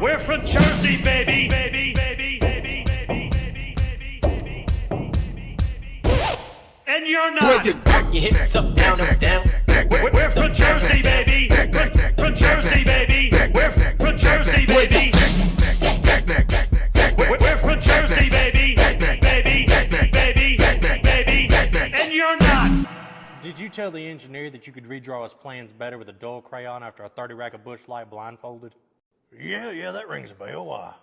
We're from Jersey, baby, baby, baby, baby, baby, baby, baby, baby, baby. And you're not. Back your hips up, down, up, down. We're from Jersey, baby. From Jersey, baby. We're from Jersey, baby. We're from Jersey, baby. Baby, baby, baby, and you're not. Did you tell the engineer that you could redraw his plans better with a dull crayon after a 30 rack of Bush Light blindfolded? Yeah, that rings a bell. Why?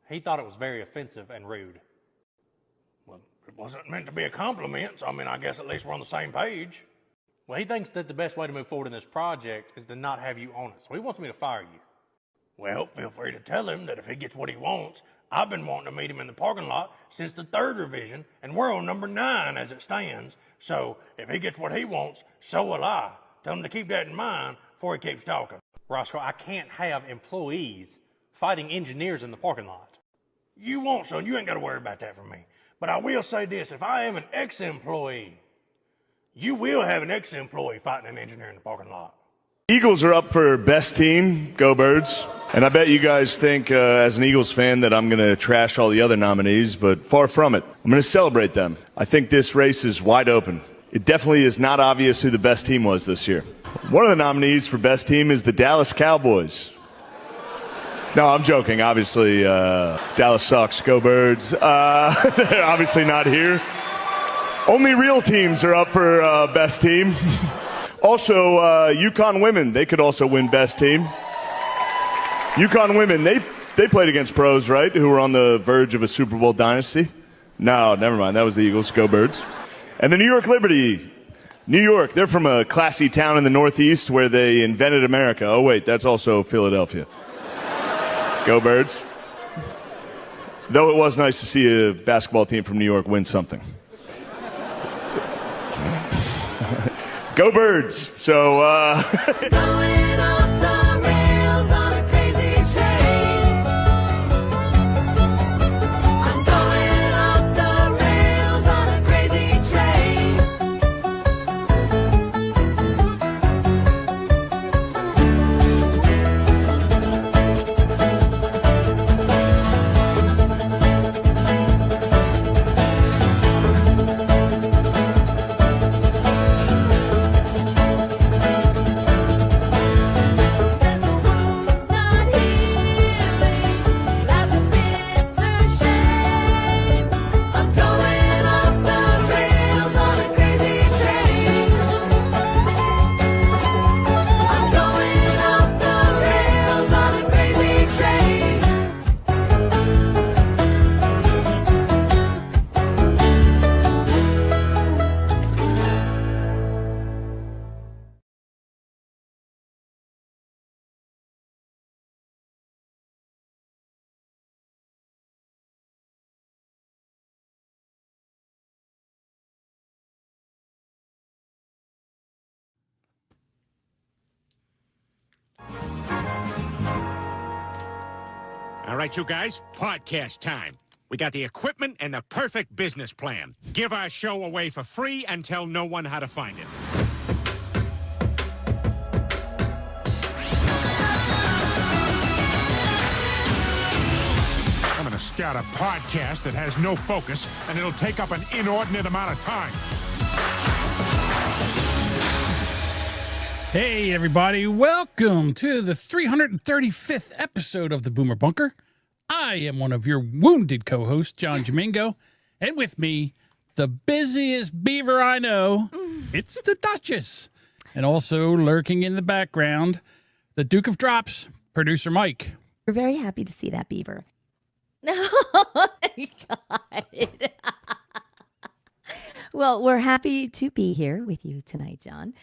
He thought it was very offensive and rude. Well, it wasn't meant to be a compliment, so I guess at least we're on the same page. Well, he thinks that the best way to move forward in this project is to not have you on it, so he wants me to fire you. Well, feel free to tell him that if he gets what he wants, I've been wanting to meet him in the parking lot since the 3rd revision, and we're on number 9 as it stands. So if he gets what he wants, so will I. Tell him to keep that in mind before he keeps talking. Roscoe, I can't have employees fighting engineers in the parking lot. You won't, son. You ain't got to worry about that for me. But I will say this. If I am an ex-employee, you will have an ex-employee fighting an engineer in the parking lot. Eagles are up for best team. Go Birds. And I bet you guys think, as an Eagles fan, that I'm going to trash all the other nominees, but far from it. I'm going to celebrate them. I think this race is wide open. It definitely is not obvious who the best team was this year. One of the nominees for best team is the Dallas Cowboys. No, I'm joking. Obviously, Dallas sucks. Go Birds. They're obviously not here. Only real teams are up for best team. Also, UConn women, they could also win best team. UConn women, they played against pros, right, who were on the verge of a Super Bowl dynasty? No, never mind. That was the Eagles. Go Birds. And the New York Liberty. New York, they're from a classy town in the Northeast where they invented America. Oh, wait, that's also Philadelphia. Go Birds. Though it was nice to see a basketball team from New York win something. Go Birds. So, Going off the rails on a crazy train. I'm going off the rails on a crazy train. All right, you guys, podcast time. We got the equipment and the perfect business plan. Give our show away for free and tell no one how to find it. I'm going to start a podcast that has no focus, and it'll take up an inordinate amount of time. Hey, everybody. Welcome to the 335th episode of the Boomer Bunker. I am one of your wounded co-hosts, John Jamingo, and with me, the busiest beaver I know, it's the Duchess. And also lurking in the background, the Duke of Drops, producer Mike. We're very happy to see that beaver. Oh, my God. Well, we're happy to be here with you tonight, John.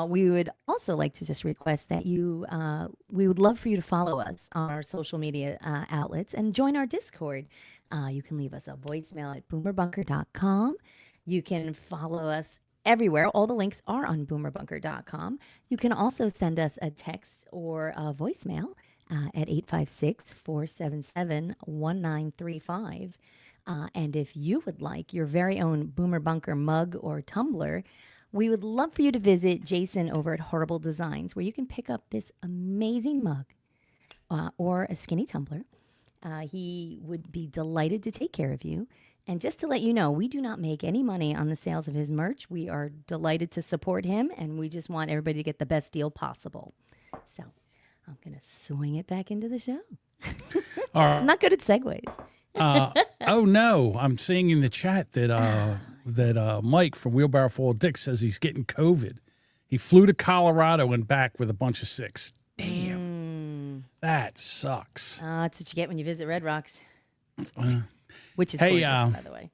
We would also like to just request that we would love for you to follow us on our social media outlets and join our Discord. You can leave us a voicemail at boomerbunker.com. You can follow us everywhere. All the links are on boomerbunker.com. You can also send us a text or a voicemail at 856-477-1935. And if you would like your very own Boomer Bunker mug or tumbler, we would love for you to visit Jason over at Horrible Designs, where you can pick up this amazing mug or a skinny tumbler. He would be delighted to take care of you. And just to let you know, we do not make any money on the sales of his merch. We are delighted to support him, and we just want everybody to get the best deal possible. So I'm going to swing it back into the show. I'm not good at segues. Oh no, I'm seeing in the chat that Mike from Wheelbarrow Full of Dicks says he's getting COVID. He flew to Colorado and back with a bunch of sicks. Damn, that sucks. That's what you get when you visit Red Rocks, which is hey, gorgeous, by the way.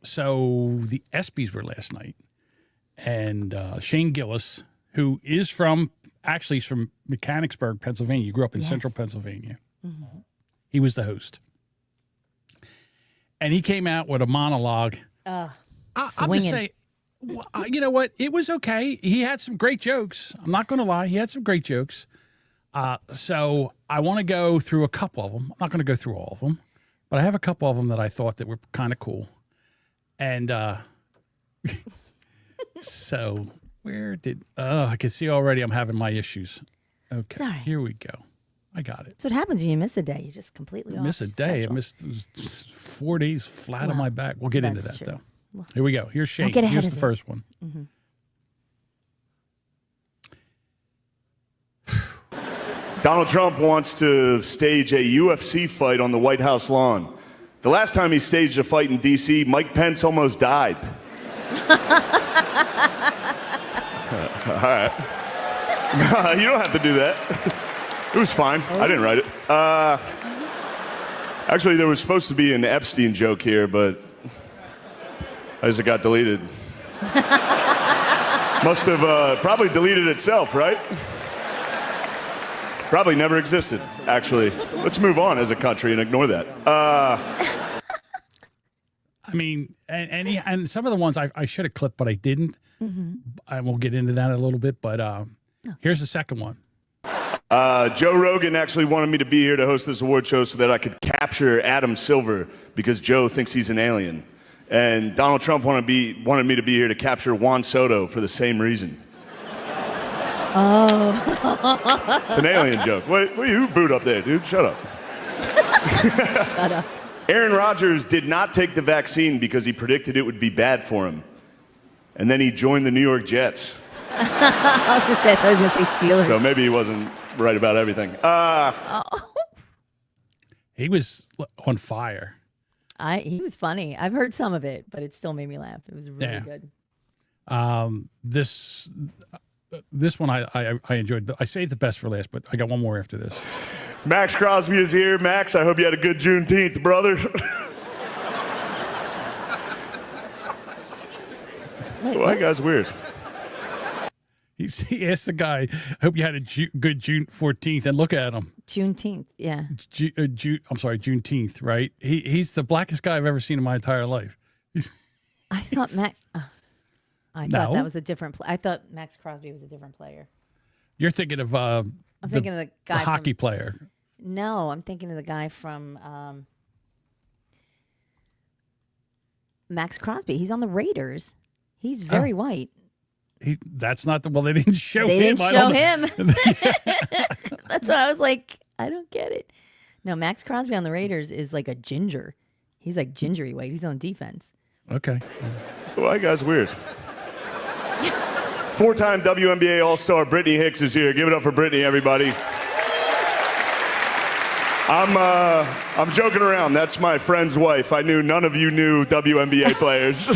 So the ESPYs were last night, and Shane Gillis, who is actually he's from Mechanicsburg, Pennsylvania. He grew up in central Pennsylvania. Mm-hmm. He was the host. And he came out with a monologue. I'm just saying, you know what? It was okay. He had some great jokes. I'm not going to lie. He had some great jokes. So I want to go through a couple of them. I'm not going to go through all of them, but I have a couple of them that I thought that were kind of cool. And so I can see already I'm having my issues. Okay, Sorry. Here we go. I got it. That's what happens when you miss a day. You just completely Miss a day. I missed 4 days flat on my back. We'll get into that, true. though. Well, Here we go. Here's Shane. get ahead Here's of the it. first one. Mm-hmm. Donald Trump wants to stage a UFC fight on the White House lawn. The last time he staged a fight in D.C., Mike Pence almost died. All right. You don't have to do that. It was fine. I didn't write it. Actually, there was supposed to be an Epstein joke here, but as it got deleted. Must have probably deleted itself, right? Probably never existed, actually. Let's move on as a country and ignore that. I mean, and some of the ones I should have clipped, but I didn't. Mm-hmm. I will get into that a little bit, but here's the second one. Joe Rogan actually wanted me to be here to host this award show so that I could capture Adam Silver because Joe thinks he's an alien. And Donald Trump wanted me to be here to capture Juan Soto for the same reason. Oh. It's an alien joke. Wait, who booed up there, dude? Shut up. Shut up. Aaron Rodgers did not take the vaccine because he predicted it would be bad for him. And then he joined the New York Jets. I was going to say Steelers. So maybe he wasn't right about everything. He was on fire. He was funny. I've heard some of it, but it still made me laugh. It was really good. This one I enjoyed. I saved the best for last, but I got one more after this. Max Crosby is here. Max, I hope you had a good Juneteenth, brother. Well, that guy's weird. He asked the guy, I hope you had a good June 14th, and look at him. Juneteenth, yeah. I'm sorry, Juneteenth, right? He's the blackest guy I've ever seen in my entire life. I thought Max. I No. thought that was a different. I thought Max Crosby was a different player. You're thinking of I'm thinking of the guy. the hockey player. No, I'm thinking of the guy from Max Crosby. He's on the Raiders. He's very white. That's not the. Well, they didn't show him. They didn't I show don't him. That's why I was like, I don't get it. No, Max Crosby on the Raiders is like a ginger. He's like gingery white. He's on defense. Okay. Well, that guy's weird. 4-time WNBA All-Star Brittany Hicks is here. Give it up for Brittany, everybody. I'm joking around. That's my friend's wife. I knew none of you knew WNBA players.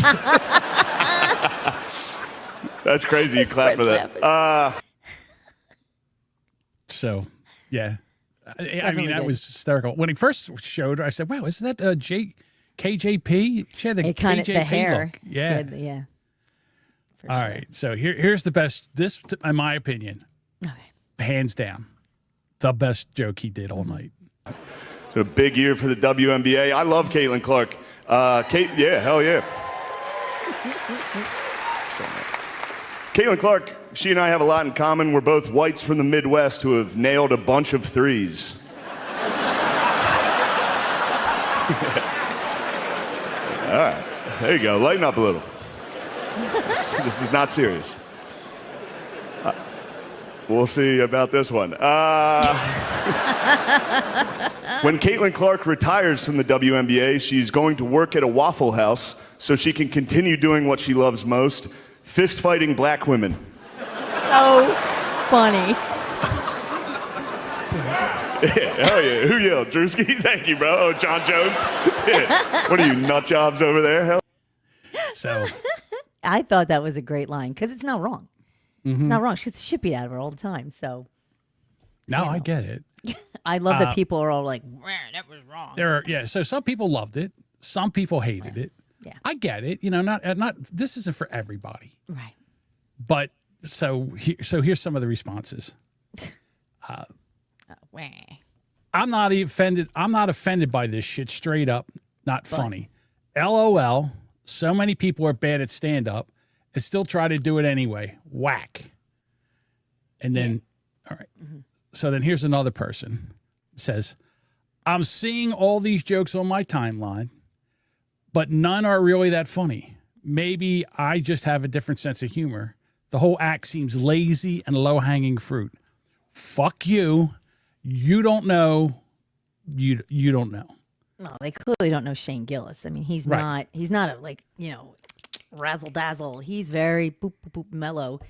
That's crazy. You clap for that. So, yeah. I mean, that was hysterical. When he first showed her, I said, wow, isn't that KJP? She had the KJP the hair. look. Yeah. Yeah. All right. So here's the best. This, in my opinion, hands down, the best joke he did all night. It's a big year for the WNBA. I love Caitlin Clark. Yeah, hell yeah. Caitlin Clark, she and I have a lot in common. We're both whites from the Midwest who have nailed a bunch of threes. All right, there you go. Lighten up a little. This is not serious. We'll see about this one. When Caitlin Clark retires from the WNBA, she's going to work at a Waffle House so she can continue doing what she loves most, fist fighting black women. So funny. Yeah, hell yeah. Who yelled? Drewski? Thank you, bro. Oh, John Jones? Yeah. What are you, nut jobs over there? Hell. So I thought that was a great line because it's not wrong. It's not wrong. She gets the shit beat out of her all the time. So now I get it. I love that people are all like, that was wrong. So some people loved it. Some people hated it. Yeah. I get it. You know, not this isn't for everybody. Right. But so here's some of the responses. I'm not offended. I'm not offended by this shit. Straight up, not funny. LOL. So many people are bad at stand up and still try to do it anyway. Whack. And then, all right. So then here's another person. Says, I'm seeing all these jokes on my timeline, but none are really that funny. Maybe I just have a different sense of humor. The whole act seems lazy and low-hanging fruit. Fuck you. You don't know. You don't know. No, they clearly don't know Shane Gillis. I mean, he's Right. not a razzle dazzle. He's very boop boop boop mellow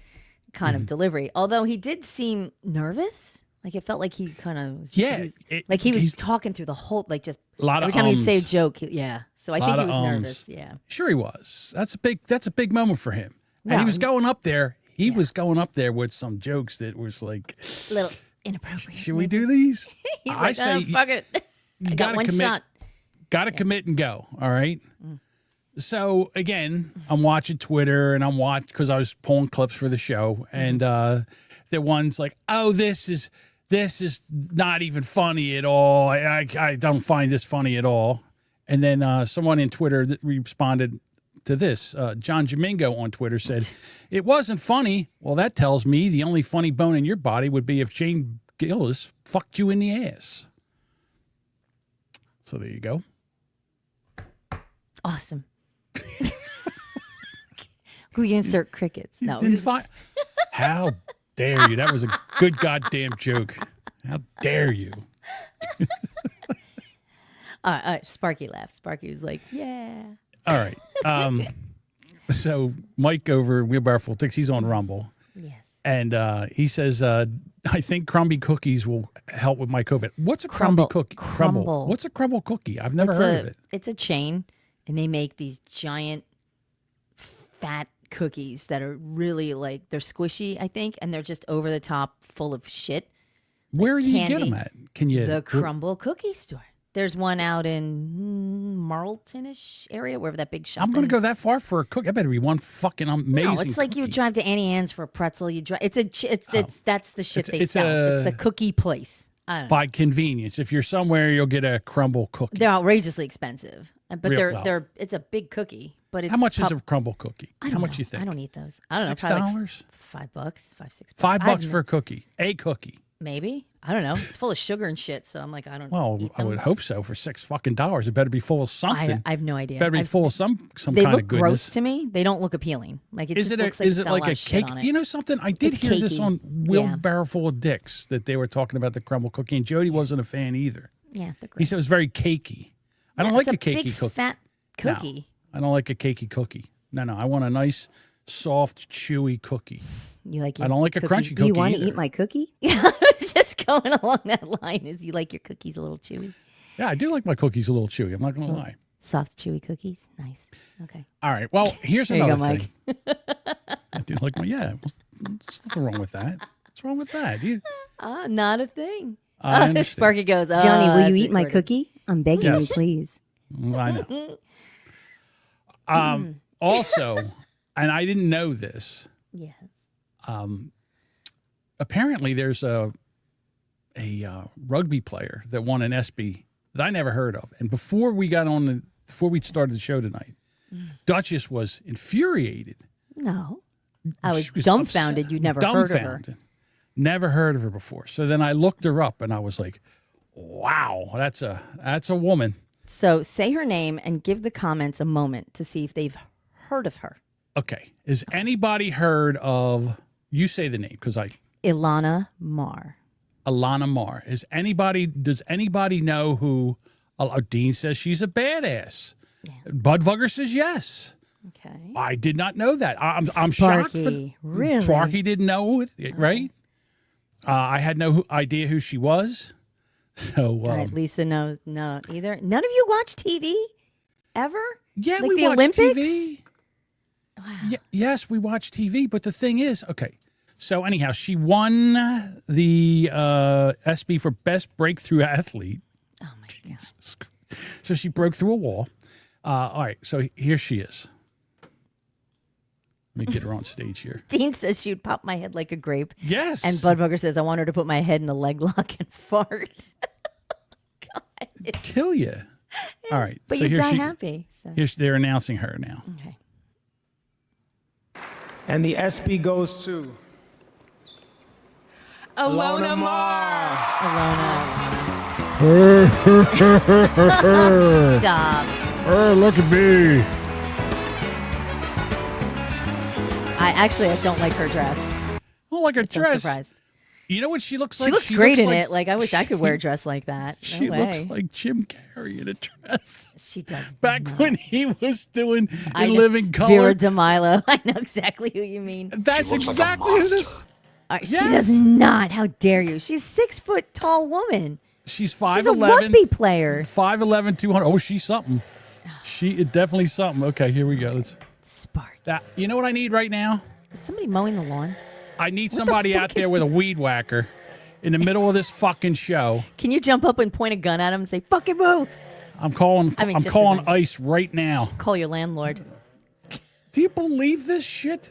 kind of delivery. Although he did seem nervous. Like it felt like he kind of was, Yeah, he was he's- talking through the whole just A lot every of time he'd say a ums. joke. So I think he was Lot of nervous. Yeah. Sure he was. That's a big moment for him. And No, he was going up there. He was going up there with some jokes that was like, A little inappropriate. should we do these? He's I like, say oh, fuck it. I got gotta one commit. shot. Got to commit and go. All right. So again, I'm watching Twitter and I'm watching because I was pulling clips for the show, and the one's like, "Oh, this is not even funny at all. I don't find this funny at all." And then someone in Twitter that responded to this. John Jamingo on Twitter said, "It wasn't funny." Well, that tells me the only funny bone in your body would be if Shane Gillis fucked you in the ass. So there you go. Awesome. We insert crickets. No. Didn't find. How dare you? That was a good goddamn joke. How dare you? All right, Sparky laughed. Sparky was like, yeah. All right. So Mike over Wheelbarrow Full Ticks, he's on Rumble. Yes. And he says, I think crumby cookies will help with my COVID. What's a crumby cookie? Crumble. What's a crumble cookie? I've never heard of it. It's a chain, and they make these giant fat cookies that are really like, they're squishy, I think, and they're just over the top full of shit. Where do you get candy. them at? Can you? The Crumble Cookie Store. There's one out in Marlton-ish area, wherever that big shop I'm going to is. go that far for a cookie. I better be one fucking amazing No, it's like you cookie. drive to Annie Ann's for a pretzel. You drive. It's that's the shit they It's sell. a- It's the cookie place. I don't know. By convenience. If you're somewhere, you'll get a crumble cookie. They're outrageously expensive, but Real they're well. they're it's a big cookie. But it's How much is pub- a crumble cookie? I don't How much know. you think? I don't eat those. I don't know. Probably like $6? $5, $5, $6. $5 for a cookie. A cookie. Maybe. I don't know. It's full of sugar and shit. So I'm like, I don't. Well, eat I them. would hope so for $6 It better be full of something. I have no idea. Better be I've- full of some They kind look of goodness. gross to me. They don't look appealing. Like it Is just it looks like is it's it got like a lot a of shit cake? on it. You know something? I did It's hear this cakey. on Yeah. Wheelbarrow Full of Dicks that they were talking about the crumble cookie, and Jody wasn't a fan either. Yeah, they're He gross. said it was very cakey. I don't Yeah, like it's a cakey big, cookie. fat No, cookie. I don't like a cakey cookie. No, I want a nice, soft, chewy cookie. You like? I Your don't like a cookie- crunchy Do cookie you want to either. eat my cookie? Yeah, I was just going along that line. Is you like your cookies a little chewy? Yeah, I do like my cookies a little chewy. I'm not going to lie. Soft, chewy cookies. Nice. Okay. All right. Well, here's There you another go, thing. Mike. I do like my, yeah. There's nothing wrong with that. What's wrong with that? Not a thing. I understand. Sparky goes, Johnny, will you that's eat my recorded." cookie? I'm begging Yes. you, please. I know. Also, and I didn't know this. Yes. Apparently, there's a rugby player that won an ESPY that I never heard of. And before we started the show tonight, Duchess was infuriated. No. I was She was dumbfounded. upset. You'd never heard of her. Dumbfounded. Never heard of her before. So then I looked her up, and I was like, "Wow, that's a woman." So say her name and give the comments a moment to see if they've heard of her. Okay, has anybody heard of? You say the name because I. Ilana Mar. Alana Marr. Does anybody know who? Dean says she's a badass. Yeah. Budvugger says yes. Okay. I did not know that. I'm shocked. Sparky, really? Sparky didn't know it, right? I had no idea who she was. So All right, Lisa knows no either. None of you watch TV ever? yeah, Like we the watch Olympics? TV. Wow. Yes, we watch TV. But the thing is, okay. So anyhow, she won the ESPY for Best Breakthrough Athlete. Oh my God. So she broke through a wall. All right, so here she is. Let me get her on stage here. Dean says she would pop my head like a grape. Yes. And Budbugger says I want her to put my head in a leg lock and fart. God. Kill you. All right. But so you here die she- happy. So. They're announcing her now. Okay. And the ESPY goes to Alona Marr. Alona. Stop. Oh, look at me. I don't like her dress. Oh, like a I'm dress. surprised. You know what she looks like? She looks great in like- it. Like I wish I could wear a dress like that. No She way. looks like Jim Carrey in a dress. She does. Back when he was doing I In know- Living Color. Vera DeMilo. I know exactly who you mean. That's exactly who this. She does not. How dare you? She's 6 foot tall woman. She's She's 5'11". a rugby player. 5'11", 200. Oh, she's something. She is definitely something. Okay, here we go. Let's. Spark. You know what I need right now? Is somebody mowing the lawn? I need the somebody fuck out there is with a weed whacker in the middle of this fucking show. Can you jump up and point a gun at him and say "fucking move"? I'm calling. I mean, I'm just calling as a- ICE right now. Call your landlord. Do you believe this shit?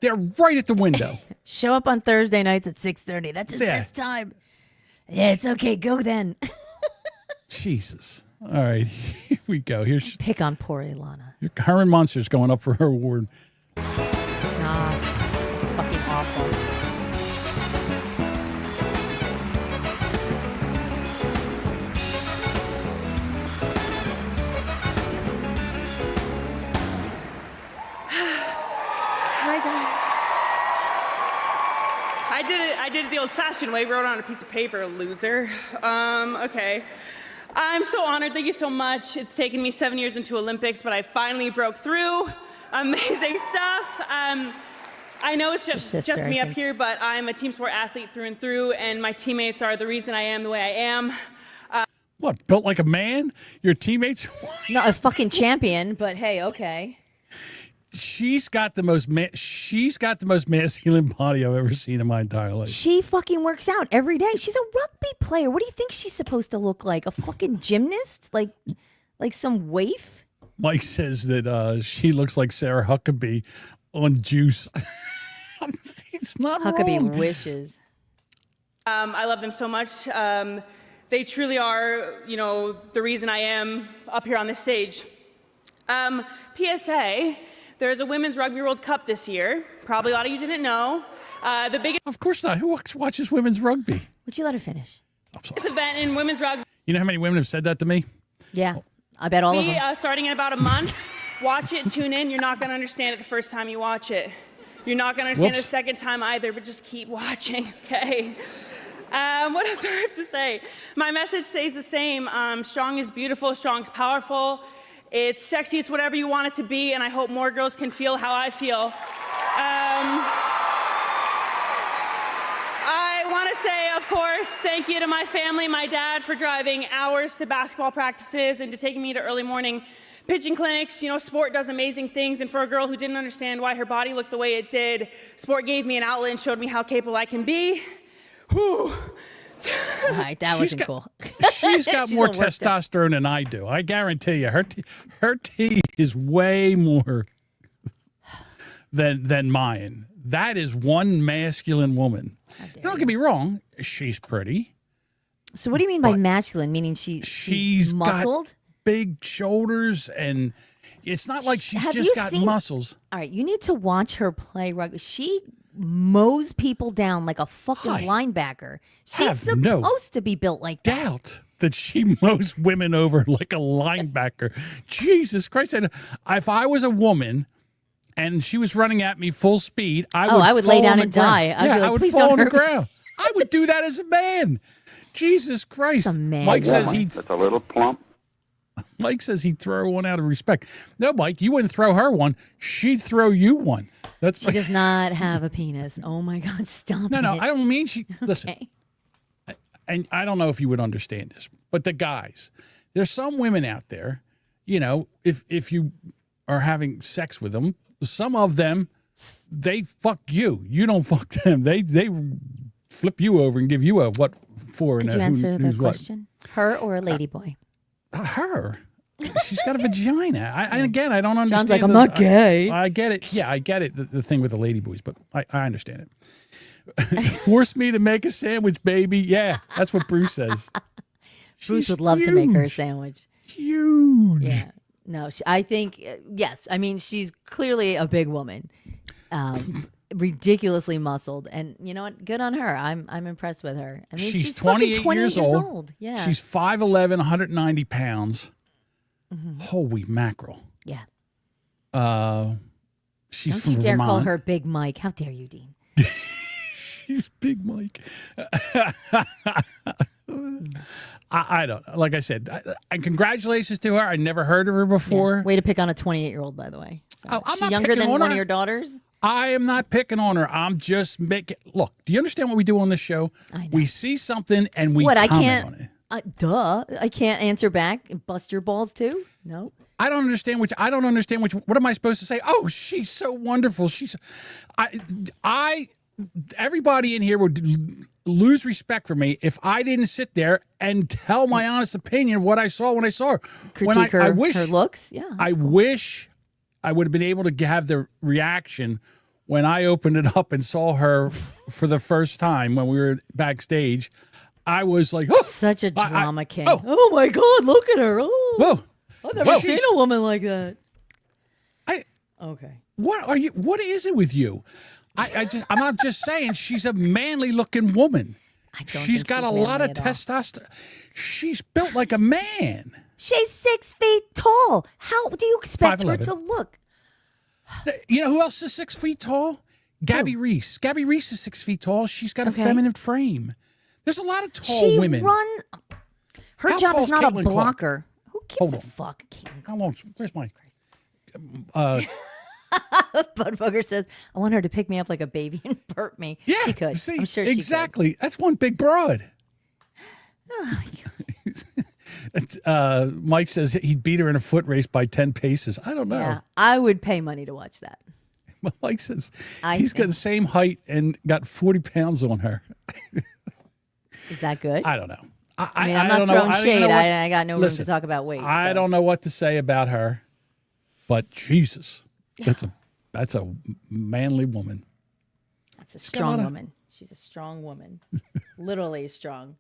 They're right at the window. Show up on Thursday nights at 6:30. That's his Yeah. best time. Yeah, it's okay. Go then. Jesus. All right, here we go. Here's Pick on poor Ilana. Herman Munster's going up for her award. Stop. It's fucking awful. Hi, guys. I did it the old-fashioned way. Wrote on a piece of paper, loser. Okay. I'm so honored. Thank you so much. It's taken me 7 years into Olympics, but I finally broke through. Amazing stuff. I know it's It's just, your sister, just me I up think. here, but I'm a team sport athlete through and through, and my teammates are the reason I am the way I am. What, built like a man? Your teammates? Not a fucking champion, but hey, okay. She's got the most masculine body I've ever seen in my entire life. She fucking works out every day. She's a rugby player. What do you think she's supposed to look like? A fucking gymnast? Like some waif? Mike says that she looks like Sarah Huckabee on Juice. It's not Huckabee wrong. wishes. I love them so much. They truly are, the reason I am up here on this stage. PSA, there's a Women's Rugby World Cup this year. Probably a lot of you didn't know. The biggest Of course not. Who watches women's rugby? Would you let her finish? I'm sorry. event in women's rugby, You know how many women have said that to me? Yeah, I bet all of them. starting in about a month. Watch it, tune in. You're not going to understand it the first time you watch it. You're not going to understand it Whoops. the second time either, but just keep watching, okay? What else do I have to say? My message stays the same. Strong is beautiful. Strong's powerful. It's sexy. It's whatever you want it to be, and I hope more girls can feel how I feel. I want to say, of course, thank you to my family, my dad, for driving hours to basketball practices and to taking me to early morning pitching clinics. Sport does amazing things, and for a girl who didn't understand why her body looked the way it did, sport gave me an outlet and showed me how capable I can be. Whew. All right, that She's wasn't got- cool. She's got She's more all worked up. testosterone than I do. I guarantee you. Her tea is way more than mine. That is one masculine woman. Don't get me wrong. She's pretty. So what do you mean by But masculine? Meaning she's She's muscled? got big shoulders, and it's not like she's Have just you got seen- muscles. All right, you need to watch her play rugby. She mows people down like a fucking I linebacker. She's have supposed no to be built like that. Doubt that she mows women over like a linebacker. Jesus Christ. If I was a woman and she was running at me full speed, I would I would lay fall down on the and ground. die. I'd be like, I would "Please fall don't on the hurt me." ground. I would do that as a man. Jesus Christ. Some man Mike says woman. he'd That's a little plump. Mike says he'd throw one out of respect. No, Mike, you wouldn't throw her one. She'd throw you one. That's She does not have a penis. Oh my God, stop it. No, I don't mean she. Listen, Okay. and I don't know if you would understand this, but the guys, there's some women out there, you know, if you are having sex with them, some of them, they fuck you. You don't fuck them. They flip you over and give you a what for. Did and you answer the who's what. question? Her or a lady boy? Her. She's got a vagina. Again, I don't understand. John's like, I'm not gay. I get it. Yeah, I get it. The thing with the ladyboys, but I understand it. Force me to make a sandwich, baby. Yeah, that's what Bruce says. Bruce She's would love to make her a huge. sandwich. Huge. Yeah. No, I think, yes. I mean, she's clearly a big woman. Ridiculously muscled. And you know what? Good on her. I'm impressed with her. I mean, she's 28 fucking 28 years old. Yeah. She's 5'11", 190 pounds. Holy mackerel. Yeah. She's Don't from you dare Vermont. call her Big Mike. How dare you, Dean? She's Big Mike. I don't, like I said, and congratulations to her. I never heard of her before. Yeah. Way to pick on a 28-year-old, by the way. So, Oh, I'm she not younger picking than on one her. of your daughters? I am not picking on her. I'm just making. Look, do you understand what we do on this show? I know. We see something and we What, I comment can't- on it. Duh. I can't answer back and bust your balls, too? No. I don't understand which. What am I supposed to say? Oh, she's so wonderful. Everybody in here would lose respect for me if I didn't sit there and tell my honest opinion of what I saw when I saw her. Critique her looks? Yeah. I wish I would have been able to have the reaction when I opened it up and saw her for the first time when we were backstage. I was like, oh, Such a drama king. oh. My God, look at her. Oh, whoa. I've never seen a woman like that. Okay. What is it with you? I'm not just saying she's a manly looking woman. She's got a lot of testosterone. She's built like a man. She's 6 feet tall. How do you expect her 5'11". to look? You know who else is 6 feet tall? Gabby Reese. Gabby Reese is 6 feet tall. She's got a feminine frame. There's a lot of tall women. Her How job tall is is not a Caitlin Clark? blocker. Who gives Hold a on. fuck? Caitlin How long? Where's my? Bud Booger says, I want her to pick me up like a baby and burp me. Yeah, she could. See, I'm sure she exactly. That's one big broad. Mike says he'd beat her in a foot race by 10 paces. I don't know. could. Yeah, I would pay money to watch that. Mike says I he's got think- the same height and got 40 pounds on her. Is that good? I don't know. I mean, I'm don't not know. throwing I don't even shade. know what- I got no room Listen, to talk about weight. I so. don't know what to say about her, but Jesus, that's a manly woman. That's a got a strong lot of- woman. She's a strong woman. Literally strong.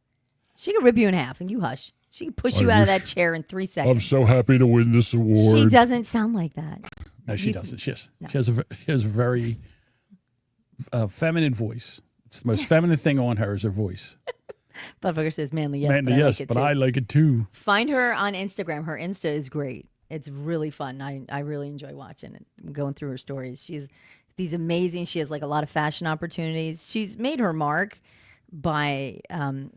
She could rip you in half and you hush. She could push you out of that chair in 3 seconds. so happy to win this award. She doesn't sound like that. No, she doesn't. She has a very feminine voice. It's the most feminine thing on her is her voice. Bud Booger says manly, yes, Manly, but I yes, like it but too. I like it too. Find her on Instagram. Her Insta is great. It's really fun. I really enjoy watching it. I'm going through her stories. She's these amazing. She has like a lot of fashion opportunities. She's made her mark by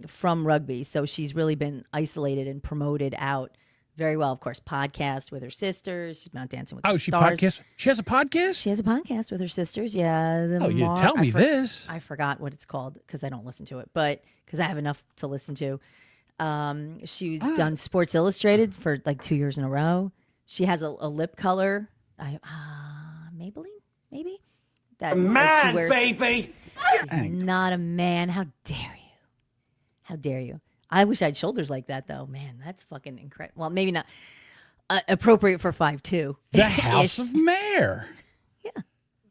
from rugby, so she's really been isolated and promoted out very well. Of course, podcast with her sisters. She's been on Dancing with the She Stars. podcast. She has a podcast. She has a podcast with her sisters. Yeah. The You didn't tell me this. I forgot what it's called because I don't listen to it, but because I have enough to listen to. She's done Sports Illustrated for like 2 years in a row. She has a lip color. Maybelline, maybe? That's Man, she wears. baby! She's not a man. How dare you? How dare you? I wish I had shoulders like that, though. Man, that's fucking incredible. Well, maybe not appropriate for 5'2". The House of Mayor. Yeah.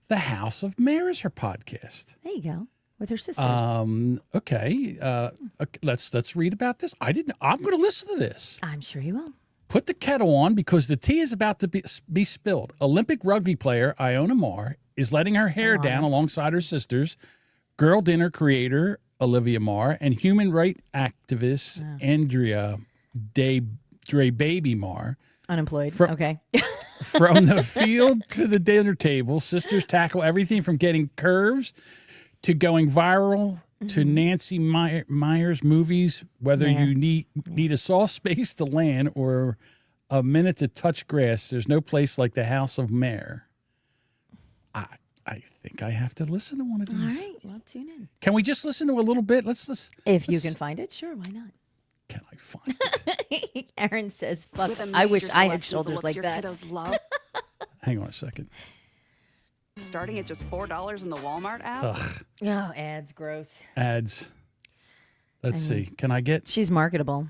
The House of Mayor is her podcast. There you go. With her sisters. Okay. Let's read about this. I'm going to listen to this. I'm sure you will. Put the kettle on because the tea is about to be spilled. Olympic rugby player Iona Marr is letting her hair down alongside her sisters, Girl Dinner creator Olivia Marr, and human rights activist Andrea Dre Baby Marr. Unemployed. Okay. From the field to the dinner table, sisters tackle everything from getting curves to going viral to Nancy Meyer's movies, whether Yeah. you need a soft space to land or a minute to touch grass, there's no place like the House of Mayer. I think I have to listen to one of All these. right, well, tune in. Can we just listen to a little bit? Let's If you can find it, sure, why not? Can I find it? Aaron says, fuck, With a I wish major I had selection of the shoulders looks like your that. kiddos love. Hang on a second. Starting at just $4 in the Walmart app. Ugh, Oh, ads, gross. ads. Let's see. Can I get? She's marketable.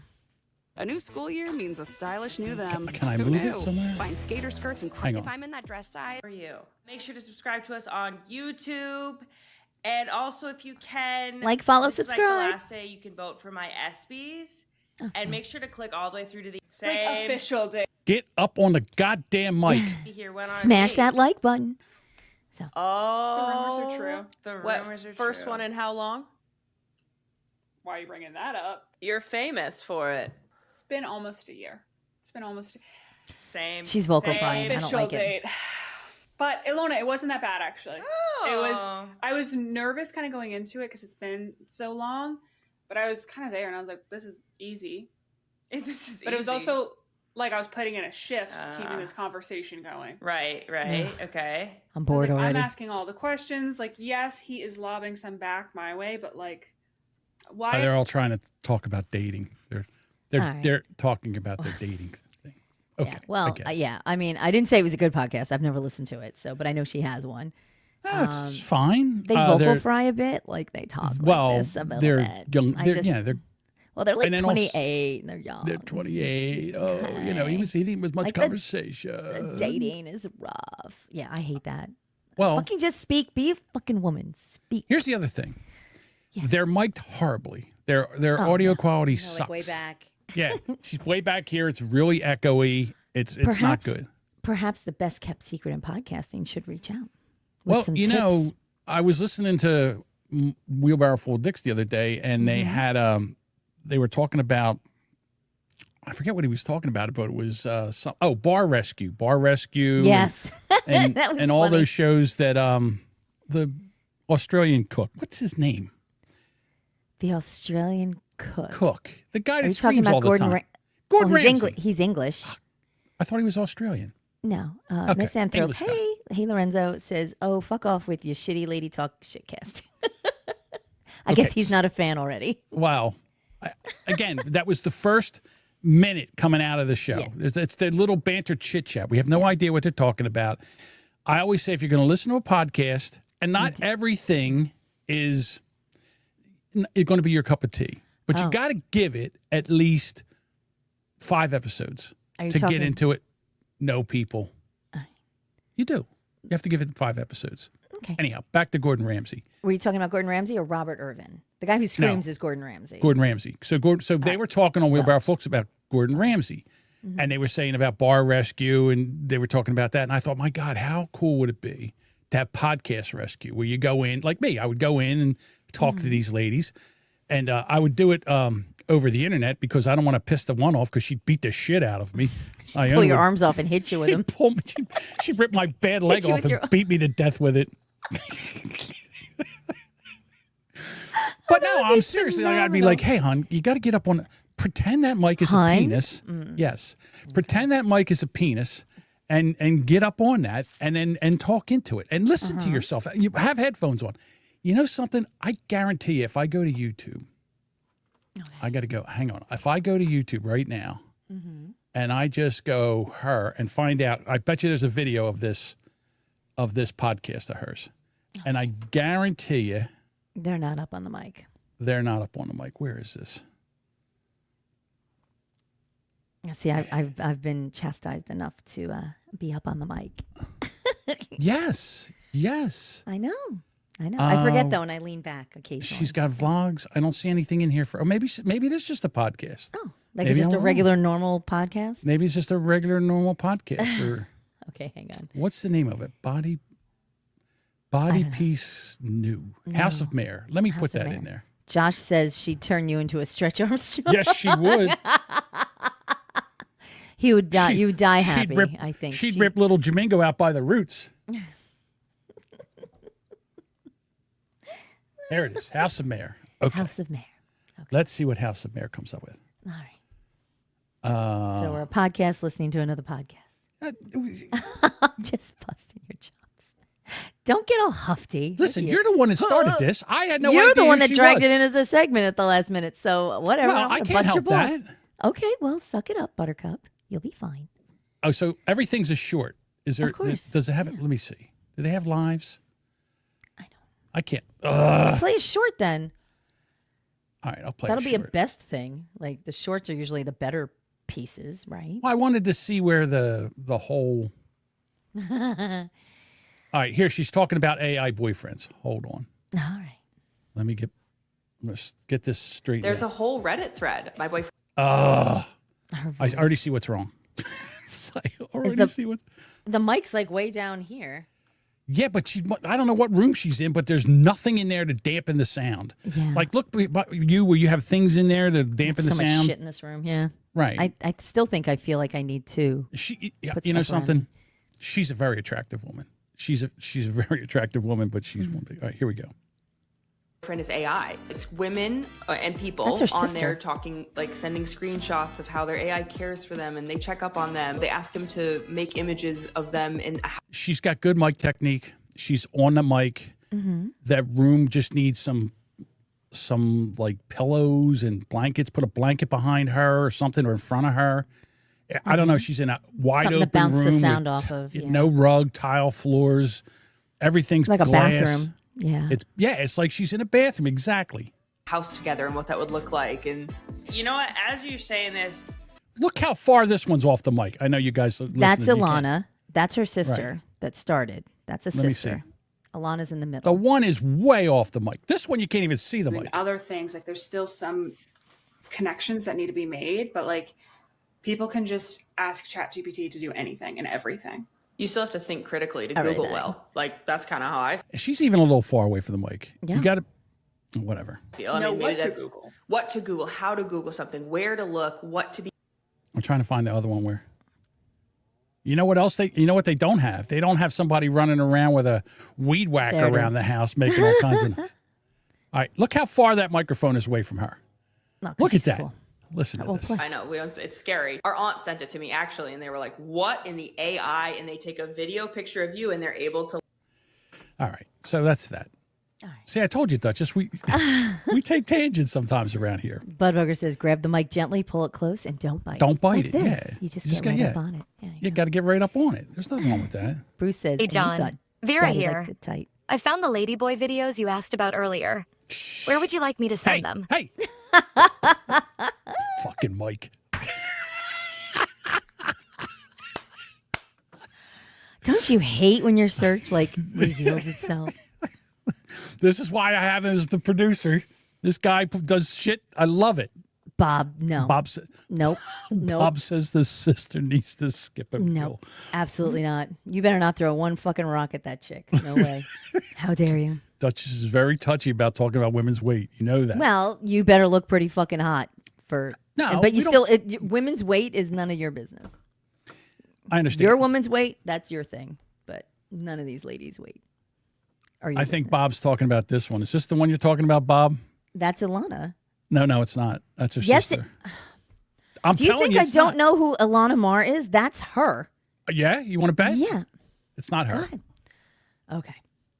A new school year means a stylish new them. Can I Who move it knew? somewhere? Find skater skirts and Hang on. I'm in that dress size for you. Make sure to subscribe to us on YouTube. And also, if you can, Like, follow, this is subscribe. like the last day you can vote for my ESPYs. And make sure to click all the way through to the same official day. Get up on the goddamn mic. Here went on Smash date. that like button. Oh, The rumors are true. The What, rumors are first true. one in how long? Why are you bringing that up? You're famous for it. It's been almost a year. It's been almost Same. She's vocal same. frying. I don't official like it. date. But Ilona, it wasn't that bad actually. Oh. I was nervous kind of going into it because it's been so long, but I was kind of there and I was like, this is easy. This is But it was easy. also like I was putting in a shift, keeping this conversation going. Right. Okay. I'm I was bored like, already. I'm asking all the questions. Like, yes, he is lobbing some back my way, but like, why? They're all trying to talk about dating. They're All right. they're talking about their dating thing. Okay. Yeah. Well, I get it. yeah. I mean, I didn't say it was a good podcast. I've never listened to it, so but I know she has one. That's fine. They vocal they're- fry a bit, like they talk Well, like this a little they're bit. young. I They're, just- yeah, they're well, they're like and then also- 28. And they're young. they're 28. Oh, you know, he didn't with much Like the- conversation. Dating is rough. Yeah, I hate that. Well, Fucking just speak. Be a fucking woman. Speak. here's the other thing. Yes. They're mic'd horribly. Their Oh, audio yeah. quality No, sucks. like way back. Yeah, she's way back here. It's really echoey. It's not Perhaps- good. Perhaps the best kept secret in podcasting should reach out. with Well, some you know, tips. I was listening to Wheelbarrow Full of Dicks the other day, and they had they were talking about, I forget what he was talking about, but it was Bar Rescue, Yes. and That was and all funny. those shows that the Australian cook, what's his name? The Australian cook. Cook, the guy Are that you talking screams all about the Gordon? time. Ra- Gordon oh, he's Ramsay. He's English. I thought he was Australian. No, Okay, Misanthrope. English guy. Hey, Lorenzo says, "Oh, fuck off with your shitty lady talk shitcast." I Okay, guess he's not a fan already. Wow. Again, that was the first minute coming out of the show. Yeah. It's their little banter chit chat. We have no idea what they're talking about. I always say if you're going to listen to a podcast, and not everything is going to be your cup of tea, but you Oh. got to give it at least 5 episodes Are you to talking- get into it. No, people. You do. You have to give it 5 episodes. Okay. Anyhow, back to Gordon Ramsay. Were you talking about Gordon Ramsay or Robert Irvin? The guy who screams is Gordon Ramsay. Gordon Ramsay. So they were talking on Wheelbarrow Folks about Gordon Ramsay. And they were saying about Bar Rescue, and they were talking about that. And I thought, my God, how cool would it be to have Podcast Rescue, where you go in, like me, I would go in and talk to these ladies. And I would do it over the internet because I don't want to piss the one off because she'd beat the shit out of me. Pull your arms off and hit you with them. She'd rip my bad leg you off with and your- beat me to death with it. But no, I'm seriously, like, I'd be like, hey, hon, you got to get up on, pretend that mic is Hun? a penis. Yes. Pretend that mic is a penis and get up on that and talk into it and listen to yourself. You have headphones on. You know something? I guarantee you, if I go to YouTube, I got to go, hang on. If I go to YouTube right now and I just go her and find out, I bet you there's a video of this podcast of hers. And I guarantee you, They're not up on the mic. they're not up on the mic. Where is this? See, I've been chastised enough to be up on the mic. Yes. I know. I forget Uh, though, and I lean back occasionally. She's got vlogs. I don't see anything in here for. Or maybe there's just a podcast. Oh, like Maybe it's just I'm a wrong. regular normal podcast. Maybe it's just a regular normal podcast. Or Okay, hang on. what's the name of it? Body Piece New House of Mayor. Let me House put of that Mayor. in there. Josh says she'd turn you into a stretch Armstrong. Yes, she would. He would die. You would die She'd happy. rip- I think she'd rip little Jamingo out by the roots. There it is. House of Mayor. Okay. House of Mayor. Let's see what House of Mayor comes up with. All right. So we're a podcast listening to another podcast. I'm just busting your chops. Don't get all huffy. Listen, you're the one that started this. I had no idea. You're the one that she dragged was. it in as a segment at the last minute. So whatever. Well, I'm I gonna can't bust your help balls. that. Okay, well, suck it up, Buttercup. You'll be fine. Oh, so everything's a short. Is there? Of course. Does it have it? Let me see. Do they have lives? I don't. I can't. Play a short then. All right, I'll play. That'll a be a short. best thing. Like the shorts are usually the better pieces, right? Well, I wanted to see where the whole. All right, here she's talking about AI boyfriends. Hold on. All right. Let's get this straight. There's a whole Reddit thread. My boyfriend. I already see what's wrong. I already see what's. The mic's like way down here. Yeah, but I don't know what room she's in, but there's nothing in there to dampen the sound. Yeah. Like, look, where you have things in there to dampen the so much sound. shit in this room. Yeah. Right. I still think I feel like I need to. You know something? She's a very attractive woman. She's a very attractive woman, but she's one big. All right, here we go. Friend is AI. It's women and people That's her on sister. there talking, like sending screenshots of how their AI cares for them and they check up on them. They ask them to make images of them in. She's got good mic technique. She's on the mic. Mm-hmm. That room just needs some like pillows and blankets. Put a blanket behind her or something or in front of her. I don't know. She's in a wide Something to open bounce the room sound with off of, yeah. no rug, tile floors. Everything's Like a glass. bathroom. Yeah. It's like she's in a bathroom. Exactly. House together and what that would look like. And You know what? As you're saying this, Look how far this one's off the mic. I know you guys are listening. That's You can't- Alana. That's her sister Right. that started. That's a Let me sister. Alana's in the The middle. one is way off the mic. This one you can't even see the mic. Other things, like there's still some connections that need to be made, but like people can just ask ChatGPT to do anything and everything. you still have to think critically to Everything. Google well. Like that's kind of how I She's even a little far away from the mic. Yeah. You got to, whatever. feel. I Know mean, maybe what to that's Google. what to Google, how to Google something, where to look, what to be. I'm trying to find the other one where. You know what else you know what they don't have? They don't have somebody running around with a weed whacker There it around is. the house making all kinds of noise. All right, look how far that microphone is away from her. No, 'cause Look at she's that. cool. Listen to We'll this. play. I know it's scary. Our aunt sent it to me actually, and they were like, "What in the AI?" And they take a video picture of you, and they're able to. All right, so that's that. All right. See, I told you, Duchess, we take tangents sometimes around here. Budbugger says, grab the mic gently, pull it close, and don't bite Don't bite Like it, this. yeah. You just You just get right got- up yeah. on it. Yeah, You got to get right up on it. There's nothing wrong with that. Bruce says, Hey, "And you John. got Vera daddy here. liked it tight." I found the Ladyboy videos you asked about earlier. Where would you like me to send them? Hey. Fucking Mike. Don't you hate when your search like reveals itself? This is why I have him as the producer. This guy does shit. I love it. Bob, no. Bob said, Nope. Nope. Bob says the sister needs to skip a No, pill. absolutely not. You better not throw one fucking rock at that chick. No way. How dare you? Duchess is very touchy about talking about women's weight. You know that. Well, you better look pretty fucking hot for. No, but you we still, women's weight is none of your business. I understand. Your woman's weight, that's your thing. But none of these ladies' weight. Are your I think business. Bob's talking about this one. Is this the one you're talking about, Bob? That's Ilana. No, it's not. That's her Yes, sister. I'm Do you telling think you, I it's don't not. know who Ilana Mar is? That's her. Yeah, you want to bet? Yeah. It's not her. God. Okay.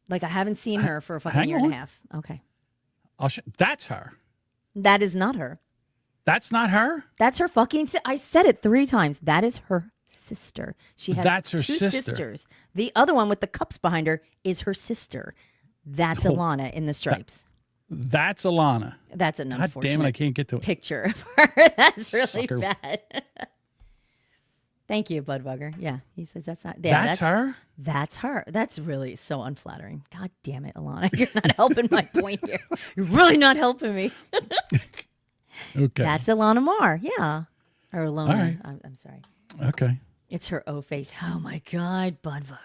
Like I haven't seen her for a fucking hang year and on. a half. Okay. That's her. That is not her. That's not her. That's her fucking. I said it 3 times. That is her sister. She has That's her 2 sister. sisters. The other one with the cups behind her is her sister. That's Oh, Ilana in the stripes. That's Alana. That's an God unfortunate damn it, I can't get to it. picture of her. That's really Sucker. bad. Thank you, Budbugger. Yeah, he says that's not. Yeah, That's her? That's her. That's really so unflattering. God damn it, Alana. You're not helping my point here. You're really not helping me. Okay. That's Ilana Mar. Yeah. Or Alona. All right. I'm sorry. Okay. It's her O face. Oh my God, Budbugger.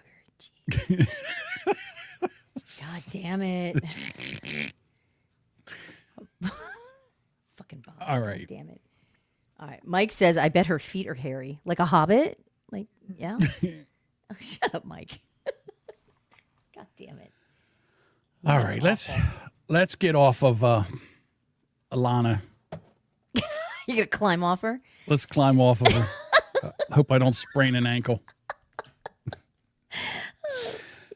Jeez. God damn it. Fucking Bob. All right. God damn it. All right. Mike says, I bet her feet are hairy. Like a hobbit? Like, yeah. Oh, shut up, Mike. God damn it. All right. Let's get off of Alana, You gonna climb off her? let's climb off of her. Hope I don't sprain an ankle.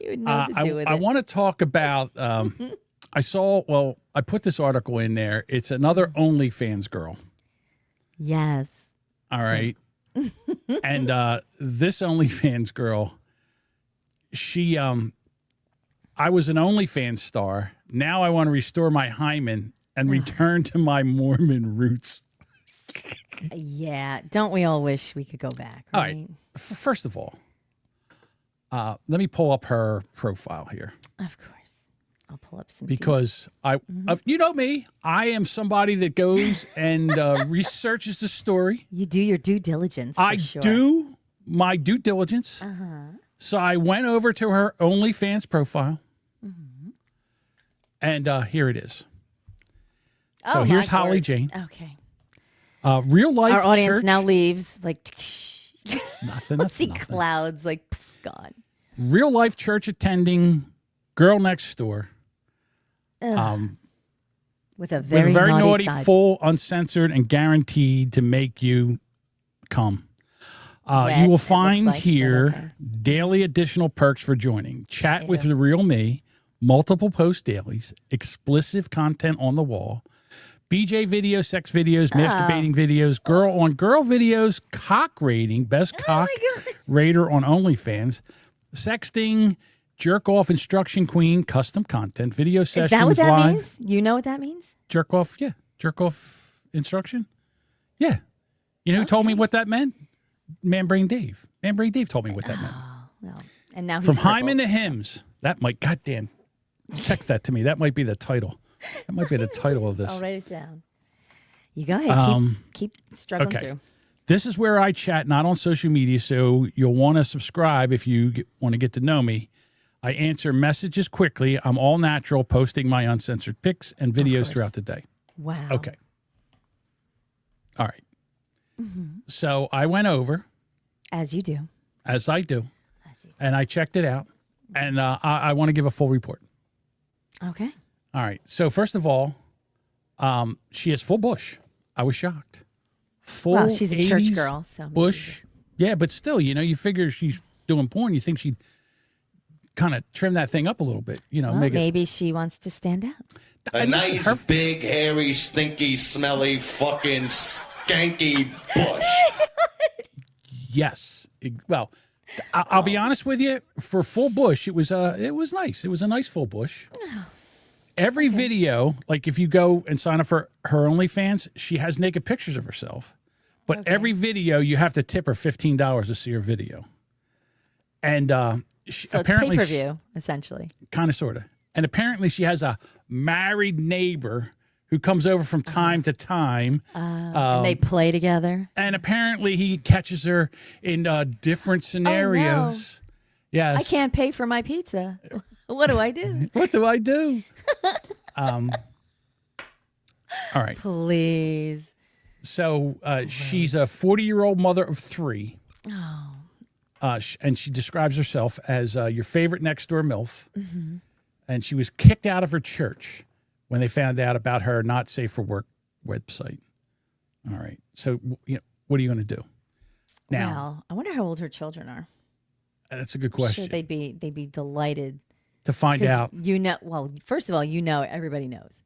You would know what to do with I it. want to talk about. I put this article in there. It's another OnlyFans girl. Yes. All right. And this OnlyFans girl, she, I was an OnlyFans star. Now I want to restore my hymen and return to my Mormon roots. Yeah. Don't we all wish we could go back? Right? All right. First of all, let me pull up her profile here. Of course. I'll pull up some. Because you know me, I am somebody that goes and researches the story. You do your due diligence. I sure. do my due diligence. So I went over to her OnlyFans profile, and here it is. So Oh, here's my Holly word. Jane. Okay. Real life. Our audience church. now leaves. Like, It's nothing. let's That's see nothing. clouds. Like, gone. Real life church attending girl next door. With a With very, a very naughty, naughty, side. full, uncensored, and guaranteed to make you come. Wet, You it will looks find like, but here okay. daily additional perks for joining. Chat with the real me, multiple post dailies, explicit content on the wall, BJ videos, sex videos, masturbating videos, girl on girl videos, cock rating, best cock rater on OnlyFans, sexting, jerk off instruction queen, custom content, video Is sessions that what that live. means? You know what that means? Jerk off, yeah. Jerk off instruction? Yeah. You know who told me what that meant? Man Brain Dave. Man Brain Dave told me what that meant. No. And now he's From hymen crippled. to hymns. That might, goddamn. Text that to me. That might be the title. That might be the title of this. I'll write it down. You go ahead. Keep struggling okay. through. This is where I chat, not on social media, so you'll want to subscribe if you want to get to know me. I answer messages quickly. I'm all natural, posting my uncensored pics and videos throughout the day. Wow. Okay. All right. So I went over, As you do. as I do, and I checked it out, and I want to give a full report. Okay. All right. So first of all, she has full bush. I was shocked. Full Well, she's a church 80s girl, so maybe. bush. Yeah, but still, you figure she's doing porn. You think she'd kind of trim that thing up a little bit. Well, make it. maybe she wants to stand out. A nice, big, hairy, stinky, smelly, fucking skanky bush. Yes. Well, I'll be honest with you. For full bush, it was nice. It was a nice full bush. Every video, like if you go and sign up for her OnlyFans, she has naked pictures of herself. But every video, you have to tip her $15 to see her video. And she, So it's apparently, pay-per-view, essentially. kind of, sort of. And apparently, she has a married neighbor who comes over from time to time. And they play together. And apparently, he catches her in different scenarios. Yes. I can't pay for my pizza. What do I do? What do I do? All right. Please. So she's a 40-year-old mother of 3. Oh. And she describes herself as your favorite next-door MILF. Mm-hmm. And she was kicked out of her church when they found out about her not safe for work website. All right. So, what are you going to do? Now, Well, I wonder how old her children are. that's a good I'm question. sure they'd be delighted to find 'cause out. Well, first of all, everybody knows.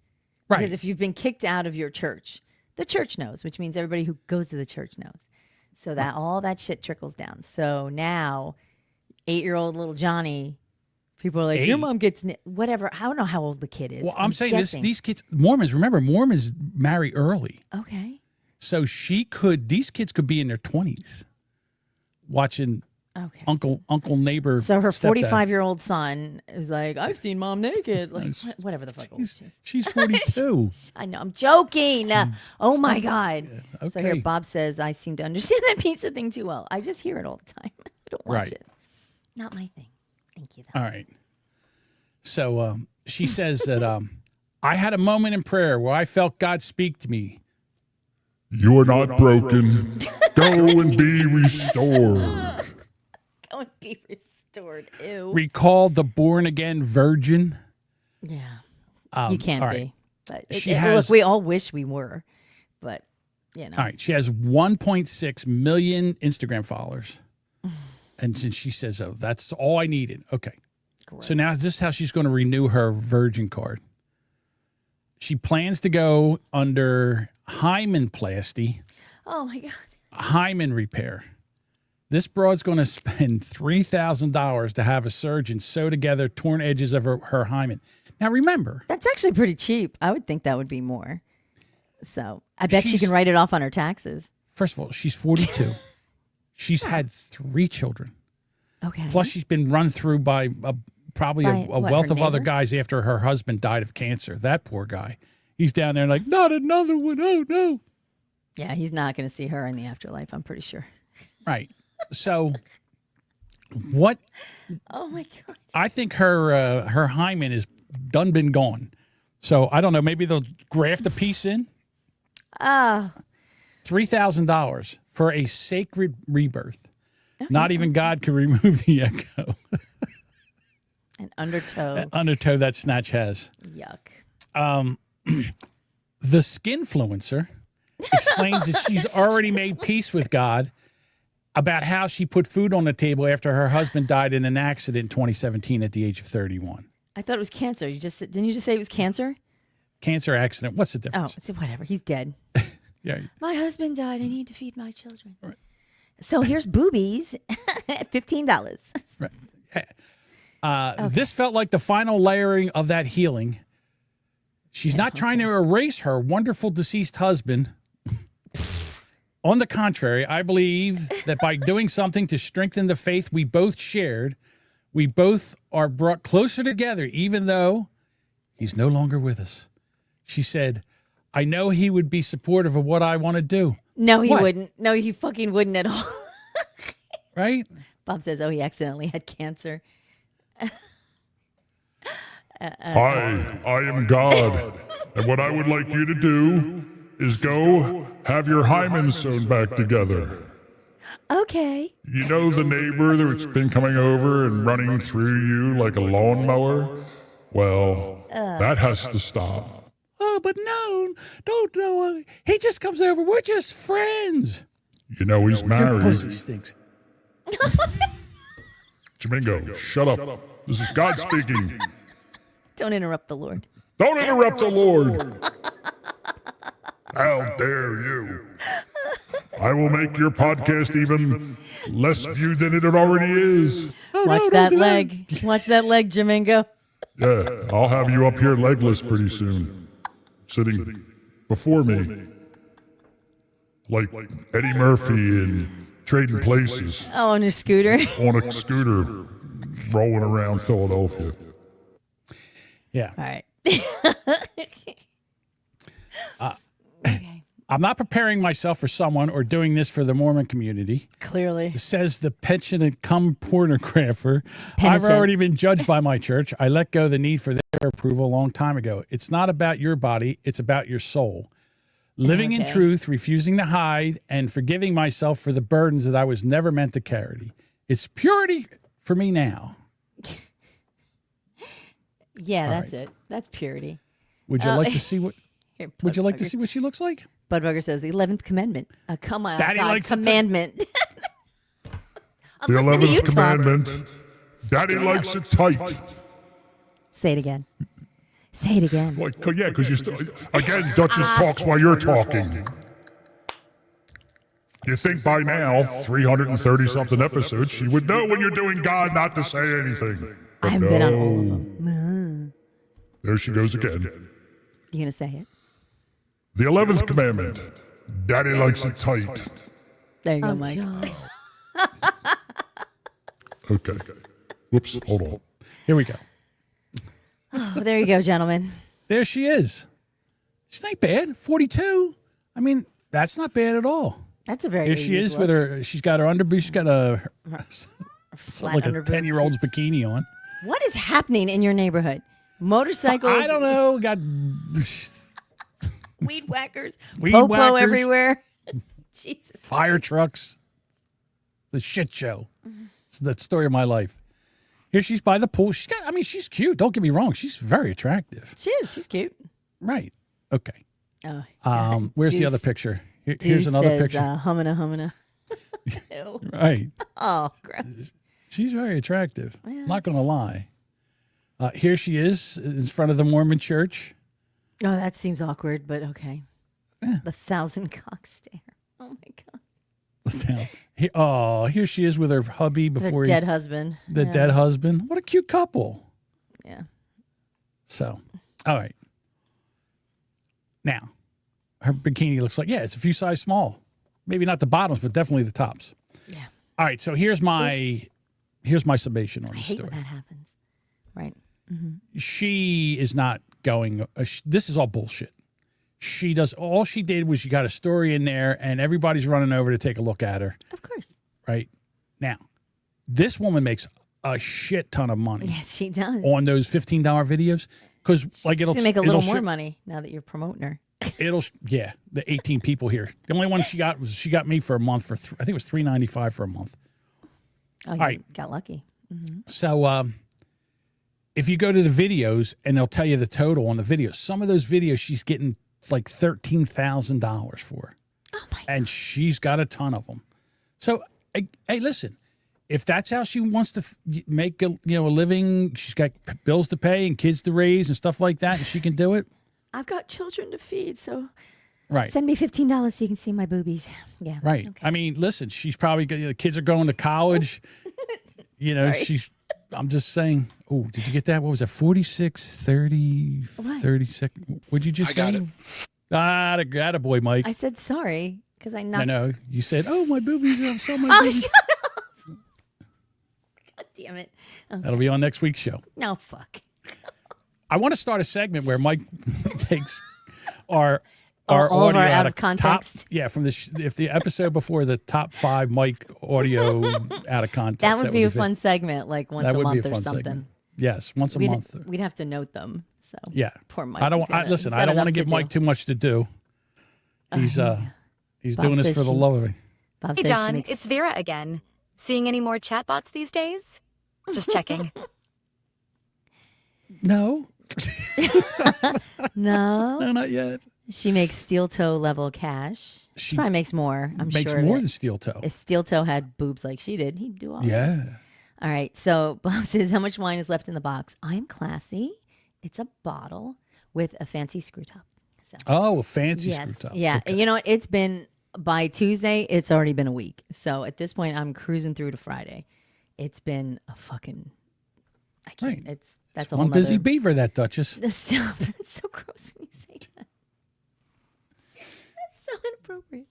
Right. Because if you've been kicked out of your church, the church knows, which means everybody who goes to the church knows. So that all that shit trickles down. So now, 8-year-old little Johnny, people are like, your 8? mom gets whatever. I don't know how old the kid is. Well, I'm saying guessing. these kids, Mormons marry early. Okay. So these kids could be in their 20s watching uncle, neighbor. So her stepdad. 45-year-old son is like, I've seen mom naked. Like, whatever the fuck old she is. She's 42. I know. I'm joking. Oh, my God. Yeah, So here okay. Bob says, I seem to understand that pizza thing too well. I just hear it all the time. I don't watch Right. it. Not my thing. Thank you, though. All right. So she says that I had a moment in prayer where I felt God speak to me. You're not broken. Go and be restored. Go and be restored. Ew. Recalled the born again virgin. Yeah. You can't all be. right. But has, look, we all wish we were, but you know. All right, she has 1.6 million Instagram followers, and she says, "Oh, that's all I needed." Okay, so now this is how she's going to renew her Virgin card. She plans to go under hymenplasty. Oh my God. Hymen repair. This broad's going to spend $3,000 to have a surgeon sew together torn edges of her hymen. Now, remember. That's actually pretty cheap. I would think that would be more. So I bet she can write it off on her taxes. First of all, she's 42. She's had 3 children. Okay. Plus, she's been run through by probably a wealth of other guys after her husband died of cancer. That poor guy. He's down there like, not another one. Oh, no. Yeah, he's not going to see her in the afterlife, I'm pretty sure. Right. So what? Oh, my God. I think her hymen is done been gone. So I don't know. Maybe they'll graft a piece in. $3,000 for a sacred rebirth. Okay. Not even God could remove the echo. An undertow. An undertow that snatch has. Yuck. The skinfluencer explains that she's already made peace with God about how she put food on the table after her husband died in an accident in 2017 at the age of 31. I thought it was cancer. Didn't you just say it was cancer? Cancer accident. What's the difference? Oh, so whatever. He's dead. Yeah. My husband died. I need to feed my children. Right. So here's boobies at $15. Right. Okay. This felt like the final layering of that healing. She's not trying to erase her wonderful deceased husband. On the contrary, I believe that by doing something to strengthen the faith we both shared, we both are brought closer together, even though he's no longer with us. She said, I know he would be supportive of what I want to do. No, he wouldn't. No, he fucking wouldn't at all. Right? Bob says, oh, he accidentally had cancer. I am God, and what I would like you to do is go have your hymen sewn back together. Okay. You know the neighbor that's been coming over and running through you like a lawnmower? Well, that has to stop. Oh, but no, don't. He just comes over. We're just friends. You know he's married. Your pussy stinks. Jamingo, shut up. This is God speaking. Don't interrupt the Lord. Don't interrupt the Lord. How dare you? I will make your podcast even less viewed than it already is. Watch that leg. Watch that leg, Jamingo. Yeah, I'll have you up here legless pretty soon. Sitting before me. Like Eddie Murphy in Trading Places. Oh, on a scooter? On a scooter rolling around Philadelphia. Yeah. All right. Okay. I'm not preparing myself for someone or doing this for the Mormon community. Clearly. Says the pensionate cum pornographer. I've already been judged by my church. I let go the need for their approval a long time ago. It's not about your body. It's about your soul. Living in truth, refusing to hide, and forgiving myself for the burdens that I was never meant to carry. It's purity for me now. Yeah, that's it. That's purity. Would you like to see what? Would you like to see what she looks like? Budweiser says the 11th commandment. Come on, Daddy God, likes commandment. The 11th commandment. Daddy likes it tight. Say it again. Say it again. Well, yeah, because again, Duchess talks while you're talking. You think by now, 330-something episodes, she would know when you're doing God not to say anything. I haven't been on all of them. There she goes again. You gonna say it? The 11th commandment. Daddy likes it tight. There you go, Mike. Okay. Whoops, hold on. Here we go. Oh, there you go, gentlemen. There she is. She's not bad. 42. I mean, that's not bad at all. That's a very. Here she is with her. She's got her underboots. She's got a like a 10-year-old's bikini on. What is happening in your neighborhood? Motorcycles. I don't know. Got weed whackers. Weed Popo whackers. everywhere. Jesus. Fire trucks. The shit show. It's the story of my life. Here she's by the pool. She's cute. Don't get me wrong. She's very attractive. She is. She's cute. Right. Okay. Oh, Where's the Deuce- other picture? Here's Deuce another says, picture. Humana. Ew. Right. Oh, gross. She's very attractive. Yeah. Not going to lie. Here she is in front of the Mormon church. Oh, that seems awkward, but okay. The 1,000 cock stare. Oh my God. Here she is with her hubby before dead husband. The Yeah. dead husband. What a cute couple. Yeah. So, all right. Now, her bikini looks like, it's a few size small. Maybe not the bottoms, but definitely the tops. Yeah. All right, so here's my summation on I the hate story. when that happens. Right. She is not going. This is all bullshit. All she did was she got a story in there, and everybody's running over to take a look at her. Of course. Right now, this woman makes a shit ton of money. Yes, she does. On those $15 videos, because like She's it'll gonna make a little more show- money now that you're promoting her. The 18 people here. The only one she got me for a month for I think it was $3.95 for a month. Oh, you right. got lucky. Mm-hmm. So if you go to the videos and they'll tell you the total on the videos, some of those videos she's getting like $13,000 for. Oh my God. And she's got a ton of them. So hey, listen, if that's how she wants to make a living, she's got bills to pay and kids to raise and stuff like that, and she can do it. I've got children to feed, so Right. send me $15 so you can see my boobies. Yeah. Right. Okay. I mean, listen, she's probably the kids are going to college. Sorry. I'm just saying. Oh, did you get that? What was that? 46, 30, What? 36. What'd you just say? I got it. Ah, boy, Mike. I said sorry because I I knocked. know. You said, "Oh, my boobies are so my Oh, boobies." shut up. God damn it. Okay. That'll be on next week's show. No, fuck. I want to start a segment where Mike takes our all of audio our out of top- context? from if the episode before the top 5 Mike audio out of context. That would be a good. fun segment, like once That a would be month a or fun something. segment. Yes, once a We'd, month. We'd have to note them. So Yeah. poor Mike. I don't He's got- listen. he's I got don't want to enough give Mike do. too much to do. He's Bob doing this says for the she- love of it. Bob Hey, says she John, makes- it's Vera again. Seeing any more chatbots these days? Just checking. No. No, No, not yet. she makes steel toe level cash. She probably makes more. I'm Makes sure. of more it. than steel toe. If steel toe had boobs like she did, he'd do all right. Yeah. All right. So Bob says, how much wine is left in the box? I'm classy. It's a bottle with a fancy screw top. So Oh, a fancy yes, screw top. yeah. Okay. And you know what? It's been by Tuesday. It's already been a week. So at this point, I'm cruising through to Friday. It's been a fucking. I can't. Right. That's It's a one whole busy nother- beaver, that Duchess. Stop. It's so gross when you say that. That's so inappropriate.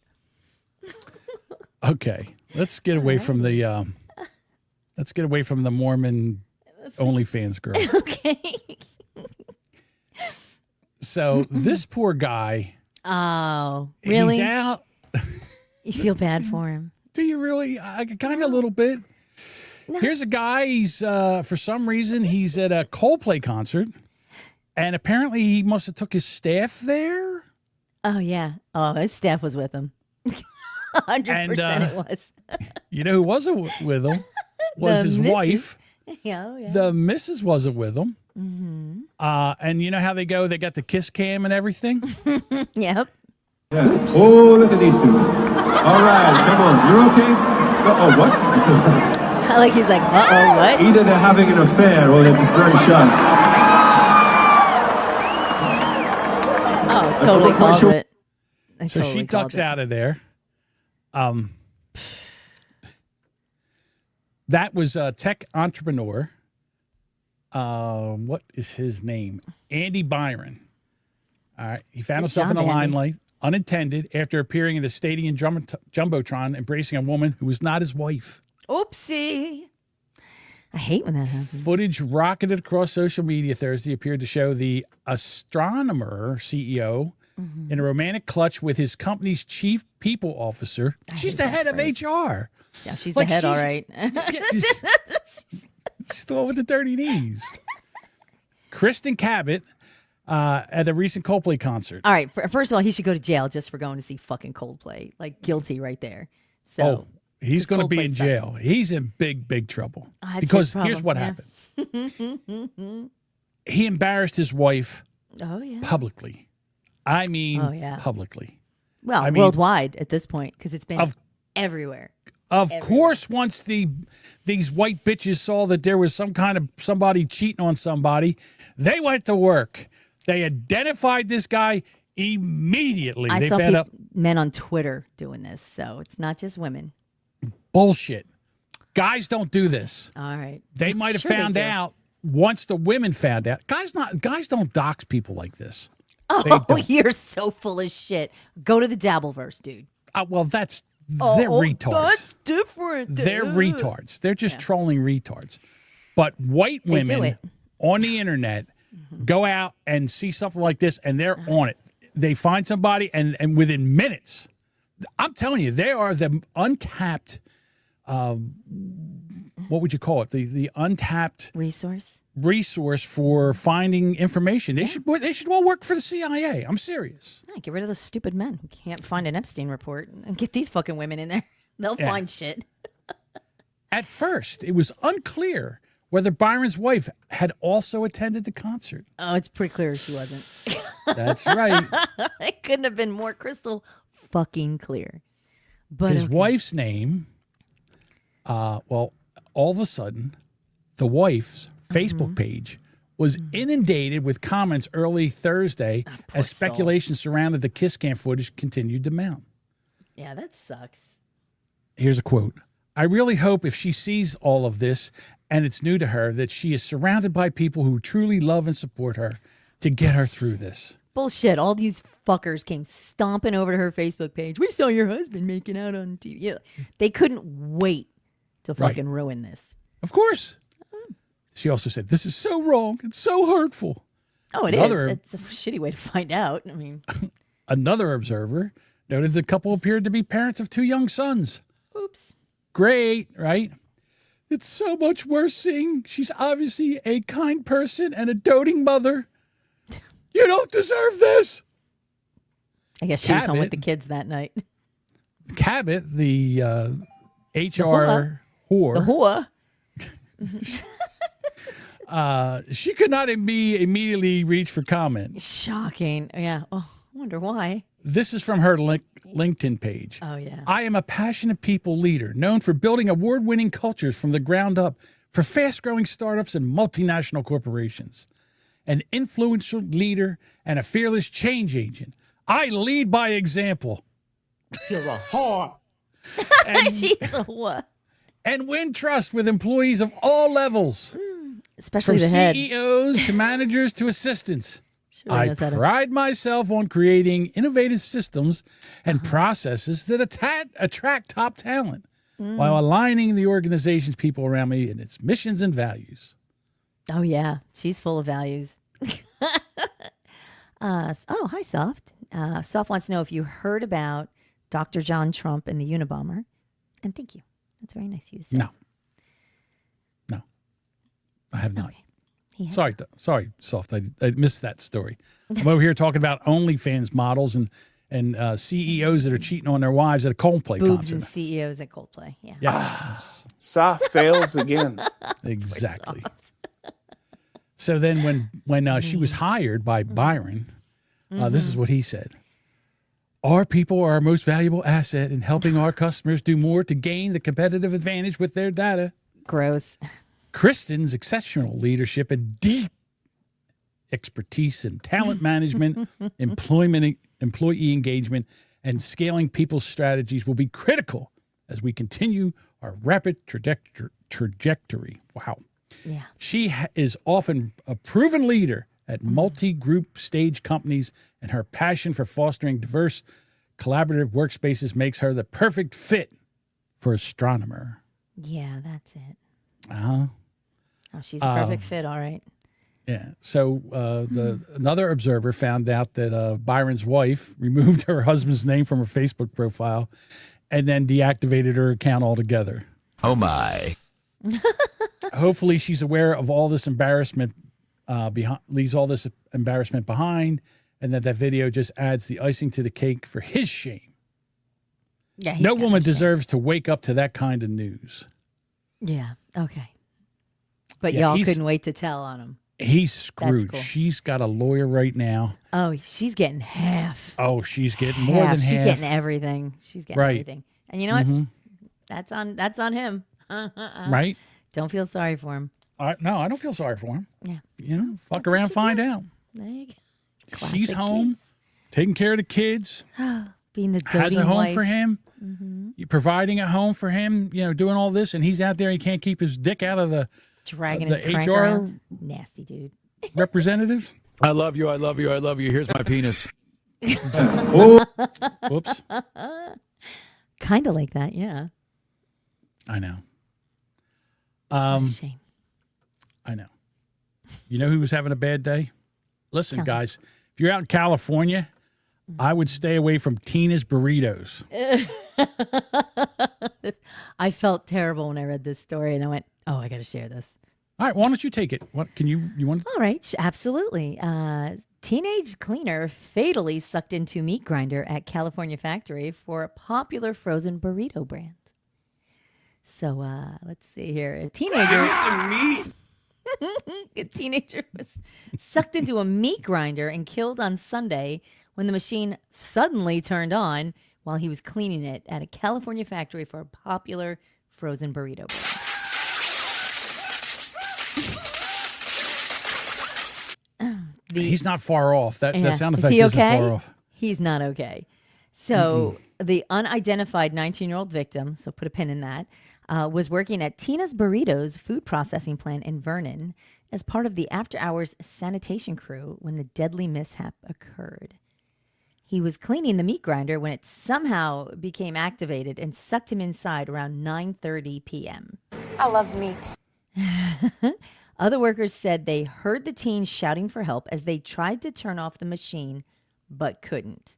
Okay, let's get away from the Mormon OnlyFans girl. Okay. So this poor guy, Oh, really? he's out. You feel bad for him. Do you really? I kind of a little bit. Here's a guy. He's for some reason he's at a Coldplay concert, and apparently he must have took his staff there. Oh yeah. Oh, his staff was with him. 100% it was. You know who wasn't with him? Was The his missus. wife. Yeah, oh, yeah. The missus wasn't with him. Mm-hmm. And you know how they go? They got the kiss cam and everything. Yep. Yeah. Oh, look at these two. All right, come on. You're okay? Uh-oh, what? Like he's like, uh-oh, what? Either they're having an affair or they're just very shy. Oh, totally I'm not quite called sure. it. I So totally she called ducks it. out of there. That was a tech entrepreneur. What is his name? Andy Byron. All right. He found Good himself in job, the Andy. limelight, unattended, after appearing in the stadium Jumbotron, embracing a woman who was not his wife. Oopsie. I hate when that happens. Footage rocketed across social media Thursday appeared to show the astronomer CEO Mm-hmm. in a romantic clutch with his company's chief people officer. She's hate the that head of phrase. HR. Yeah, she's Like, the head, all she's- right. She's the one with the dirty knees. Kristen Cabot at a recent Coldplay concert. All right. First of all, he should go to jail just for going to see fucking Coldplay. Like guilty right there. So Oh, he's going to be Coldplay in sucks. jail. He's in big trouble. Oh, that's because his here's what problem, happened. He embarrassed his wife Oh yeah. publicly I mean, Oh, yeah. publicly. Well, I mean, worldwide at this point, because it's been everywhere. Of course, once these white bitches saw that there was somebody cheating on somebody, they went to work. They identified this guy immediately. I They saw fed up. men on Twitter doing this, so it's not just women. Bullshit. Guys don't do this. All right. They might have Sure they found do. out once the women found out. Guys don't dox people like this. Oh, you're so full of shit. Go to the Dabbleverse, dude. Well, they're retards. That's different. They're dude. retards. They're just trolling retards. But white They do women it. on the internet go out and see something like this, and they're on it. They find somebody, and within minutes, I'm telling you, they are the untapped. What would you call it? The untapped resource for finding information. They should all work for the CIA. I'm serious. Yeah, get rid of those stupid men who can't find an Epstein report and get these fucking women in there. They'll Yeah. find shit. At first, it was unclear whether Byron's wife had also attended the concert. Oh, it's pretty clear she wasn't. That's right. It couldn't have been more crystal fucking clear. But His okay. wife's name, all of a sudden, the wife's Facebook page was inundated with comments early Thursday as soul. speculation surrounded the kiss cam footage continued to mount. Yeah, that sucks. Here's a quote. I really hope if she sees all of this and it's new to her that she is surrounded by people who truly love and support her to get her through this. Bullshit. All these fuckers came stomping over to her Facebook page. We saw your husband making out on TV. Yeah. They couldn't wait to Right. fucking ruin this. Of course. She also said, this is so wrong. It's so hurtful. Oh, it is. It's a shitty way to find out. I mean, Another observer noted the couple appeared to be parents of 2 young sons. oops. Great, right? It's so much worse seeing she's obviously a kind person and a doting mother. You don't deserve this. I guess she was home with Cabot. the kids that night. Cabot, the HR whore. The whore. She could not immediately reach for comment. Shocking. Yeah. Oh, I wonder why. This is from her LinkedIn page. Oh, yeah. I am a passionate people leader known for building award-winning cultures from the ground up for fast-growing startups and multinational corporations. An influential leader and a fearless change agent. I lead by example. You're a whore. She's a what? And win trust with employees of all levels. Especially From the head. CEOs to managers to assistants. Really I knows how to- pride myself on creating innovative systems and processes that attract top talent while aligning the organization's people around me in its missions and values. Oh, yeah. She's full of values. Hi, Soft. Soft wants to know if you heard about Dr. John Trump and the Unabomber. And thank you. That's very nice of you to say. No, I have not. He has. Sorry, Soft. I missed that story. I'm over here talking about OnlyFans models and CEOs that are cheating on their wives at a Coldplay Boobs concert. and CEOs at Coldplay. Yeah. Yes. Soft fails again. Exactly. So then when she was hired by Byron, this is what he said. Our people are our most valuable asset in helping our customers do more to gain the competitive advantage with their data. Gross. Kristen's exceptional leadership and deep expertise in talent management, employee engagement, and scaling people's strategies will be critical as we continue our rapid trajectory. Wow. Yeah. She is often a proven leader at multi-group stage companies, and her passion for fostering diverse, collaborative workspaces makes her the perfect fit for astronomer. Yeah, that's it. Uh-huh. Oh, she's a perfect fit. All right. Yeah. So another observer found out that Byron's wife removed her husband's name from her Facebook profile and then deactivated her account altogether. Oh, my. Hopefully she's aware of all this embarrassment leaves all this embarrassment behind, and that video just adds the icing to the cake for his shame. Yeah. No woman deserves to wake up to that kind of news. Yeah. Okay. But Yeah, y'all couldn't wait to tell on him. He's screwed. cool. She's got a lawyer right now. Oh, she's getting half. Oh, she's getting more than half. She's getting everything. She's getting Right. everything. And you know what? That's on him. Right? Don't feel sorry for him. No, I don't feel sorry for him. Yeah. You know, fuck around, find out. There you go. She's Classic home, kids. taking care of the kids, Being the has a doting home wife. for him. You're providing a home for him, you know, doing all this, and he's out there. He can't keep his dick out of the Dragging the his crank HR around. Nasty dude. representative. I love you. I love you. I love you. Here's my penis. Whoops. Kind of like that, yeah. I know. Shame. I know. You know who was having a bad day? Listen, Tell me. guys, if you're out in California, I would stay away from Tina's Burritos. I felt terrible when I read this story, and I went, "Oh, I got to share this." All right, why don't you take it? What can you want? All right, absolutely. Teenage cleaner fatally sucked into meat grinder at California factory for a popular frozen burrito brand. So let's see here. A teenager was sucked into a meat grinder and killed on Sunday when the machine suddenly turned on while he was cleaning it at a California factory for a popular frozen burrito brand. He's not far off. That sound Is effect he isn't okay? far off. He's not okay. So the unidentified 19-year-old victim, so put a pin in that, was working at Tina's Burritos food processing plant in Vernon as part of the after-hours sanitation crew when the deadly mishap occurred. He was cleaning the meat grinder when it somehow became activated and sucked him inside around 9:30 p.m. I love meat. Other workers said they heard the teen shouting for help as they tried to turn off the machine, but couldn't.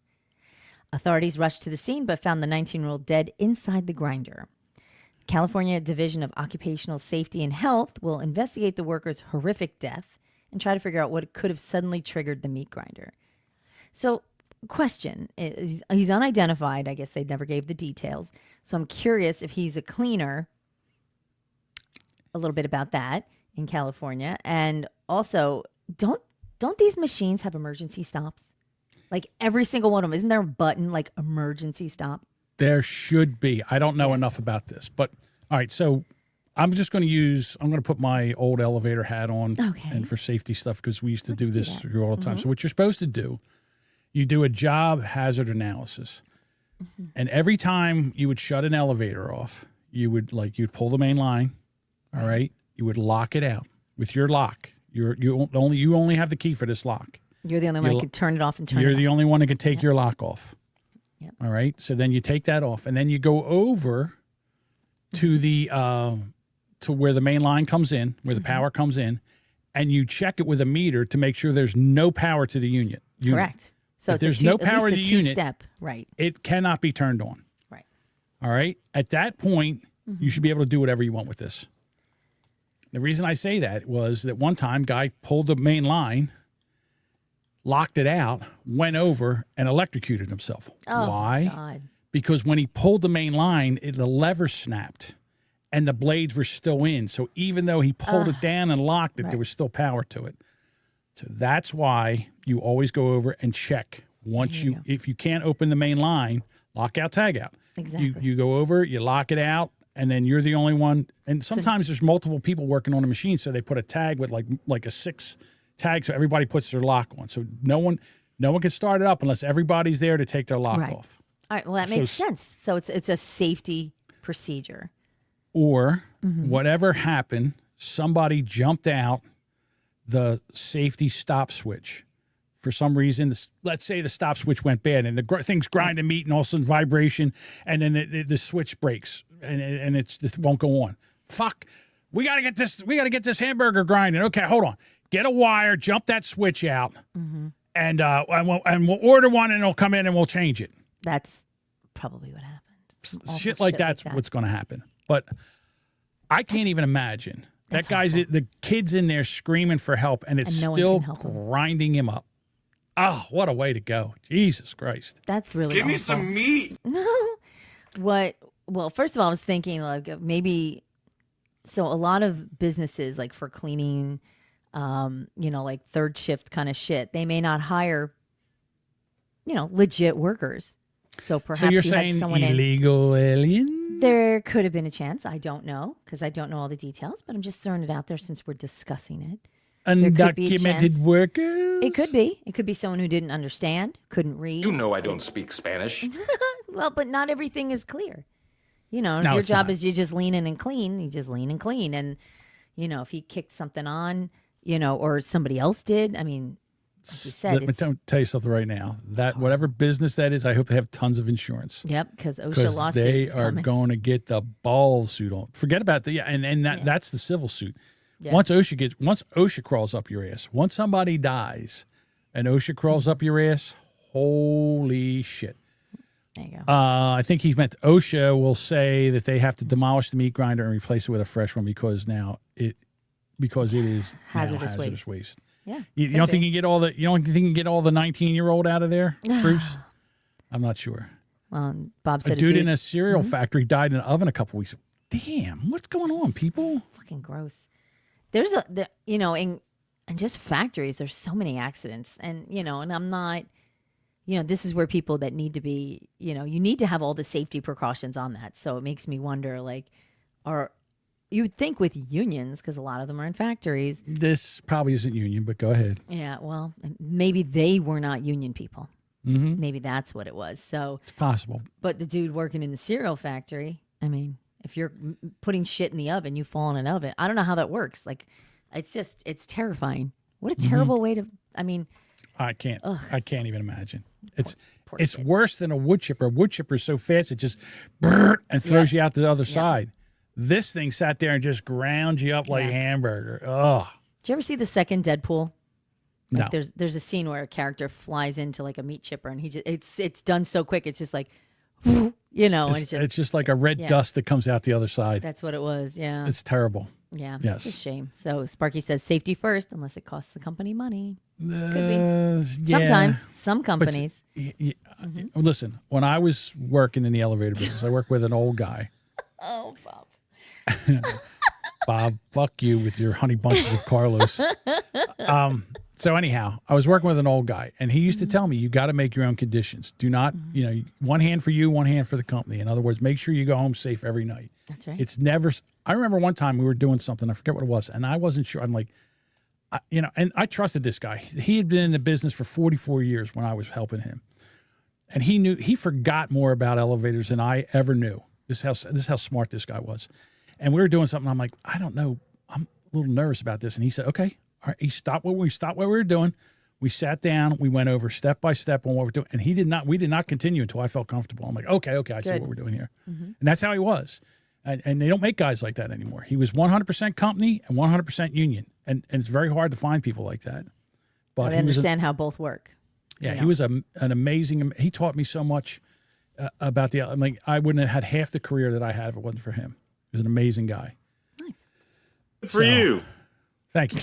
Authorities rushed to the scene but found the 19-year-old dead inside the grinder. California Division of Occupational Safety and Health will investigate the worker's horrific death and try to figure out what could have suddenly triggered the meat grinder. So, question, he's unidentified. I guess they never gave the details. So I'm curious if he's a cleaner, a little bit about that in California. And also, don't these machines have emergency stops? Like every single one of them. Isn't there a button like emergency stop? There should be. I don't know enough about this, but all right. So I'm going to put my old elevator hat on and for safety stuff, because we used to do this here all the time. So what you're supposed to do, you do a job hazard analysis. And every time you would shut an elevator off, you'd pull the main line. All right. You would lock it out with your lock. You only have the key for this lock. You're the only one that can turn it off and turn it on. You're the only one that can take your lock off. Yep. All right. So then you take that off, and then you go over to the to where the main line comes in, where the power comes in, and you check it with a meter to make sure there's no power to the unit. Correct. So if there's no power to the unit, two-step, right? It cannot be turned on. Right. All right. At that point, you should be able to do whatever you want with this. The reason I say that was that one time, guy pulled the main line, locked it out, went over, and electrocuted himself. Oh, Why? God. Because when he pulled the main line, the lever snapped, and the blades were still in. So even though he pulled it down and locked it, there was still power to it. So that's why you always go over and check. If you can't open the main line, lock out, tag out. Exactly. You go over, you lock it out, and then you're the only one. And sometimes there's multiple people working on a machine, so they put a tag with like a 6 tag, so everybody puts their lock on. So no one can start it up unless everybody's there to take their lock off. All right. Well, that makes sense. So it's a safety procedure. Or whatever happened, somebody jumped out the safety stop switch. For some reason, let's say the stop switch went bad and the thing's grinding meat and all of a sudden vibration, and then the switch breaks and it won't go on. Fuck. We got to get this hamburger grinding. Okay, hold on. Get a wire, jump that switch out, and we'll order one, and it'll come in, and we'll change it. That's probably what happened. Shit like that's what's going to happen. But I can't even imagine that the kid's in there screaming for help, and it's still grinding him up. Oh, what a way to go! Jesus Christ. That's really Give me awful. some meat. No. Well, first of all, I was thinking maybe. So a lot of businesses, like for cleaning, like third shift kind of shit. They may not hire, legit workers. So perhaps So you're you had saying someone illegal alien? There could have been a chance. I don't know because I don't know all the details, but I'm just throwing it out there since we're discussing it. Undocumented workers? It could be. It could be someone who didn't understand, couldn't read. You know I don't speak Spanish. Well, but not everything is clear. If No, your it's job not. is you just lean in and clean, you just lean and clean. And, if he kicked something on, or somebody else did, I mean, like you said, Let me tell you something right now. That whatever business that is, I hope they have tons of insurance. Yep, because OSHA lawsuits they are coming. going to get the ball suit on. Forget about that's the civil suit. Yeah. Once OSHA crawls up your ass, once somebody dies, and OSHA crawls up your ass, holy shit. There you go. I think he meant OSHA will say that they have to demolish the meat grinder and replace it with a fresh one because it is hazardous waste. Yeah. You don't think you can get all the 19-year-old out of there, Bruce? I'm not sure. Well, Bob said a dude in a cereal factory died in an oven a couple weeks ago. Damn, what's going on, people? Fucking gross. There's in just factories, there's so many accidents. And, and I'm not, this is where people that need to be, you need to have all the safety precautions on that. So it makes me wonder, you would think with unions, because a lot of them are in factories. This probably isn't union, but go ahead. Yeah, well, maybe they were not union people. Mm-hmm. Maybe that's what it was. So it's possible. But the dude working in the cereal factory, I mean, if you're putting shit in the oven, you fall in an oven. I don't know how that works. It's terrifying. What a terrible way to, I can't even imagine. It's worse than a wood chipper. A wood chipper is so fast, it just and throws you out the other side. This thing sat there and just ground you up like a hamburger. Oh. Did you ever see the second Deadpool? No. There's a scene where a character flies into a meat chipper and it's done so quick. It's just like, and it's just like a red dust that comes out the other side. That's what it was. Yeah. It's terrible. Yeah. Yes. It's a shame. So Sparky says safety first, unless it costs the company money. Could be. Sometimes, some companies. Listen, when I was working in the elevator business, I worked with an old guy. Oh, Bob. Bob, fuck you with your honey bunches of Carlos. So anyhow, I was working with an old guy, and he used to tell me, you got to make your own conditions. Do not, one hand for you, one hand for the company. In other words, make sure you go home safe every night. That's right. It's never, I remember one time we were doing something, I forget what it was, and I wasn't sure. I'm like, and I trusted this guy. He had been in the business for 44 years when I was helping him. And he forgot more about elevators than I ever knew. This is how smart this guy was. And we were doing something. I'm like, I don't know. I'm a little nervous about this. And he said, okay. All right. He stopped what we were doing. We sat down. We went over step by step on what we're doing. And we did not continue until I felt comfortable. I'm like, okay. I see what we're doing here. Mm-hmm. And that's how he was. And they don't make guys like that anymore. He was 100% company and 100% union. And it's very hard to find people like that. But I understand how both work. Yeah, he was an amazing. He taught me so much about I wouldn't have had half the career that I had if it wasn't for him. He was an amazing guy. Nice. Good for you. Thank you.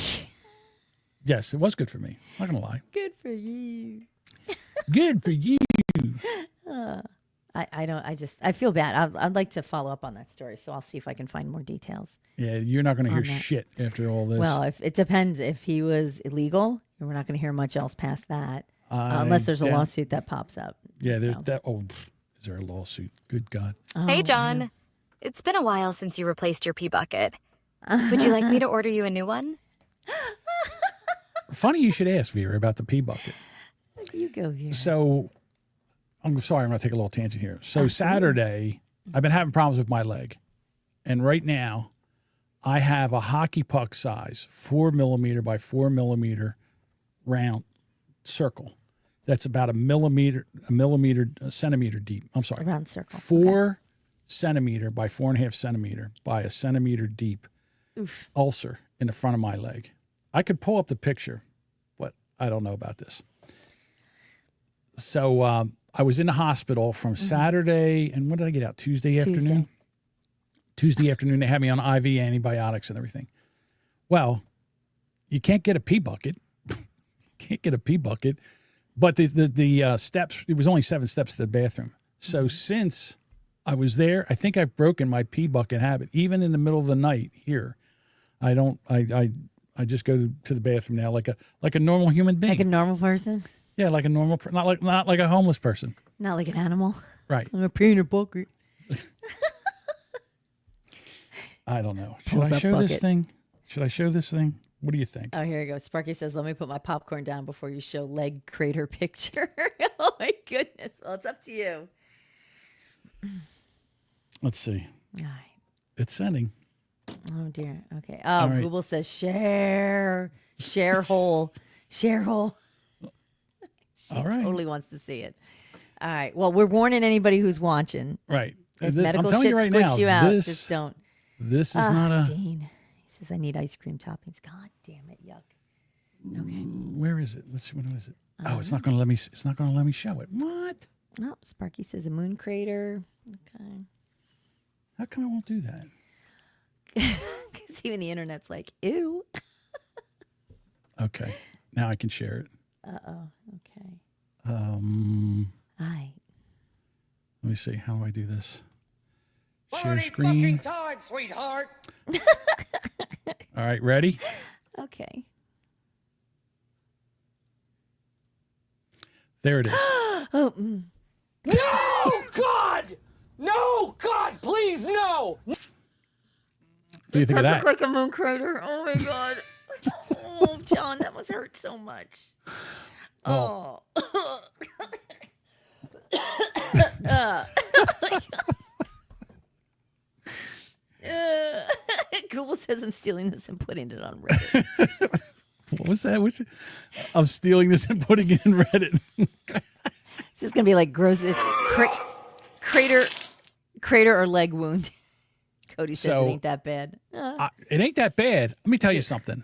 Yes, it was good for me. I'm not gonna lie. Good for you. Good for you. I feel bad. I'd like to follow up on that story, so I'll see if I can find more details. Yeah, you're not going to hear shit after all this. Well, if it depends. If he was illegal, we're not going to hear much else past that, unless there's a lawsuit that pops up. Yeah, there's that. Oh, is there a lawsuit? Good God. Hey, John. Yeah. It's been a while since you replaced your pee bucket. Would you like me to order you a new one? Funny you should ask, Vera, about the pee bucket. You go, Vera. So, I'm sorry, I'm going to take a little tangent here. So Saturday, I've been having problems with my leg. And right now, I have a hockey puck size, 4 millimeter by 4 millimeter round circle. That's about a centimeter deep. I'm sorry. A round circle. 4 centimeter by 4.5 centimeter by a centimeter deep ulcer in the front of my leg. I could pull up the picture, but I don't know about this. So I was in the hospital from Saturday, and when did I get out? Tuesday afternoon? Tuesday afternoon, they had me on IV antibiotics and everything. Well, you can't get a pee bucket. But the steps, it was only 7 steps to the bathroom. So since I was there, I think I've broken my pee bucket habit. Even in the middle of the night here, I I just go to the bathroom now like a normal human being. Like a normal person? Yeah, like a normal, not like a homeless person. Not like an animal? Right. I'm a pee in a bucket. I don't know. Should Pulls I up show this bucket. thing? Should I show this thing? What do you think? Oh, here you go. Sparky says, let me put my popcorn down before you show leg crater picture. Oh, my goodness. Well, it's up to you. Let's see. All right. It's sending. Oh, dear. Okay. All Oh, right. Google says share hole. Share hole. She All right. totally wants to see it. All right. Well, we're warning anybody who's watching. Right. If This- medical I'm telling shit you right squicks now, you out, this- just don't. This is not a. Dean. He says, I need ice cream toppings. God damn it. Yuck. Okay. Where is it? Let's see. What is it? Oh, it's not going to let me. It's not going to let me show it. What? Oh, Sparky says a moon crater. Okay. How come I won't do that? Because even the internet's like, ew. Okay. Now I can share it. Uh-oh. Okay. Let me see. How do I do this? Share screen. time, sweetheart. All right. Ready? Okay. There it is. Oh, No, God! No, God, please, no! What do you think of Does that? look like a moon crater. Oh, my God. Oh, John, that must hurt so much. Well, Oh. Google says I'm stealing this and putting it on Reddit. What was that? I'm stealing this and putting it in Reddit. This is gonna be like gross crater or leg wound. Cody says So, it ain't that bad. It ain't that bad. Let me tell you something.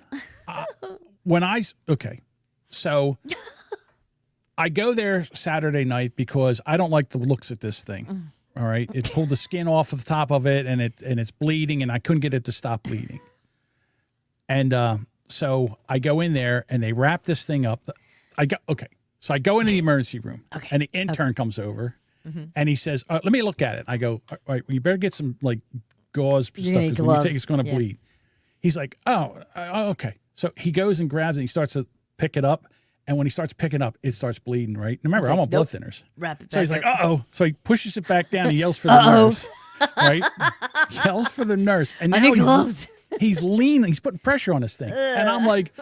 So I go there Saturday night because I don't like the looks of this thing. All right, it pulled the skin off of the top of it, and it's bleeding, and I couldn't get it to stop bleeding. And so I go in there, and they wrap this thing up. So I go into the emergency room, and the intern comes over, and he says, "Let me look at it." I go, "All right, well, you better get some like gauze You're stuff gonna need because when you take gloves. it's going to Yeah. bleed." He's like, "Oh, okay." So he goes and grabs it. He starts to pick it up. And when he starts picking up, it starts bleeding, right? Remember, He's I'm like, on blood nope. thinners. Wrap it So he's back like, up. uh-oh. So he pushes it back down and yells for the nurse, right? Yells for the nurse. And I now need gloves. he's leaning. He's putting pressure on this thing. And I'm like,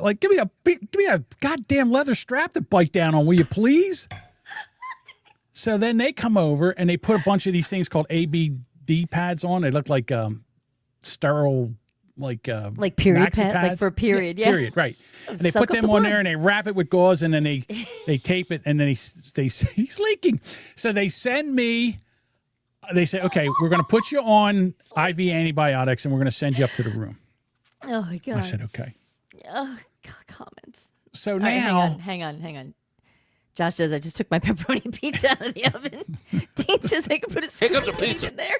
like give me a goddamn leather strap to bite down on, will you please? So then they come over and they put a bunch of these things called ABD pads on. They look like sterile, like period maxi pad, like pads. for period, yeah. Period, right. And they Suck put up them the on blood. there and they wrap it with gauze and then they tape it and then he's leaking. So they send me. They say, okay, we're going to put you on IV antibiotics and we're going to send you up to the room. Oh my God. I said, okay. Oh, God, comments. So All right, now, hang on. Josh says I just took my pepperoni pizza out of the oven. Dean says they can put a scoop of meat in there.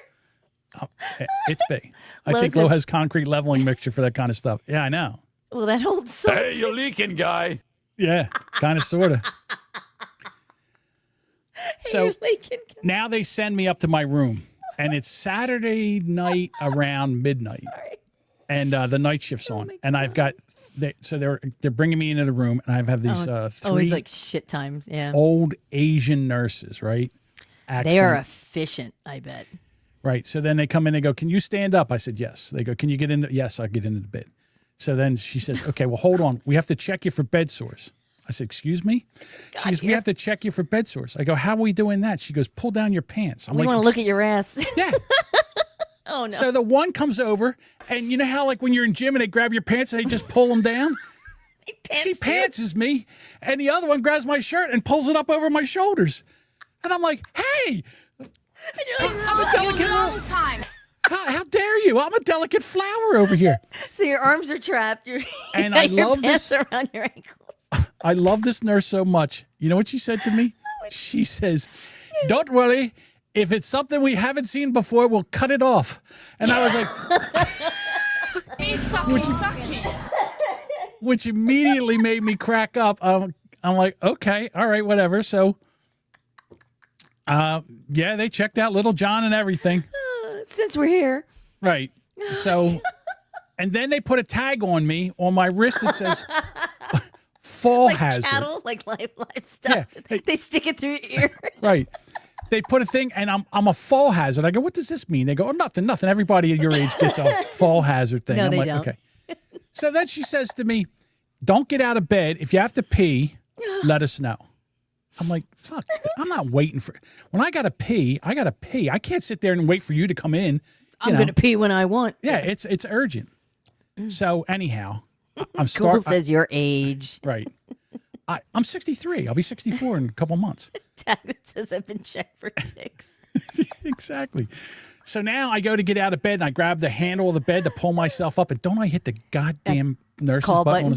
it's big. I Lo think Lo says- has concrete leveling mixture for that kind of stuff. Yeah, I know. Well, that holds sauce. Hey, you're leaking, guy. Yeah, kind of, sort of. So now they send me up to my room, and it's Saturday night around midnight, and the night shift's on, and I've got they're bringing me into the room, and I have these always three like shit times. Yeah. old Asian nurses, right? They are Accent. efficient, I bet. Right. So then they come in and go, "Can you stand up?" I said, "Yes." They go, "Can you get into?" Yes, I'll get into the bed. So then she says, "Okay, well, hold on. We have to check you for bed sores." I said, "Excuse me?" She goes, "We have to check you for bed sores." I go, "How are we doing that?" She goes, "Pull down your pants." I'm We like, want to look at your ass. Yeah. Oh, no. So the one comes over, and you know how like when you're in gym and they grab your pants and they just pull them down? She pantses me, and the other one grabs my shirt and pulls it up over my shoulders. And I'm like, "Hey, I'm a delicate little time. How dare you? I'm a delicate flower over here." So your arms are trapped. And you I got your love pants this. around your ankles. I love this nurse so much. You know what she said to me? She says, "Don't worry. If it's something we haven't seen before, we'll cut it off." And I was like, Be sucky. which immediately made me crack up. I'm like, okay, all right, whatever. So, yeah, they checked out Little John and everything. Since we're here. Right. So And then they put a tag on me on my wrist that says fall like hazard. cattle, like livestock. Yeah. They stick it through your ear. Right. They put a thing, and I'm a fall hazard. I go, what does this mean? They go, oh, nothing. Everybody at your age gets a fall hazard thing. No, I'm they like, don't. okay. So then she says to me, don't get out of bed. If you have to pee, let us know. I'm like, fuck, I'm not waiting for, when I got to pee, I got to pee. I can't sit there and wait for you to come in. I'm going to pee when I want. Yeah, it's urgent. So anyhow, I'm Google says your age. Right. I'm 63. I'll be 64 in a couple months. Tag that says I've been checked for ticks. Exactly. So now I go to get out of bed and I grab the handle of the bed to pull myself up, and don't I hit the goddamn nurse's call button?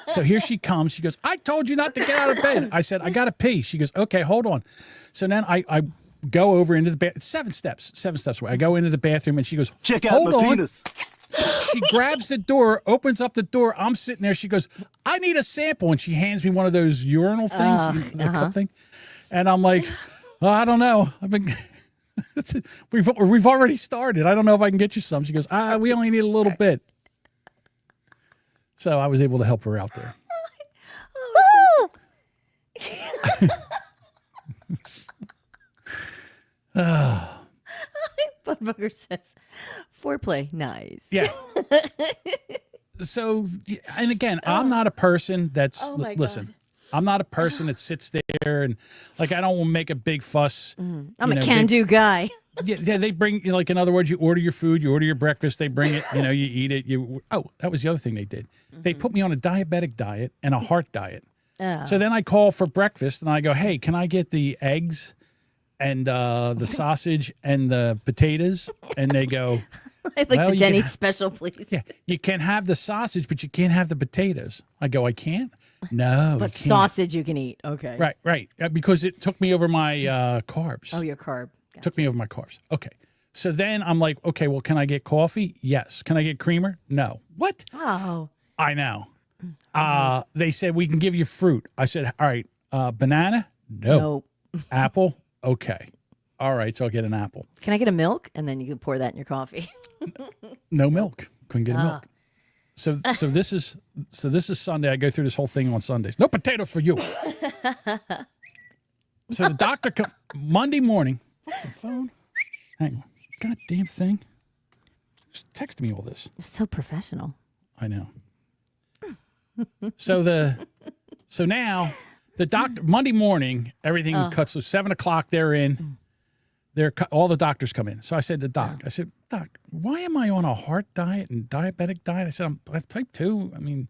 So here she comes. She goes, I told you not to get out of bed. I said, I got to pee. She goes, okay, hold on. So then I go over into the bathroom. It's 7 steps away. I go into the bathroom and she goes, check out hold my on. penis. She grabs the door, opens up the door. I'm sitting there. She goes, I need a sample. And she hands me one of those urinal things, the cup thing. And I'm like, oh, I don't know. We've already started. I don't know if I can get you some. She goes, we only need a little bit. So I was able to help her out there. Budbugger says, foreplay, nice. Yeah. So, and again, I'm not a person that's, listen, I'm not a person that sits there and, like, I don't want to make a big fuss. I'm a can-do guy. Yeah, they bring, like, in other words, you order your food, you order your breakfast, they bring it, you eat it. That was the other thing they did. They put me on a diabetic diet and a heart diet. Oh. So then I call for breakfast and I go, hey, can I get the eggs and the sausage and the potatoes? And they go, I'd like the Denny's special, please. Yeah, you can have the sausage, but you can't have the potatoes. I go, I can't? No, But you can't. sausage you can eat. Okay. Right. Because it took me over my carbs. Oh, your carb. Took me over my carbs. Okay. So then I'm like, okay, well, can I get coffee? Yes. Can I get creamer? No. What? Oh. I know. They said, we can give you fruit. I said, all right, banana? No. Apple? Okay. All right, so I'll get an apple. Can I get a milk? And then you can pour that in your coffee. No milk. Couldn't get milk. So this is Sunday. I go through this whole thing on Sundays. No potato for you. So the doctor Monday morning. Fucking phone. Hang on. Goddamn thing. Just text me all this. So professional. I know. So now the doctor Monday morning, everything cuts. So 7 o'clock they're in. All the doctors come in. So I said to Doc, Doc, why am I on a heart diet and diabetic diet? I said, I have type 2. I mean,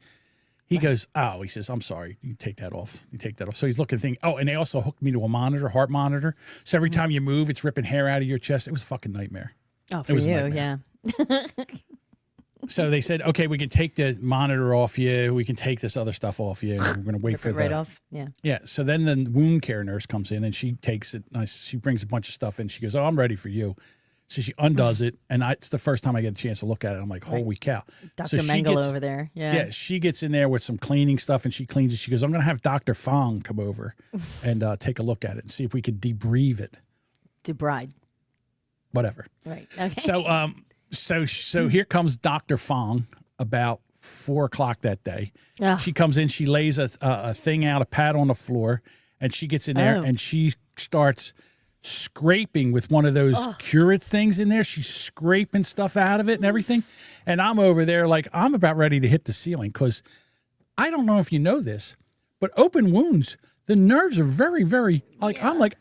he goes, he says, I'm sorry. You take that off. So he's looking thinking, and they also hooked me to a monitor, heart monitor. So every time you move, it's ripping hair out of your chest. It was a fucking nightmare. Oh, for you, yeah. So they said, okay, we can take the monitor off you. We can take this other stuff off you. And we're going to wait for right off. Yeah. Yeah. So then the wound care nurse comes in and she takes it. She brings a bunch of stuff in. She goes, I'm ready for you. So she undoes it. And it's the first time I get a chance to look at it. I'm like, holy cow. Dr. Mengele over there. Yeah. Yeah. She gets in there with some cleaning stuff and she cleans it. She goes, I'm going to have Dr. Fong come over and take a look at it and see if we could debride it. Debride. Whatever. Right. Okay. So here comes Dr. Fong about 4 o'clock that day. She comes in, she lays a thing out, a pad on the floor, and she gets in there and she starts scraping with one of those curate things in there. She's scraping stuff out of it and everything. And I'm over there like I'm about ready to hit the ceiling because I don't know if you know this, but open wounds, the nerves are very, very I'm like,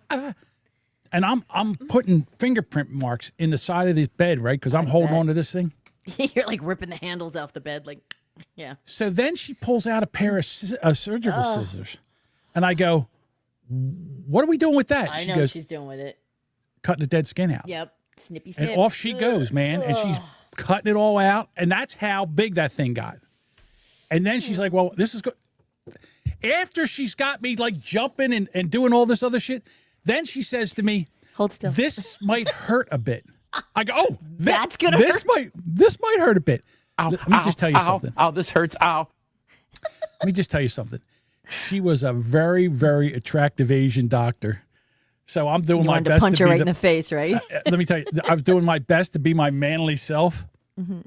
and I'm putting fingerprint marks in the side of this bed, right? Because I'm holding on to this thing. You're like ripping the handles off the bed, like, yeah. So then she pulls out a pair of surgical scissors. And I go, what are we doing with that? I know what she's doing with it. Cutting the dead skin out. Yep. Snippy snip. And off she goes, man. And she's cutting it all out. And that's how big that thing got. And then she's like, well, this is good. After she's got me like jumping and doing all this other shit, then she says to me, hold still. This might hurt a bit. I go, that's going to hurt. This might hurt a bit. Let me just tell you something. Ow, this hurts. Ow. Let me just tell you something. She was a very, very attractive Asian doctor. So I'm doing my best to punch her right in the face, right? Let me tell you, I was doing my best to be my manly self. Mm-hmm.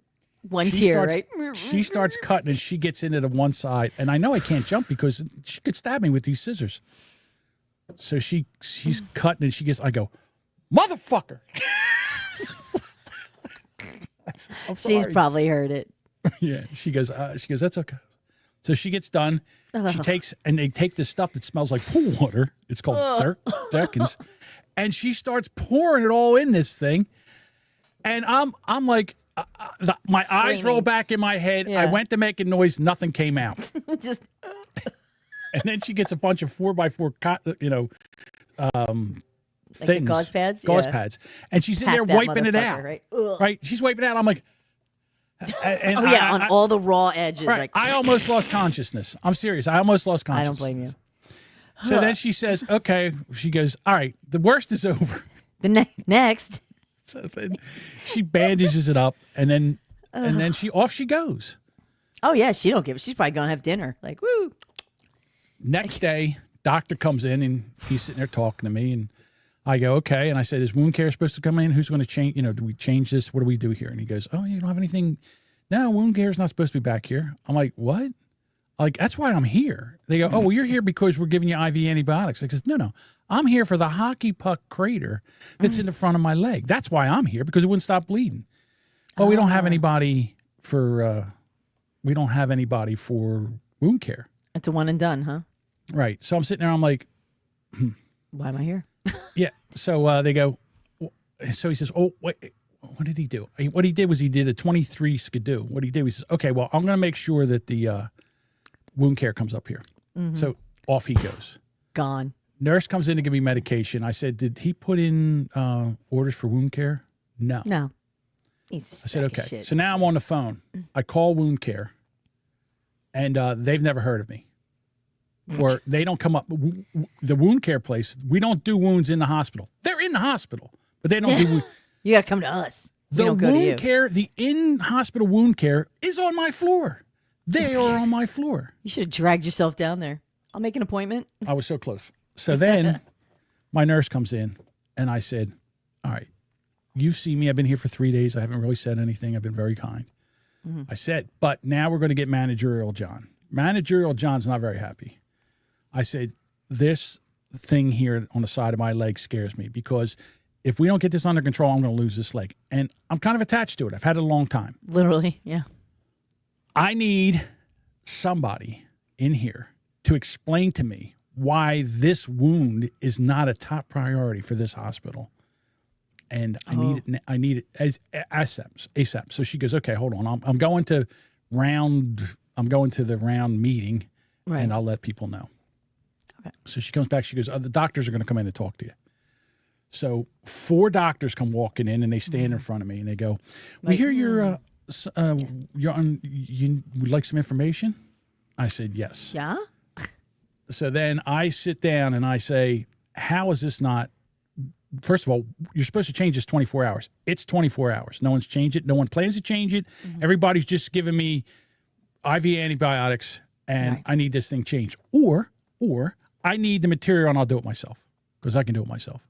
One she tear, starts, right? She starts cutting and she gets into the one side. And I know I can't jump because she could stab me with these scissors. So she's cutting and I go, motherfucker. I'm She's sorry. probably heard it. Yeah. She goes, that's okay. So she gets done. She takes, and they take this stuff that smells like pool water. It's called Durkins. And she starts pouring it all in this thing. And I'm like, my eyes roll back in my head. Yeah. I went to make a noise. Nothing came out. Just And then she gets a bunch of 4x4, like things. the gauze pads? Gauze Yeah. pads. And she's in Pack there that wiping it motherfucker, out. right? Ugh. Right? She's wiping it out. I'm like, and oh yeah, on all the raw edges. Right. Like I almost lost consciousness. I'm serious. I almost lost I consciousness. don't blame you. So then she says, okay. She goes, all right, the worst is over. The next. So then she bandages it up, and then off she goes. Oh yeah, she don't give it. She's probably gonna have dinner. Like woo. Next day, doctor comes in and he's sitting there talking to me, and I go, okay. And I said, is wound care supposed to come in? Who's going to change? Do we change this? What do we do here? And he goes, oh, you don't have anything. No, wound care is not supposed to be back here. I'm like, what? Like, that's why I'm here. They go, oh, well, you're here because we're giving you IV antibiotics. I says, no. I'm here for the hockey puck crater that's in the front of my leg. That's why I'm here, because it wouldn't stop bleeding. Well, we don't have anybody for wound care. It's a one and done, huh? Right. So I'm sitting there. I'm like, why am I here? yeah. So they go. So he says, oh, wait, what did he do? What he did was he did a 23 skidoo. What he did, he says, okay, well, I'm going to make sure that the wound care comes up here. Mhm. So off he goes. Gone. Nurse comes in to give me medication. I said, did he put in orders for wound care? No. No. I said, okay. So now I'm on the phone. I call wound care, and they've never heard of me. Or they don't come up. The wound care place, we don't do wounds in the hospital. They're in the hospital, but they don't do wounds. You got to come to us. We The don't go to you. wound care, the in-hospital wound care is on my floor. They are on my floor. You should have dragged yourself down there. I'll make an appointment. I was so close. So then my nurse comes in, and I said, all right, you've seen me. I've been here for 3 days. I haven't really said anything. I've been very kind. Mm-hmm. I said, but now we're going to get managerial John. Managerial John's not very happy. I said, this thing here on the side of my leg scares me, because if we don't get this under control, I'm going to lose this leg. And I'm kind of attached to it. I've had it a long time. Literally, yeah. I need somebody in here to explain to me why this wound is not a top priority for this hospital. And I need it as ASAP. So she goes, okay, hold on. I'm going to the round meeting, Right. and I'll let people know. Okay. So she comes back. She goes, the doctors are going to come in and talk to you. So 4 doctors come walking in, and they stand in front of me, and they go, we hear you would like some information? I said, yes. Yeah? So then I sit down and I say, how is this not, first of all, you're supposed to change this 24 hours. It's 24 hours. No one's changed it. No one plans to change it. Mm-hmm. Everybody's just giving me IV antibiotics, and I need this thing changed. Or I need the material, and I'll do it myself, because I can do it myself.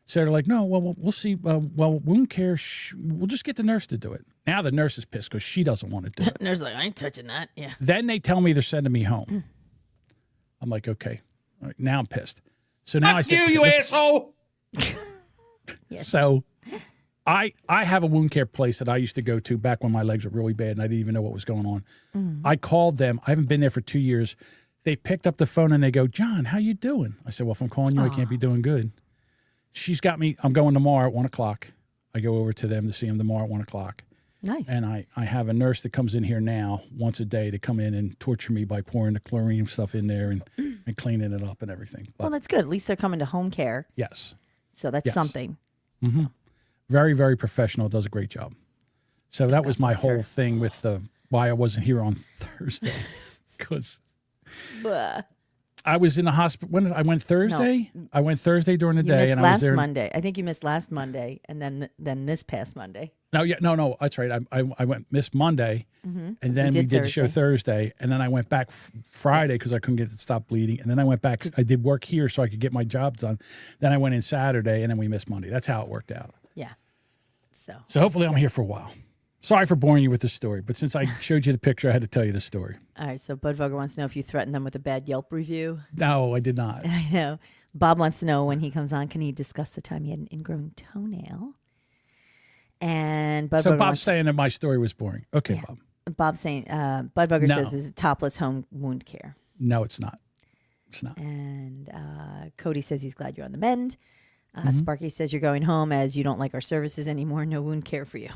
So they're like, no, well, we'll see. Wound care, we'll just get the nurse to do it. Now the nurse is pissed because she doesn't want to do it. Nurse like, I ain't touching that. Yeah. Then they tell me they're sending me home. I'm like, okay. All right, now I'm pissed. So now I said, you asshole. So I have a wound care place that I used to go to back when my legs were really bad and I didn't even know what was going on. Mm. I called them. I haven't been there for 2 years. They picked up the phone and they go, John, how you doing? I said, well, if I'm calling you, I can't be doing good. She's got me. I'm going tomorrow at 1 o'clock. I go over to them to see them tomorrow at 1 o'clock. Nice. And I have a nurse that comes in here now once a day to come in and torture me by pouring the chlorine stuff in there and cleaning it up and everything. But Well, that's good. At least they're coming to home care. yes. So that's Yes. something. Mm-hmm. Very, very professional. Does a great job. So that was my whole thing with why I wasn't here on Thursday, because Blah. I was in the hospital. When I went Thursday? No. I went Thursday during the You day, missed and I was last there. Monday. I think you missed last Monday, and then this past Monday. No. That's right. I missed Monday, Mhm. and then we did the show Thursday, and then I went back Friday because I couldn't get it to stop bleeding, and then I went back. I did work here so I could get my job done. Then I went in Saturday, and then we missed Monday. That's how it worked out. Yeah. So hopefully I'm here for a while. Sorry for boring you with the story, but since I showed you the picture, I had to tell you the story. All right, so Bud Vogler wants to know if you threatened them with a bad Yelp review. No, I did not. I know. Bob wants to know when he comes on, can he discuss the time he had an ingrown toenail? And Bud So Vogler Bob's saying that my story was boring. Okay, Yeah. Bob. Bob's saying, Bud Vogler No. says, is it topless home wound care? No, it's not. It's not. And Cody says he's glad you're on the mend. Mhm. Sparky says you're going home as you don't like our services anymore. No wound care for you.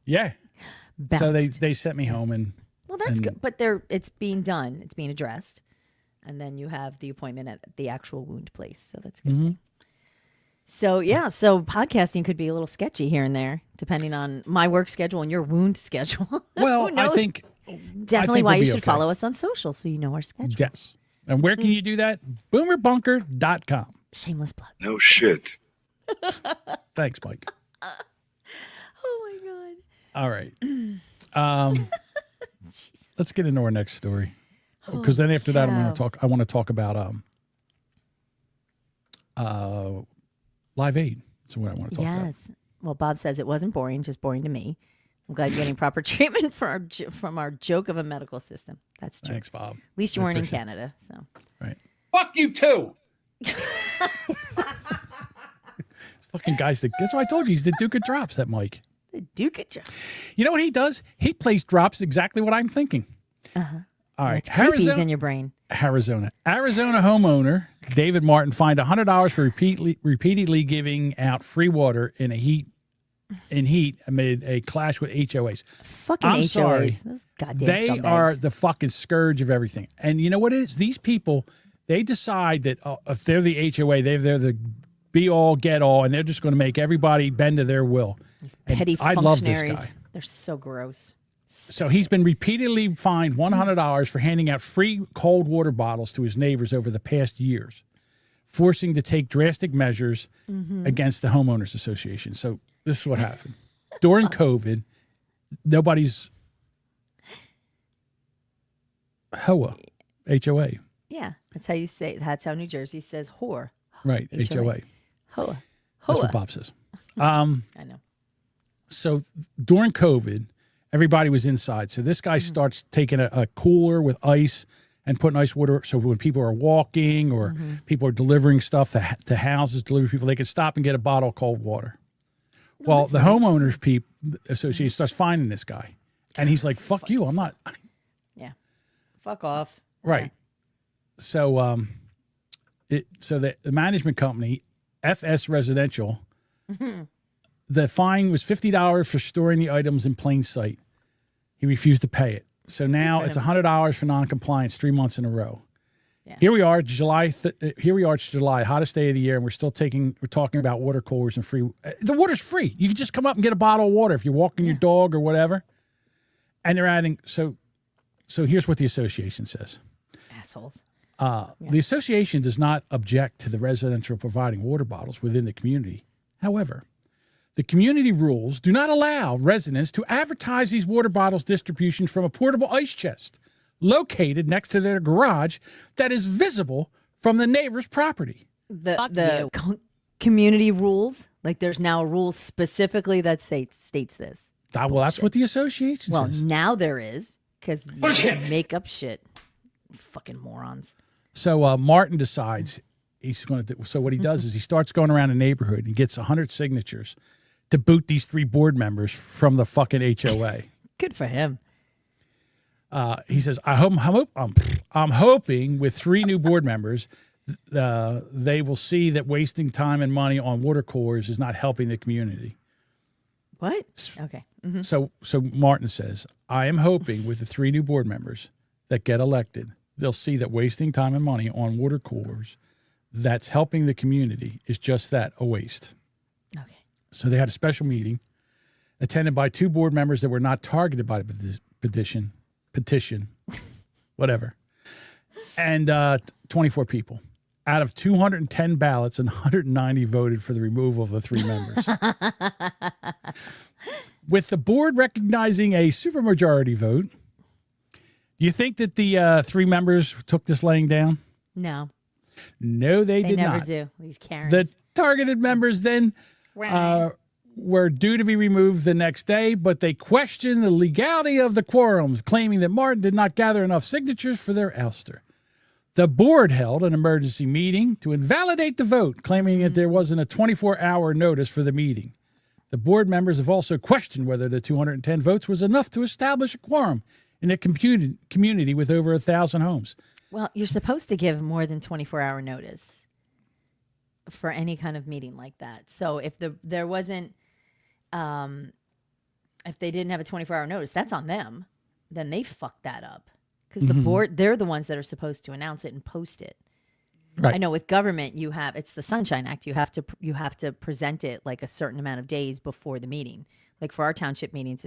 Yeah. So Bounced. they sent me home and Well, that's and- good. But it's being done. It's being addressed. And then you have the appointment at the actual wound place. So that's good. Mhm. So, yeah. So podcasting could be a little sketchy here and there, depending on my work schedule and your wound schedule. Well, Who I knows? think Definitely we'll why you be should okay. follow us on social so you know our schedule. Yes. And where can you do that? Boomerbunker.com. Shameless plug. No shit. Thanks, Mike. Oh, my God. All right. Let's get into our next story. Because then after that, I want to talk about Live Aid. That's what I want to talk about. Yes. Well, Bob says it wasn't boring, just boring to me. I'm glad you're getting proper treatment for from our joke of a medical system. That's true. Thanks, Bob. At least you I weren't in appreciate it. Canada. So. Right. Fuck you too. Fucking guys, that's what I told you. He's the Duke of Drops, that Mike. The Duke of Drops. You know what he does? He plays drops exactly what I'm thinking. Uh-huh. All right. It's creepies in your brain. Arizona homeowner David Martin fined $100 for repeatedly giving out free water in heat amid a clash with HOAs. Fucking I'm HOAs. sorry. Those goddamn They scumbags. are the fucking scourge of everything. And you know what it is? These people, they decide that if they're the HOA, they're the be all, get all, and they're just going to make everybody bend to their will. And petty I love this functionaries. guy. They're so gross. So he's been repeatedly fined $100 for handing out free cold water bottles to his neighbors over the past years, forcing to take drastic measures against the homeowners association. So this is what happened. During COVID, nobody's HOA, HOA. Yeah, that's how you say. That's how New Jersey says whore. Right, HOA. Hoa. That's Hoa. what Bob says. I know. So during COVID, everybody was inside. So this guy starts taking a cooler with ice and putting ice water. So when people are walking or people are delivering stuff to houses, delivery people, they can stop and get a bottle of cold water. Well, the homeowners association starts finding this guy. And he's like, fuck you, I'm not. Yeah. Fuck off. Right. So so the management company, FS Residential, the fine was $50 for storing the items in plain sight. He refused to pay it. So now it's $100 for noncompliance 3 months in a row. Yeah. Here we are, July. It's July, hottest day of the year, and we're talking about water coolers and free. The water's free. You can just come up and get a bottle of water if you're walking your dog or whatever. And they're adding. So here's what the association says. Assholes. The association does not object to the residential providing water bottles within the community. However, the community rules do not allow residents to advertise these water bottles distribution from a portable ice chest located next to their garage that is visible from the neighbor's property. The community rules, like there's now a rule specifically that states this. Well, that's what the association Well, says. now there is, because you make up shit. Fucking morons. So Martin decides he's going to. So what he does is he starts going around the neighborhood and gets 100 signatures to boot these 3 board members from the fucking HOA. Good for him. He says, I'm hoping with 3 new board members, they will see that wasting time and money on water coolers is not helping the community. What? Okay. So Martin says, I am hoping with the 3 new board members that get elected, they'll see that wasting time and money on water coolers that's helping the community is just that, a waste. Okay. So they had a special meeting attended by 2 board members that were not targeted by the petition, whatever, and 24 people. Out of 210 ballots, and 190 voted for the removal of the 3 members. With the board recognizing a supermajority vote, do you think that the 3 members took this laying down? No. No, they did never not. do. These Karens. The targeted members then were due to be removed the next day, but they questioned the legality of the quorums, claiming that Martin did not gather enough signatures for their ouster. The board held an emergency meeting to invalidate the vote, claiming that there wasn't a 24-hour notice for the meeting. The board members have also questioned whether the 210 votes was enough to establish a quorum in a community with over 1,000 homes. Well, you're supposed to give more than 24-hour notice for any kind of meeting like that. So if there wasn't, if they didn't have a 24-hour notice, that's on them. Then they fucked that up. Because the board, they're the ones that are supposed to announce it and post it. Right. I know with government, it's the Sunshine Act. You have to present it like a certain amount of days before the meeting. Like for our township meetings,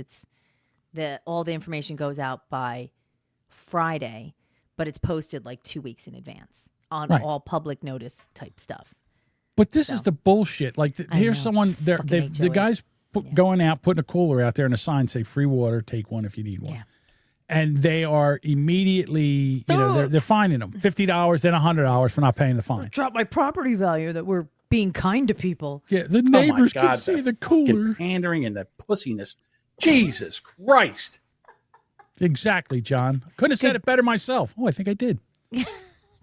all the information goes out by Friday, but it's posted like 2 weeks in advance on all public notice type stuff. But this is the bullshit. Like here's someone there. The guys going out putting a cooler out there and a sign say free water, take one if you need one. Yeah. And they are immediately, they're fining them $50, then $100 for not paying the fine. Drop my property value that we're being kind to people. Yeah, the neighbors can see the cooler. Pandering and the pussiness. Jesus Christ. Exactly, John. Couldn't have said it better myself. Oh, I think I did.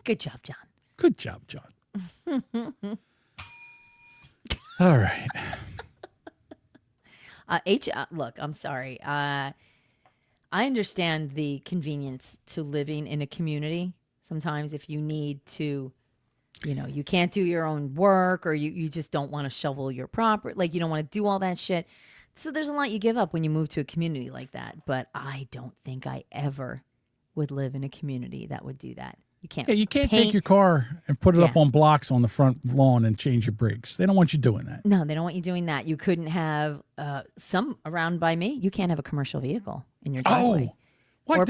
Good job, John. Good job, John. All right. Look, I'm sorry. I understand the convenience to living in a community. Sometimes if you need to, you can't do your own work or you just don't want to shovel your property. Like you don't want to do all that shit. So there's a lot you give up when you move to a community like that. But I don't think I ever would live in a community that would do that. You can't. Yeah, you can't take your car and put it up on blocks on the front lawn and change your brakes. They don't want you doing that. No, they don't want you doing that. You couldn't have some around by me. You can't have a commercial vehicle in your driveway. What?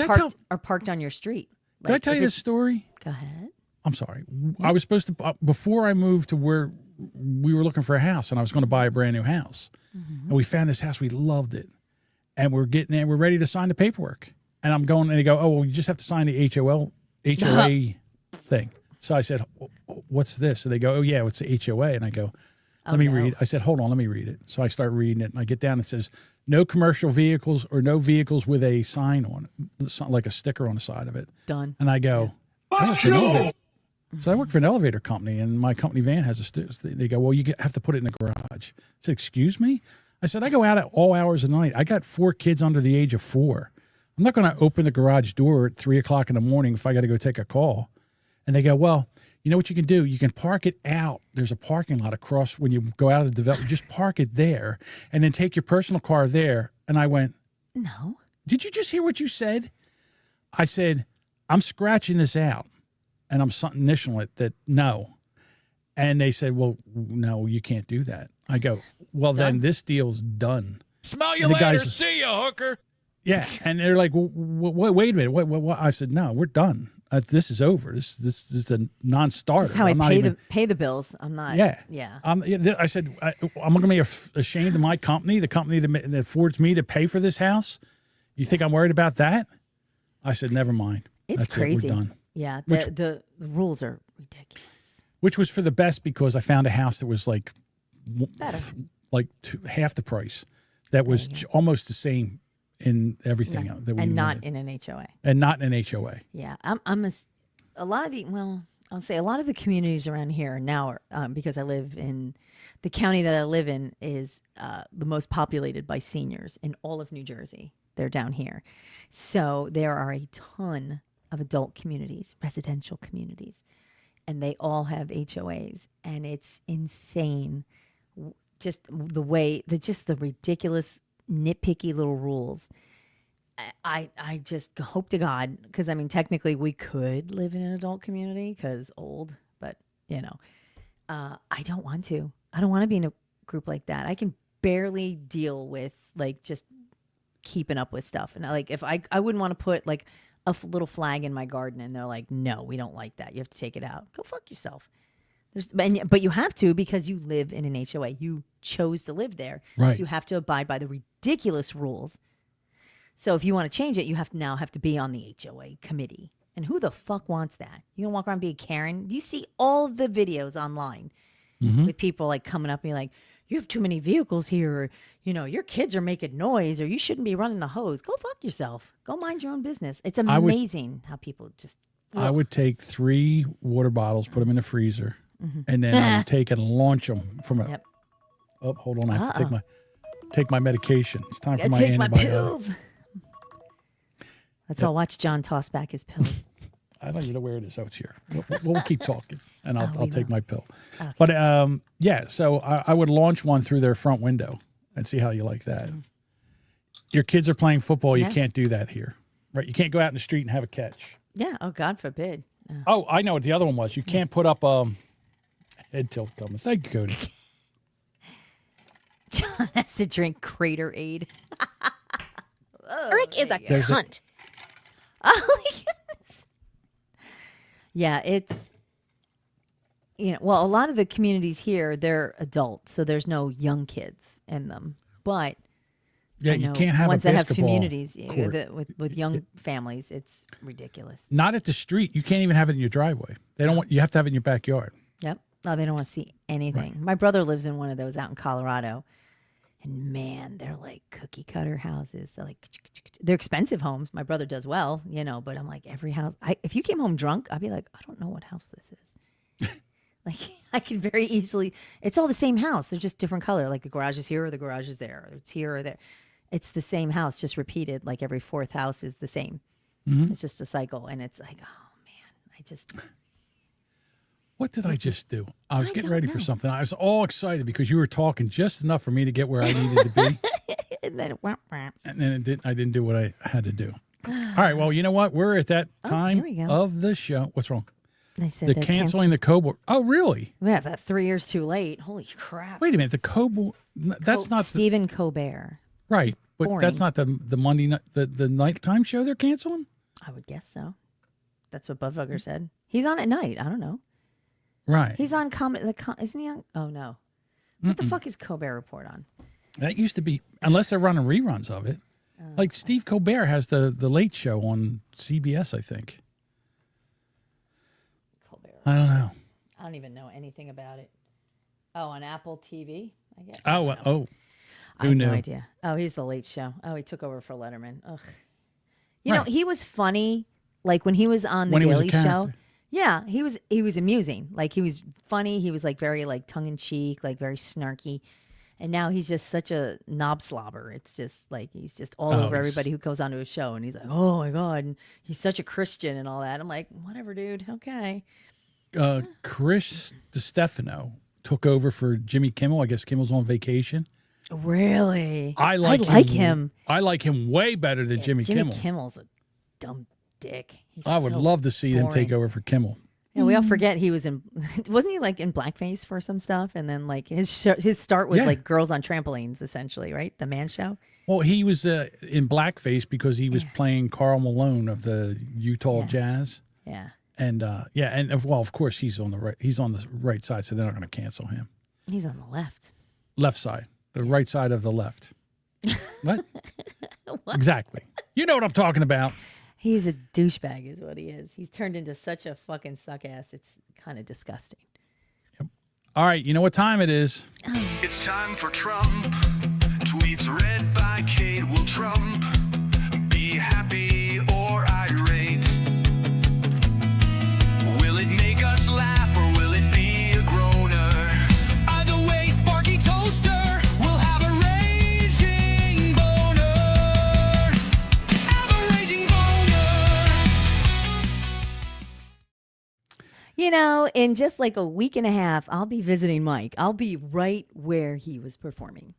Or parked on your street. Did I tell you this story? Go ahead. I'm sorry. I was supposed to, before I moved to where we were looking for a house and I was going to buy a brand new house. And we found this house. We loved it. And we're getting in. We're ready to sign the paperwork. And I'm going, and they go, oh, well, you just have to sign the HOA thing. So I said, what's this? And they go, oh, yeah, it's the HOA. And I go, let me read. I said, hold on, let me read it. So I start reading it, and I get down and it says, no commercial vehicles or no vehicles with a sign on it, like a sticker on the side of it. Done. And I go, so I work for an elevator company, and my company van has a they go, well, you have to put it in the garage. I said, excuse me? I said, I go out at all hours of the night. I got 4 kids under the age of 4. I'm not going to open the garage door at 3 o'clock in the morning if I got to go take a call. And they go, well, you know what you can do? You can park it out. There's a parking lot across when you go out of the development. Just park it there and then take your personal car there. And I went, no. Did you just hear what you said? I said, I'm scratching this out. And I'm initialing it that no. And they said, well, no, you can't do that. I go, well, then this deal's done. Smell you later. See you, hooker. Yeah. And they're like, well, wait a minute. What? I said, no, we're done. This is over. This is a non-starter. That's how I pay the bills. I'm not. Yeah. Yeah. I said, I'm going to be ashamed of my company, the company that affords me to pay for this house. You think I'm worried about that? I said, never mind. It's crazy. We're done. Yeah. The rules are ridiculous. Which was for the best because I found a house that was like half the price. That was almost the same in everything that we and not wanted. in an HOA. And not in an HOA. Yeah, a lot of the communities around here now are because I live in the county that I live in is the most populated by seniors in all of New Jersey. They're down here, so there are a ton of adult communities, residential communities, and they all have HOAs, and it's insane. Just the ridiculous, nitpicky little rules. I just hope to God, because I mean, technically we could live in an adult community because old, but I don't want to. I don't want to be in a group like that. I can barely deal with like just keeping up with stuff. And like, if I wouldn't want to put like a little flag in my garden and they're like, no, we don't like that. You have to take it out. Go fuck yourself. But you have to because you live in an HOA. You chose to live there. Right. So you have to abide by the ridiculous rules. So if you want to change it, you now have to be on the HOA committee. And who the fuck wants that? You gonna walk around and be a Karen? You see all the videos online with people like coming up and be like, you have too many vehicles here, or, your kids are making noise, or you shouldn't be running the hose. Go fuck yourself. Go mind your own business. It's amazing how people just. I would take 3 water bottles, put them in the freezer, and then I would take and launch them from a. Yep. Oh, hold on! I have to take my medication. It's time for my take my antibiotic. pills. Let's all watch John toss back his pills. I don't even know where it is. Oh, it's here. We'll keep talking, and I'll take my pill. Okay. But yeah, so I would launch one through their front window and see how you like that. Your kids are playing football. You can't do that here, right? You can't go out in the street and have a catch. Yeah. Oh, God forbid. Oh, I know what the other one was. You can't put up head tilt coming. Thank you, Cody. John has to drink Crater Aid. Eric is a cunt. Oh, my goodness. Yeah, it's, well, a lot of the communities here, they're adults, so there's no young kids in them. But yeah, you can't have ones a that have basketball communities court. with young families, it's ridiculous. Not at the street. You can't even have it in your driveway. They don't want. You have to have it in your backyard. Yep. No, they don't want to see anything. Right. My brother lives in one of those out in Colorado. And man, they're like cookie cutter houses. They're expensive homes. My brother does well, but I'm like, every house. If you came home drunk, I'd be like, I don't know what house this is. Like, I could very easily. It's all the same house. They're just different color. Like the garage is here or the garage is there. Or it's here or there. It's the same house, just repeated. Like every 4th house is the same. Mm-hmm. It's just a cycle, and it's like, oh man, I just. What did I just do? I was getting ready for something. I was all excited because you were talking just enough for me to get where I needed to be. And then I didn't do what I had to do. All right. Well, you know what? We're at that time here we go. of the show. What's wrong? They said They're they're canceling the Cobo. Oh, really? Yeah, about 3 years too late. Holy crap. Wait a minute. The Cobo. That's not Stephen Colbert. right. But Boring. that's not the Monday night the nighttime show they're canceling. I would guess so. That's what Budweiser said. He's on at night. I don't know. Right. He's on isn't he on? Oh no. What the fuck is Colbert Report on? That used to be, unless they're running reruns of it. Like Steve Colbert has the Late Show on CBS, I think. Colbert. I don't know. I don't even know anything about it. Oh, on Apple TV, I guess. Oh. I Who have knew? no idea. Oh, he's the Late Show. Oh, he took over for Letterman. Ugh. You know, he was funny, like when he was on the Daily Show. Yeah, he was amusing. Like he was funny. He was like very like tongue in cheek, like very snarky. And now he's just such a knob slobber. It's just like he's just all over everybody who goes onto his show, and he's like, "Oh my god," and he's such a Christian and all that. I'm like, whatever, dude. Okay. Chris DiStefano took over for Jimmy Kimmel. I guess Kimmel's on vacation. Really? I like him. I like him way better than Jimmy Kimmel. Jimmy Kimmel's a dumb dick. I would love to see him take over for Kimmel. Yeah, we all forget he was in. Wasn't he like in blackface for some stuff? And then like his start was like girls on trampolines, essentially, right? The Man Show. Well, he was in blackface because he was playing Karl Malone of the Utah Jazz. Yeah. And of course he's on the right. He's on the right side, so they're not going to cancel him. He's on the left. Left side, the right side of the left. What? Exactly. You know what I'm talking about. He's a douchebag, is what he is. He's turned into such a fucking suck ass. It's kind of disgusting. Yep. All right, you know what time it is? It's time for Trump. Tweets read by Kate. Will Trump be happy or irate? Will it make us laugh or will it be a groaner? Either way, Sparky Toaster will have a raging boner. Have a raging boner. You know, in just like a week and a half, I'll be visiting Mike. I'll be right where he was performing.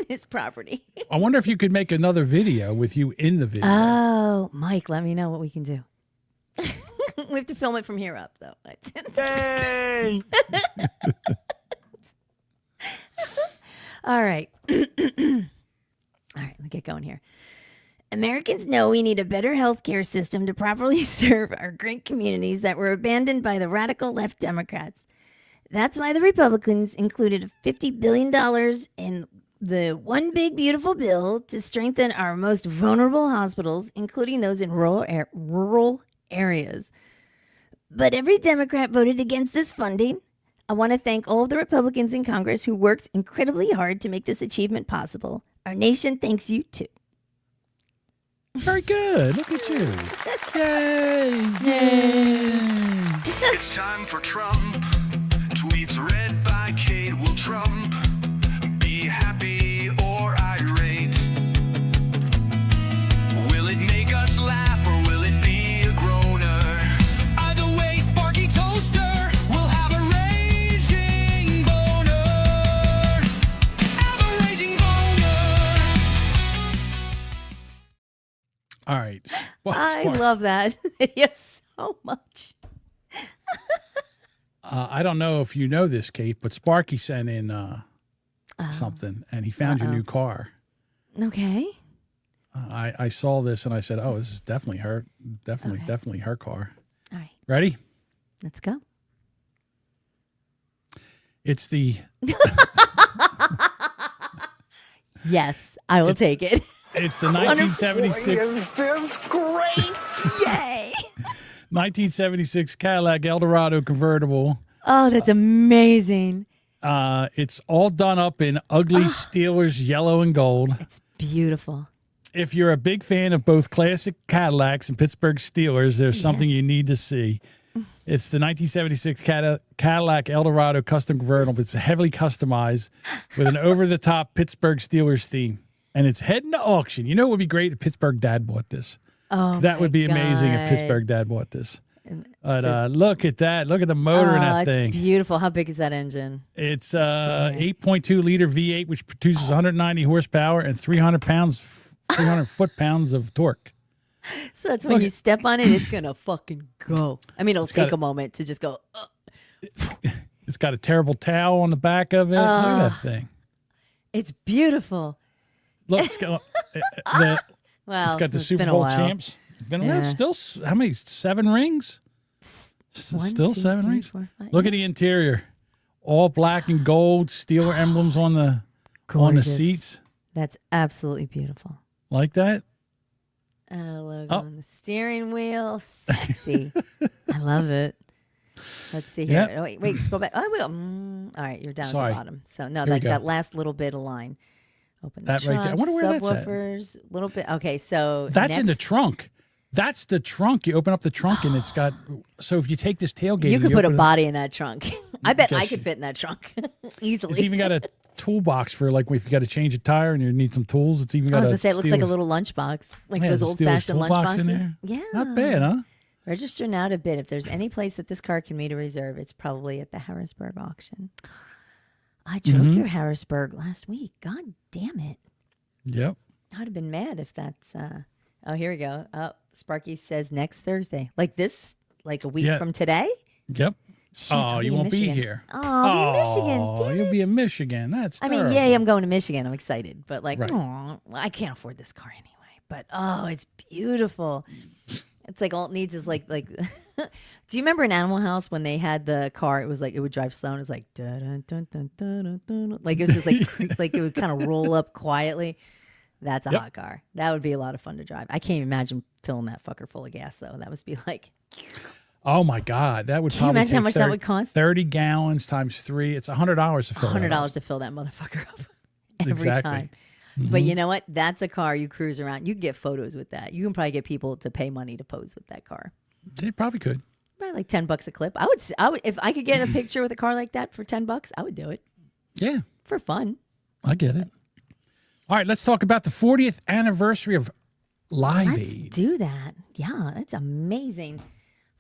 His property. I wonder if you could make another video with you in the video. Oh, Mike, let me know what we can do. We have to film it from here up, though. Yay! All right. All right, let's get going here. Americans know we need a better healthcare system to properly serve our great communities that were abandoned by the radical left Democrats. That's why the Republicans included $50 billion in the One Big Beautiful Bill to strengthen our most vulnerable hospitals, including those in rural areas. But every Democrat voted against this funding. I want to thank all of the Republicans in Congress who worked incredibly hard to make this achievement possible. Our nation thanks you too. Very good. Look at you. Yay. It's time for Trump. Tweets read by Kate will trump. Be happy or irate. Will it make us laugh or will it be a groaner? Either way, Sparky Toaster will have a raging boner. Have a raging boner. All right. I love that video so much. I don't know if you know this, Kate, but Sparky sent in something, and he found your new car. Okay. I saw this, and I said, "Oh, this is definitely her. Definitely her car." All right. Ready? Let's go. It's the. Yes, I will take it. It's the 1976. Is this great? Yay. 1976 Cadillac Eldorado convertible. Oh, that's amazing. It's all done up in ugly Steelers yellow and gold. It's beautiful. If you're a big fan of both classic Cadillacs and Pittsburgh Steelers, there's something you need to see. It's the 1976 Cadillac Eldorado custom convertible. It's heavily customized with an over-the-top Pittsburgh Steelers theme. And it's heading to auction. You know what would be great if Pittsburgh Dad bought this? Oh, that would be my amazing if God. Pittsburgh Dad bought this. But look at that. Look at the motor in that it's thing. Beautiful. How big is that engine? It's 8.2 liter V8, which produces 190 horsepower and 300 foot-pounds of torque. So that's when you step on it, it's going to fucking go. I mean, it'll take a moment to just go. It's got a terrible towel on the back of it. Look at that thing. It's beautiful. Look, it's got, it's got the Super Bowl champs. It's been still, how many? 7 rings? Still 7 rings? 4, 5, Look at the interior. All black and gold, Steeler emblems on the seats. That's absolutely beautiful. Like that? Logo on the steering wheel. Sexy. I love it. Let's see here. Yep. Oh, wait, scroll back. Oh, I will. All right, you're down at the bottom. So, no, that last little bit of line. Open the That trunk, right there. I wonder where that's at. subwoofers, little bit. Okay, so that's in the trunk. That's the trunk. You open up the trunk and it's got. So if you take this tailgate, you could put a open it body in that trunk. I bet I Guess could fit in that trunk easily. It's even got a toolbox for like if you got to change a tire and you need some tools. It's even got. I was a gonna say it looks like a Steelers- little lunchbox, like Yeah, those there's a Steelers old-fashioned toolbox in lunchboxes. there. Yeah, Not bad, huh? Register now to bid. If there's any place that this car can meet a reserve, it's probably at the Harrisburg auction. I drove through Harrisburg last week. God damn it! Yep. I'd have been mad if that's. Oh, here we go. Oh, Sparky says next Thursday, like this, like a week from today. Yep. Shit, oh, I'll you be in won't be Michigan. here. Oh, I'll be in Michigan. Oh, Damn you'll it. be in Michigan. That's. I mean, terrible. yay, I'm going to Michigan. I'm excited, but like, Right. well, I can't afford this car anyway. But oh, it's beautiful. It's like all it needs is like. Do you remember in Animal House when they had the car? It was like it would drive slow and it was like dun, dun, dun, dun, dun, dun. Like it was just like like it would kind of roll up quietly. That's a hot car. That would be a lot of fun to drive. I can't even imagine filling that fucker full of gas though. That must be like. Oh my God, that would Can you probably imagine how take much that would cost? 30 gallons times 3. It's $100 to fill. $100 to fill that motherfucker up every Exactly. time. But you know what? That's a car you cruise around. You can get photos with that. You can probably get people to pay money to pose with that car. They probably could. Probably like $10 a clip. I would if I could get a picture with a car like that for $10, I would do it. Yeah. For fun. I get it. All right, let's talk about the 40th anniversary of Live Aid. Let's do that. Yeah, that's amazing.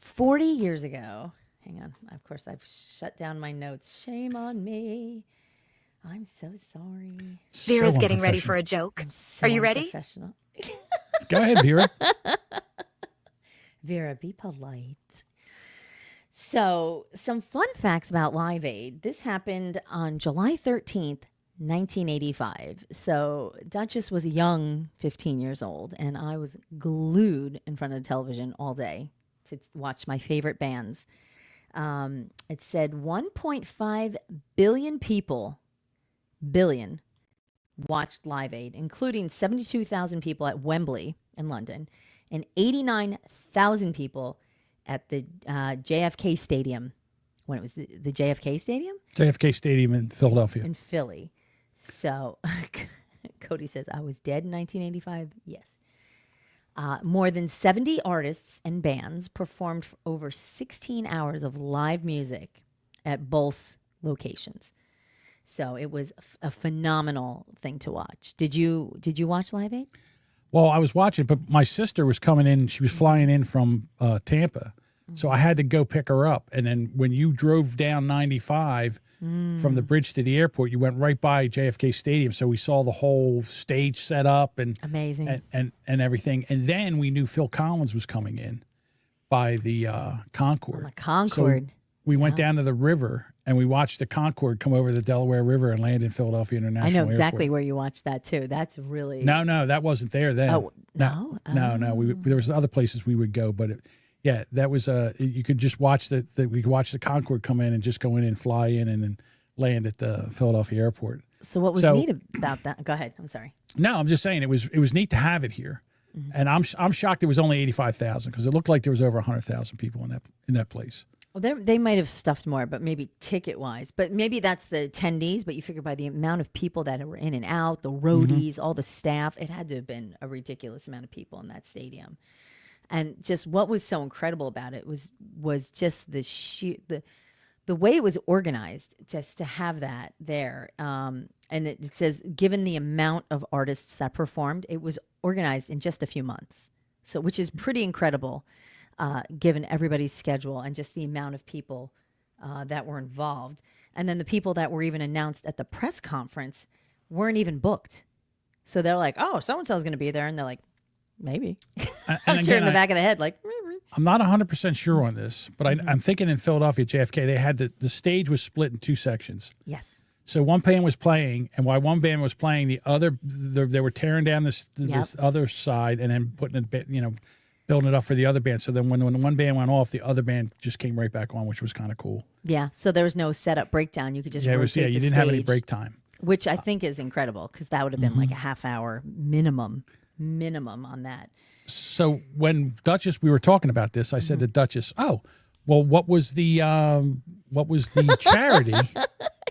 40 years ago. Hang on. Of course, I've shut down my notes. Shame on me. I'm so sorry. Vera's getting ready for a joke. So Are you ready? unprofessional. Go ahead, Vera. Vera, be polite. So, some fun facts about Live Aid. This happened on July 13th, 1985. So, Duchess was a young 15 years old, and I was glued in front of the television all day to watch my favorite bands. It said 1.5 billion people, watched Live Aid, including 72,000 people at Wembley in London and 89,000 people at the JFK Stadium, when it was the JFK Stadium JFK Stadium in Philadelphia. in Philly. So Cody says, I was dead in 1985. Yes. More than 70 artists and bands performed for over 16 hours of live music at both locations. So it was a phenomenal thing to watch. Did you watch Live Aid? Well, I was watching, but my sister was coming in. She was flying in from Tampa. So I had to go pick her up. And then when you drove down 95 from the bridge to the airport, you went right by JFK Stadium. So we saw the whole stage set up and amazing and everything. And then we knew Phil Collins was coming in by the Concorde. The Concorde. So we went down to the river and we watched the Concorde come over the Delaware River and land in Philadelphia International I know Airport. exactly where you watched that too. That's really No, that wasn't there then. Oh, no? No. There was other places we would go, but yeah, that was you could just watch we could watch the Concorde come in and just go in and fly in and then land at the Philadelphia airport. So what was neat about that? Go ahead. I'm sorry. No, I'm just saying it was neat to have it here, and I'm shocked it was only 85,000 because it looked like there was over 100,000 people in that place. Well, they might have stuffed more, but maybe ticket-wise. But maybe that's the attendees. But you figure by the amount of people that were in and out, the roadies, all the staff, it had to have been a ridiculous amount of people in that stadium. And just what was so incredible about it was just the way it was organized, just to have that there. And it says, given the amount of artists that performed, it was organized in just a few months. So, which is pretty incredible. Given everybody's schedule and just the amount of people that were involved. And then the people that were even announced at the press conference weren't even booked. So they're like, oh, so-and-so is going to be there. And they're like, maybe. I'm sure in the back of the head, like, maybe. I'm not 100% sure on this, but I'm thinking in Philadelphia, JFK, they had the stage was split in two sections. Yes. So one band was playing, and while one band was playing, they were tearing down this other side and then putting it, building it up for the other band. So then when one band went off, the other band just came right back on, which was kind of cool. Yeah. So there was no setup breakdown. You could just rotate you the didn't have any stage, break time. which I think is incredible because that would have been like a half hour minimum on that. So when Duchess, we were talking about this, I said to Duchess, "Oh, well, what was the charity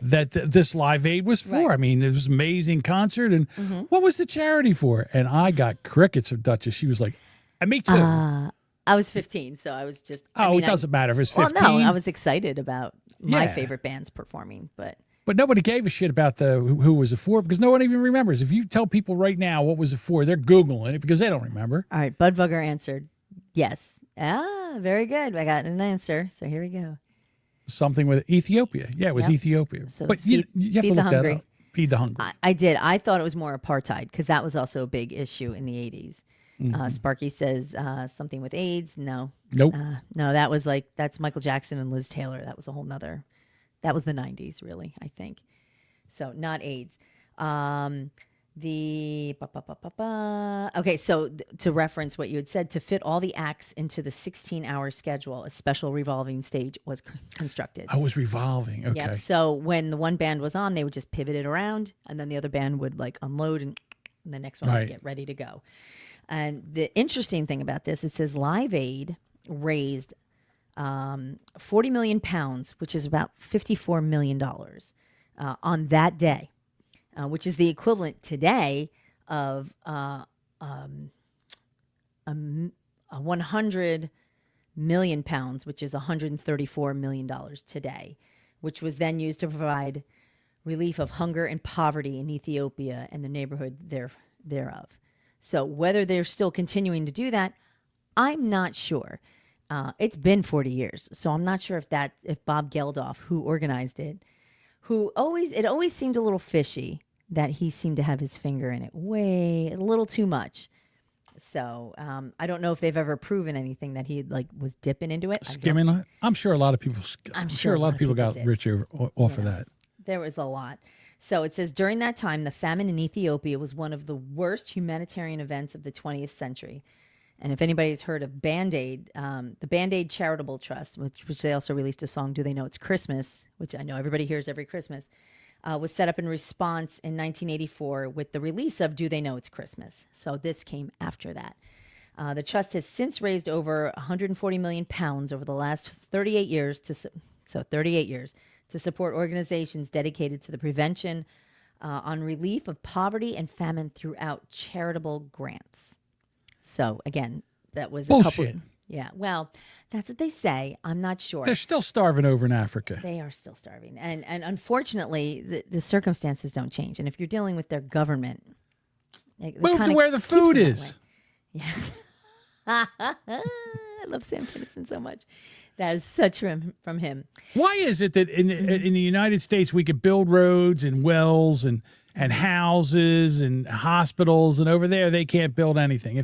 that this Live Aid was for? Right. I mean, it was an amazing concert, and what was the charity for?" And I got crickets from Duchess. She was like, "Me too." I was 15, so I was just. It doesn't matter if it's 15. Well, no, I was excited about my Yeah. favorite bands performing, but nobody gave a shit about who was it for because no one even remembers. If you tell people right now what was it for, they're Googling it because they don't remember. All right, Budbugger answered yes. Very good. I got an answer, so here we go. Something with Ethiopia. Yeah, it was Yep. Ethiopia. So but it's you have to Feed the look that Hungry. up. Feed the Hungry. I did. I thought it was more apartheid because that was also a big issue in the 80s. Sparky says something with AIDS. No. Nope. No, that's Michael Jackson and Liz Taylor. That was a whole nother. That was the 90s, really, I think. So not AIDS. Okay, so to reference what you had said, to fit all the acts into the 16-hour schedule, a special revolving stage was constructed. I was revolving. Okay. Yep. So when the one band was on, they would just pivot it around, and then the other band would unload, and the next one would get ready to go. And the interesting thing about this, it says Live Aid raised 40 million pounds, which is about $54 million on that day, which is the equivalent today of 100 million pounds, which is $134 million today, which was then used to provide relief of hunger and poverty in Ethiopia and the neighborhood thereof. So whether they're still continuing to do that, I'm not sure. It's been 40 years, so I'm not sure if Bob Geldof, who organized it, it always seemed a little fishy that he seemed to have his finger in it a little too much. So I don't know if they've ever proven anything that he was dipping into it. Skimming on it? I'm sure a lot of people. I'm sure a lot of people got did. rich off of that. There was a lot. So it says during that time, the famine in Ethiopia was one of the worst humanitarian events of the 20th century. And if anybody's heard of Band-Aid, the Band-Aid Charitable Trust, which they also released a song, Do They Know It's Christmas, which I know everybody hears every Christmas, was set up in response in 1984 with the release of Do They Know It's Christmas. So this came after that. The trust has since raised over 140 million pounds over the last 38 years to so 38 years, to support organizations dedicated to the prevention on relief of poverty and famine throughout charitable grants. So again, that was Bullshit. Yeah, well, that's what they say. I'm not sure. They're still starving over in Africa. They are still starving. And unfortunately, the circumstances don't change. And if you're dealing with their government, move to where the food is. Yeah. I love Sam Kinison so much. That is such from him. Why is it that in the United States we could build roads and wells and houses and hospitals, and over there they can't build anything?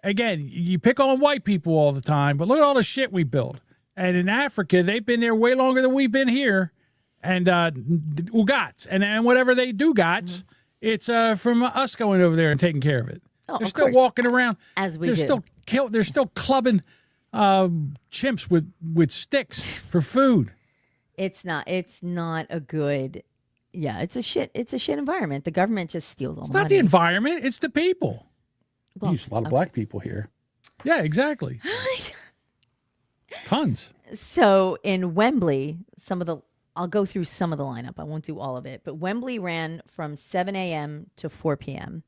Again, you pick on white people all the time, but look at all the shit we build. And in Africa, they've been there way longer than we've been here. And ugats and whatever they do gots, it's from us going over there and taking care of it. Oh, they're of still course. walking around. As we they're do. They're still clubbing chimps with sticks for food. It's not a good. Yeah, it's a shit environment. The government just steals all It's the not money. the environment, it's the people. Well, There's a lot of black people here. Yeah, exactly. Tons. So in Wembley, I'll go through some of the lineup. I won't do all of it, but Wembley ran from 7 a.m. to 4 p.m.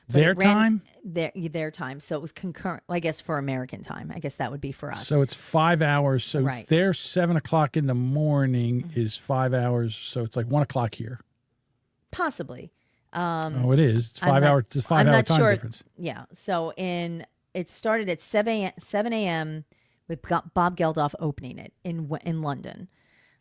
Their time? Their time. So it was concurrent, I guess, for American time. I guess that would be for us. So it's 5 hours. So Right. their 7 o'clock in the morning is 5 hours. So it's like 1 o'clock here. Possibly. Oh, it is. It's I'm 5 not- hours. It's a 5 I'm hour not time sure. difference. Yeah. So it started at 7 a.m. with Bob Geldof opening it in London.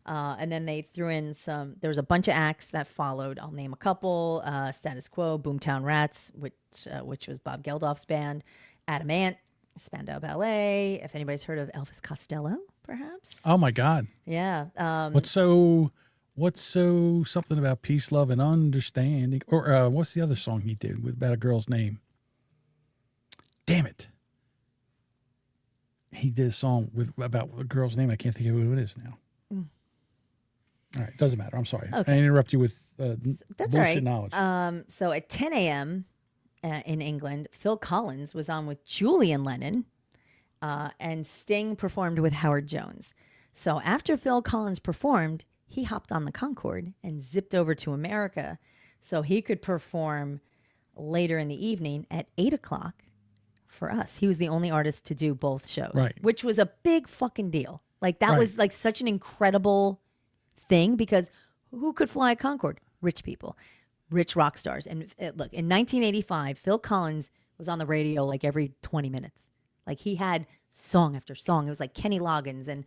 And then they threw in there was a bunch of acts that followed. I'll name a couple. Status Quo, Boomtown Rats, which was Bob Geldof's band. Adam Ant, Spandau Ballet. If anybody's heard of Elvis Costello, perhaps. Oh, my God. Yeah. What's so something about peace, love, and understanding? Or what's the other song he did about a girl's name? Damn it. He did a song about a girl's name. I can't think of who it is now. All right, doesn't matter. I'm sorry. Okay. I interrupt you with That's bullshit all right. knowledge. So at 10 a.m. In England, Phil Collins was on with Julian Lennon, and Sting performed with Howard Jones. So after Phil Collins performed, he hopped on the Concorde and zipped over to America so he could perform later in the evening at 8 o'clock for us. He was the only artist to do both shows, Right. which was a big fucking deal. Like that Right. was like such an incredible thing because who could fly a Concorde? Rich people, rich rock stars. And look, in 1985, Phil Collins was on the radio like every 20 minutes. Like he had song after song. It was like Kenny Loggins and,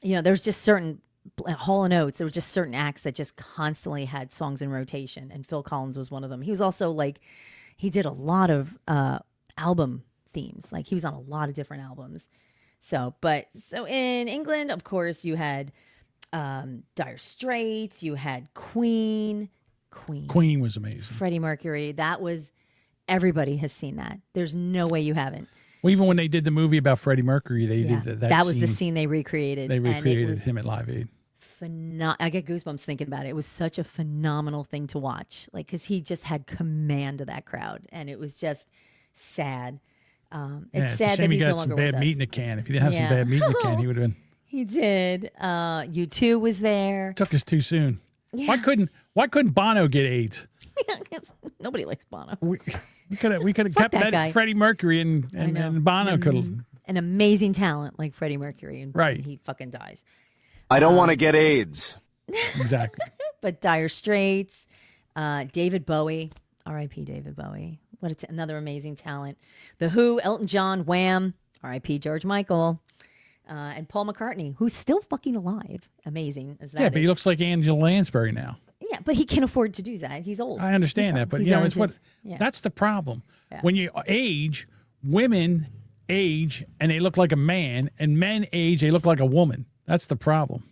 there was just certain Hall & Oates. There were just certain acts that just constantly had songs in rotation. And Phil Collins was one of them. He was also like, he did a lot of album themes. Like he was on a lot of different albums. So in England, of course, you had Dire Straits, you had Queen was amazing. Freddie Mercury. That was, everybody has seen that. There's no way you haven't. Well, even when they did the movie about Freddie Mercury, they Yeah. did That was the scene they recreated. They and it recreated was him at Live Aid. I get goosebumps thinking about it. It was such a phenomenal thing to watch. Like, because he just had command of that crowd. And it was just sad. It's a sad shame that he he's no got some longer bad with meat us. in the can. If he didn't have some Yeah. bad meat in the can, he would have been. He did. U2 was there. Took us too soon. Yeah. Why couldn't Bono get AIDS? Nobody likes Bono. We could have Fuck kept that that guy. Freddie Mercury and Bono could have. An amazing talent like Freddie Mercury. And Right. he fucking dies. I don't want to get AIDS. Exactly. But Dire Straits, David Bowie, R.I.P. David Bowie. What another amazing talent. The Who, Elton John, Wham, R.I.P. George Michael, and Paul McCartney, who's still fucking alive. Amazing as that Yeah, but he is. looks like Angela Lansbury now. Yeah, but he can't afford to do that. He's old. I understand that, but He's you know, earned it's what his- yeah. that's the problem. Yeah. When you age, women age and they look like a man, and men age, they look like a woman. That's the problem.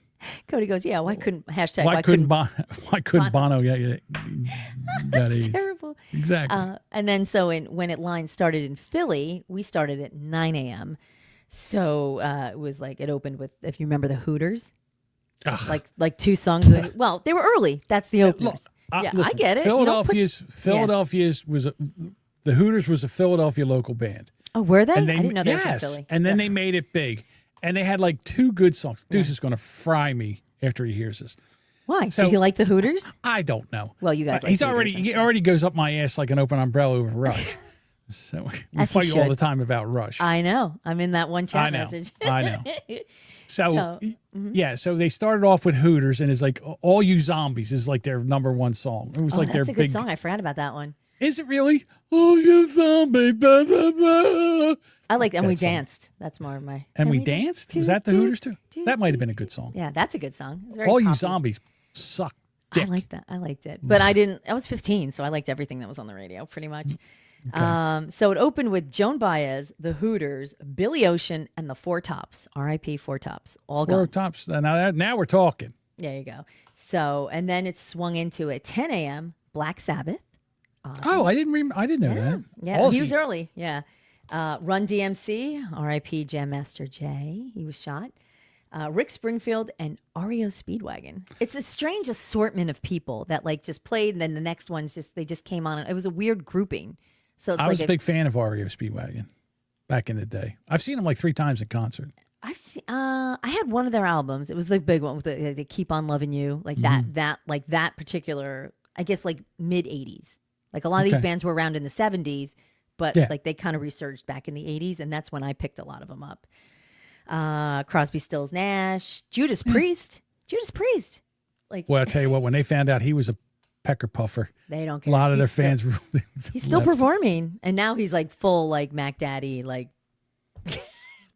Cody goes, yeah, why couldn't, hashtag, Why couldn't Bono get That's AIDS? terrible. Exactly. And then when it line started in Philly, we started at 9 a.m. So it was like it opened with, if you remember, the Hooters, like two songs. Well, they were early. That's the openers. Yeah, Listen, I get it. Philadelphia's the Hooters was a Philadelphia local band. Oh, were they? And I didn't know they were from yes, Philly. and then they made it big. and they had like 2 good songs. Deuce is going to fry me after he hears this. Why? So, Do you like the Hooters? I don't know. Well, you guys. Like He's Hooters, already I'm he sure. already goes up my ass like an open umbrella over Rush. So we As he fight all should. the time about Rush. I know. I'm in that one chat I know. message. I know. So, mhm. yeah, so they started off with Hooters, and it's like "All You Zombies" is like their #1 song. It was like their that's a good big song. I forgot about that one. Is it really? All you zombies, blah, blah, blah. I like, and That we song. danced. That's more of my. And we danced. Was that the Hooters too? That might have been a good song. Yeah, that's a good song. It's very All You poppy. Zombies suck. I liked that. I liked it, but I didn't. I was 15, so I liked everything that was on the radio, pretty much. So it opened with Joan Baez, the Hooters, Billy Ocean, and the Four Tops. R.I.P. Four Tops. All Four gone. Tops. Now we're talking. There you go. So, and then it swung into at 10 a.m. Black Sabbath. Oh, I didn't know that. Yeah, he was early. Yeah. Run DMC, R.I.P. Jam Master Jay. He was shot. Rick Springfield and REO Speedwagon. It's a strange assortment of people that like just played, and then the next ones they just came on. It was a weird grouping. So it's I like was a big fan of REO Speedwagon back in the day. I've seen them like 3 times in concert. I've seen. I had one of their albums. It was the big one with the "Keep on Loving You," like that particular. I guess like mid '80s. Like a lot of these Okay. bands were around in the '70s, but Yeah. like they kind of resurged back in the '80s, and that's when I picked a lot of them up. Crosby, Stills, Nash, Judas Priest. Like Well, I tell you what, when they found out he was a pecker puffer, they don't a care. lot of He's their still- fans He's still left. performing, and now he's like full like Mac Daddy, like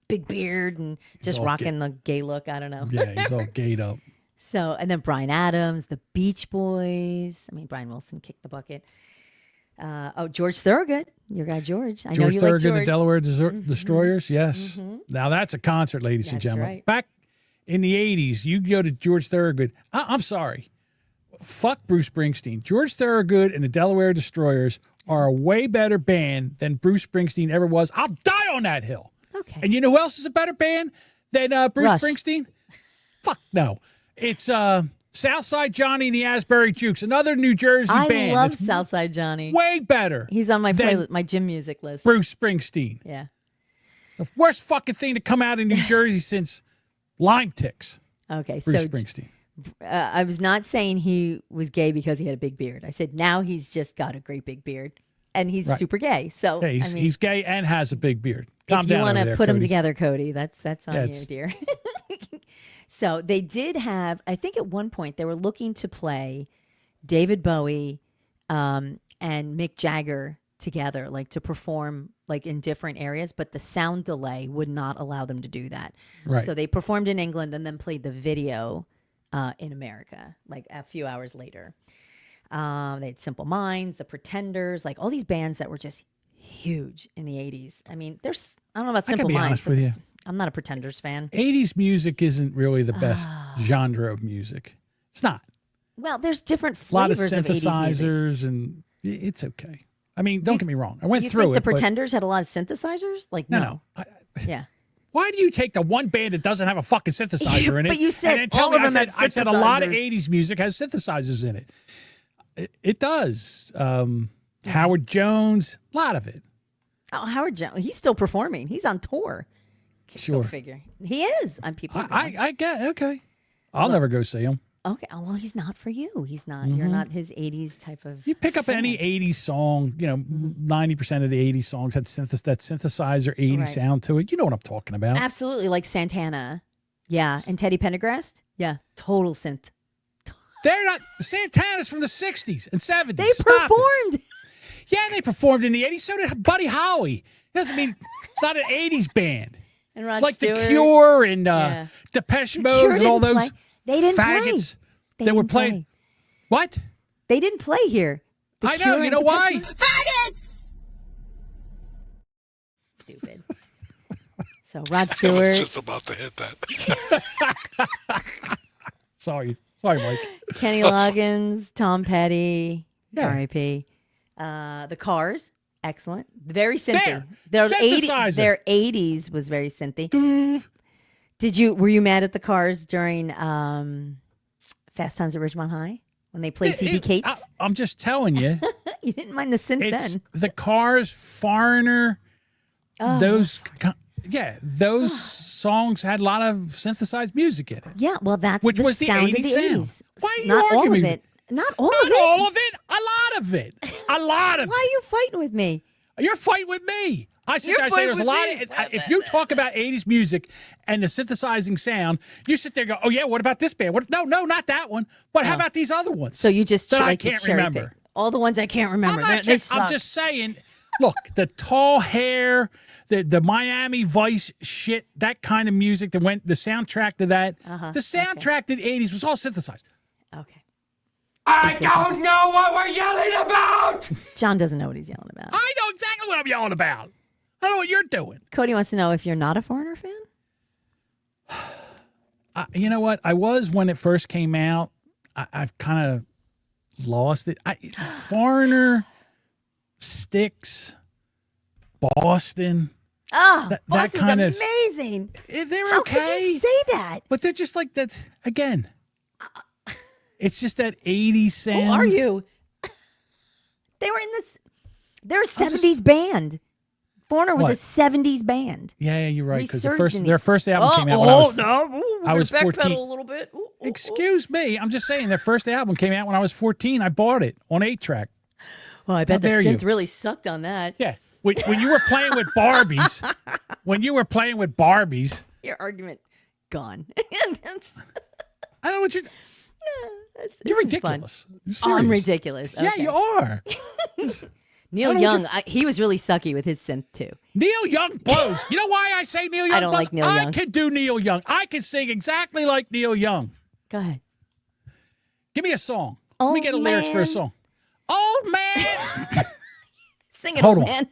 big beard and just all rocking the gay look. I don't know. Yeah, he's all gayed up. So, and then Bryan Adams, the Beach Boys. I mean, Brian Wilson kicked the bucket. George Thorogood, your guy George. I know George you Thorogood, like the George. Delaware Destroyers. Yes. Now that's a concert, ladies and That's gentlemen. right. Back in the 80s, you go to George Thorogood. I'm sorry. Fuck Bruce Springsteen. George Thorogood and the Delaware Destroyers are a way better band than Bruce Springsteen ever was. I'll die on that hill. Okay. And you know who else is a better band than Bruce Rush. Springsteen? Fuck no. It's Southside Johnny and the Asbury Jukes, another New Jersey I band. love that's Southside Johnny. way better. He's on my than playlist, my gym music list. Bruce Springsteen. Yeah. It's the worst fucking thing to come out of New Jersey since Lime Ticks. Okay, Bruce so Springsteen. I was not saying he was gay because he had a big beard. I said now he's just got a great big beard, and he's Right. super gay. So Yeah, I mean, he's gay and has a big beard. Calm if you down want over to there, put them Cody. together, Cody, that's on Yeah, you, it's- dear. So they did have, I think at one point they were looking to play David Bowie and Mick Jagger together, like to perform like in different areas, but the sound delay would not allow them to do that. Right. So they performed in England and then played the video in America, like a few hours later. They had Simple Minds, The Pretenders, like all these bands that were just huge in the 80s. I mean, I don't know about I Simple can be Minds. honest but with you. I'm not a Pretenders fan. 80s music isn't really the best genre of music. It's not. Well, there's different A lot of flavors of 80s music. synthesizers, and it's okay. I mean, don't get me wrong. I went You through think it. the but- Pretenders had a lot of synthesizers? Like, No. Yeah. Why do you take the one band that doesn't have a fucking synthesizer in it? But you said and then tell all me of them had I said a lot of synthesizers. 80s music has synthesizers in it. It does. Howard Jones, a lot of it. Oh, Howard Jones, he's still performing. He's on tour. Sure. Go figure. He is on people. I get okay. I'll never go see him. Okay. Oh, well, he's not for you. He's not. You're not his 80s type of. You pick up any 80s song, 90% of the 80s songs had that synthesizer 80s Right. sound to it. You know what I'm talking about. Absolutely, like Santana. Yeah. And Teddy Pendergrass. Yeah. Total synth. They're not. Santana's from the 60s and 70s. They Stop it. performed. Yeah, they performed in the 80s. So did Buddy Holly. Doesn't mean it's not an 80s band. And Rod It's like Stewart. The Cure and Yeah. Depeche The Mode Cure and all didn't those play. They didn't play. faggots They that were didn't playing. play. What? They didn't play here. The I know. Cure You and know why? Depeche Mode- Stupid. So Rod Stewart. just about to hit that. Sorry, Mike. Kenny Loggins, Tom Petty, Yeah. R.I.P. The Cars, excellent, very synthy. There, Their synthesizer. 80s was very synthy. Were you mad at the Cars during Fast Times at Ridgemont High when they played Phoebe Cates? I'm just telling you. You didn't mind the synth It's then. the Cars, Foreigner, those. Yeah, those songs had a lot of synthesized music in it. Yeah, well, that's which the was the sound 80s of the sound. 80s. Why are you Not all arguing of with it. Not all Not of it. all of it. A lot of it. A lot of Why are you fighting with me? You're fighting with me. I sit You're there and say there's a fighting lot with of, if you talk about 80s music and the synthesizing sound, you sit there and go, oh, yeah, what about this band? No, not that one. But how about these other ones? So you just that I like to can't cherry remember. pick. All the ones I can't remember. I'm just saying, look, the tall hair, the Miami Vice shit, that kind of music that went, the soundtrack to that, the soundtrack to the 80s was all synthesized. Okay. I don't know what we're yelling about! John doesn't know what he's yelling about. I know exactly what I'm yelling about. I know what you're doing. Cody wants to know if you're not a Foreigner fan? You know what? I was when it first came out. I've kind of lost it. Foreigner, Styx, Boston. Oh, that Boston's kind of amazing. They're How okay. could you say that? But they're just like that again. It's just that 80s sound. Who are you? They were in this. They're a 70s band. Foreigner was What? a 70s band. Yeah, you're right. Because Resurgent. their first album came out when I was 14. A little bit. Excuse me. I'm just saying their first album came out when I was 14. I bought it on 8-track. Well, I bet the dare synth you. really sucked on that. Yeah. When you were playing with Barbies, Your argument gone. I don't know what you're. You're ridiculous. Oh, I'm ridiculous. Yeah, Okay. you are. Neil Young, he was really sucky with his synth too. Neil Young blows. You know why I say Neil Young? I don't blows? like Neil Young. I could do Neil Young. I could sing exactly like Neil Young. Go ahead. Give me a song. Let me get a lyrics for a song. Old man. Sing it, Hold old on. man.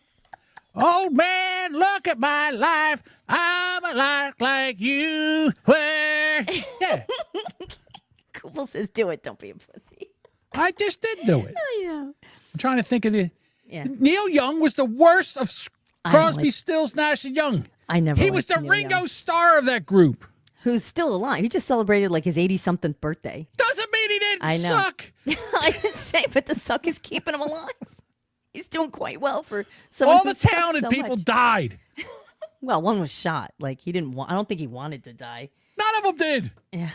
Old man, look at my life. I'm a lot like you were. Yeah. Cool says, do it. Don't be a pussy. I just did do it. I know. I'm trying to think of the. Yeah. Neil Young was the worst of I don't Crosby, like- Stills, Nash and Young. I never. He was liked the Neil Ringo Young. Starr of that group. Who's still alive. He just celebrated like his 80-something birthday. Doesn't mean he didn't I know. suck. I didn't say, but the suck is keeping him alive. He's doing quite well for someone All who the sucks talented so people much. died. Well, one was shot. Like he didn't want. I don't think he wanted to die. None of them did. Yeah.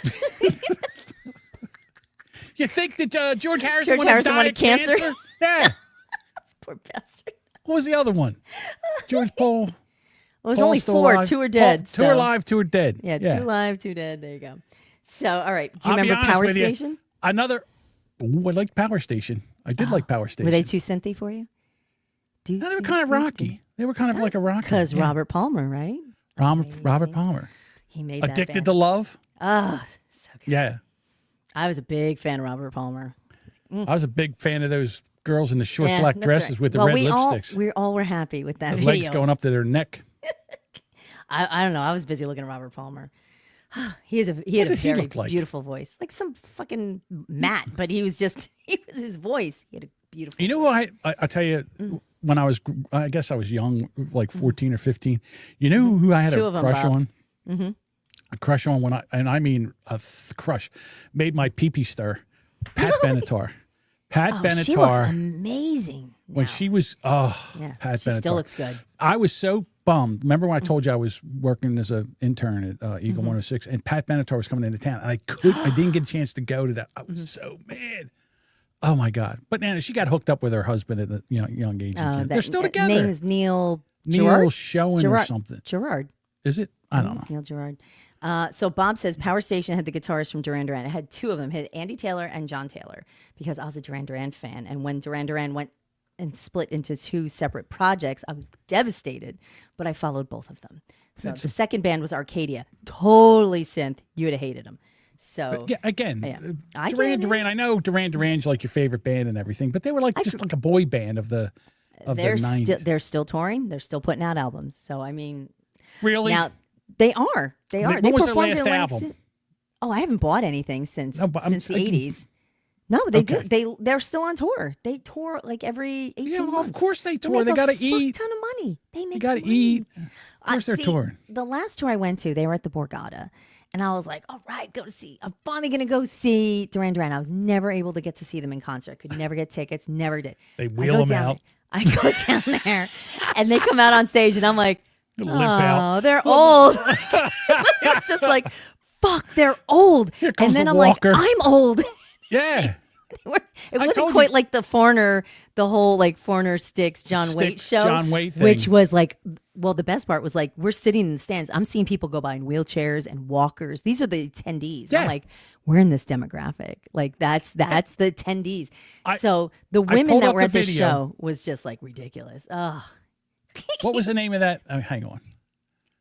You think that George Harrison George would have Harrison died wanted of cancer? cancer? Yeah. Poor bastard. What was the other one? George Paul. Well, it was Paul's only still 4. alive. 2 are dead. Two are alive, 2 are dead. Yeah, 2 alive, 2 dead. There you go. So, all right. Do you I'll be remember honest Power with you. Station? Another. Ooh, I liked Power Station. I did like Power Station. Were they too synthy for you? No, they were kind of rocky. They were kind of like a rocky. Because Robert Palmer, right? Robert Palmer. He made that Addicted band. to Love. Ah, so good. Yeah. I was a big fan of Robert Palmer. I was a big fan of those girls in the short Yeah, black that's dresses right. with the Well, red we lipsticks. We all were happy with that The video. legs going up to their neck. I don't know. I was busy looking at Robert Palmer. he had a did he very look like? beautiful voice, like some fucking Matt, but he was just he was his voice. He had a beautiful. You know who I tell you, when I guess I was young, like 14 or 15. You know who I had 2 a of them, crush Bob. on? Mm-hmm. A crush on I mean a crush, made my pee-pee stir. Pat Benatar. Pat Benatar. She looks amazing. When she was, Yeah, Pat she Benatar. still looks good. I was so bummed. Remember when I told you I was working as an intern at Eagle 106, and Pat Benatar was coming into town, and I didn't get a chance to go to that. I was so mad. Oh my God! But now she got hooked up with her husband at a young age. They're still together. Name is Neil Neil Schoen or something. Gerard. Is it? I don't know. It's Neil Gerard. So Bob says Power Station had the guitarist from Duran Duran. It had 2 of them. It had Andy Taylor and John Taylor because I was a Duran Duran fan. And when Duran Duran went and split into 2 separate projects, I was devastated, but I followed both of them. So the second band was Arcadia. Totally synth. You would have hated them. So But yeah, again, I Duran get it. Duran. I know Duran Duran's like your favorite band and everything, but they were like just like a boy band of the they're 90s. they're still touring. They're still putting out albums. So I mean, Really? now they are. They are. When They was their performed last in Atlantic album? City. Oh, I haven't bought anything since No, but I'm since the saying- 80s. No, they Okay. do. They're still on tour. They tour like every 18 Yeah, well, months. of course they tour. make They a gotta fuck eat. ton of money. They make gotta money. eat. Of course they're see, touring. The last tour I went to, they were at the Borgata. And I was like, all right, I'm finally going to go see Duran Duran. I was never able to get to see them in concert. Could never get tickets. Never did. They I wheel go them down out. there. I go down there and they come out on stage and I'm like, Limp out. Oh, they're old. It's just like, fuck, they're old. Here comes and then the I'm walker. like, I'm old. Yeah. It wasn't quite like the Foreigner, the whole like Foreigner Sticks John Waite show. John Waite thing. Which was like, well, the best part was like, we're sitting in the stands. I'm seeing people go by in wheelchairs and walkers. These are the attendees. Yeah. I'm like, we're in this demographic. Like that's the attendees. So the women pulled that up were the at this video. show was just like ridiculous. Oh, What was the name of that? Hang on.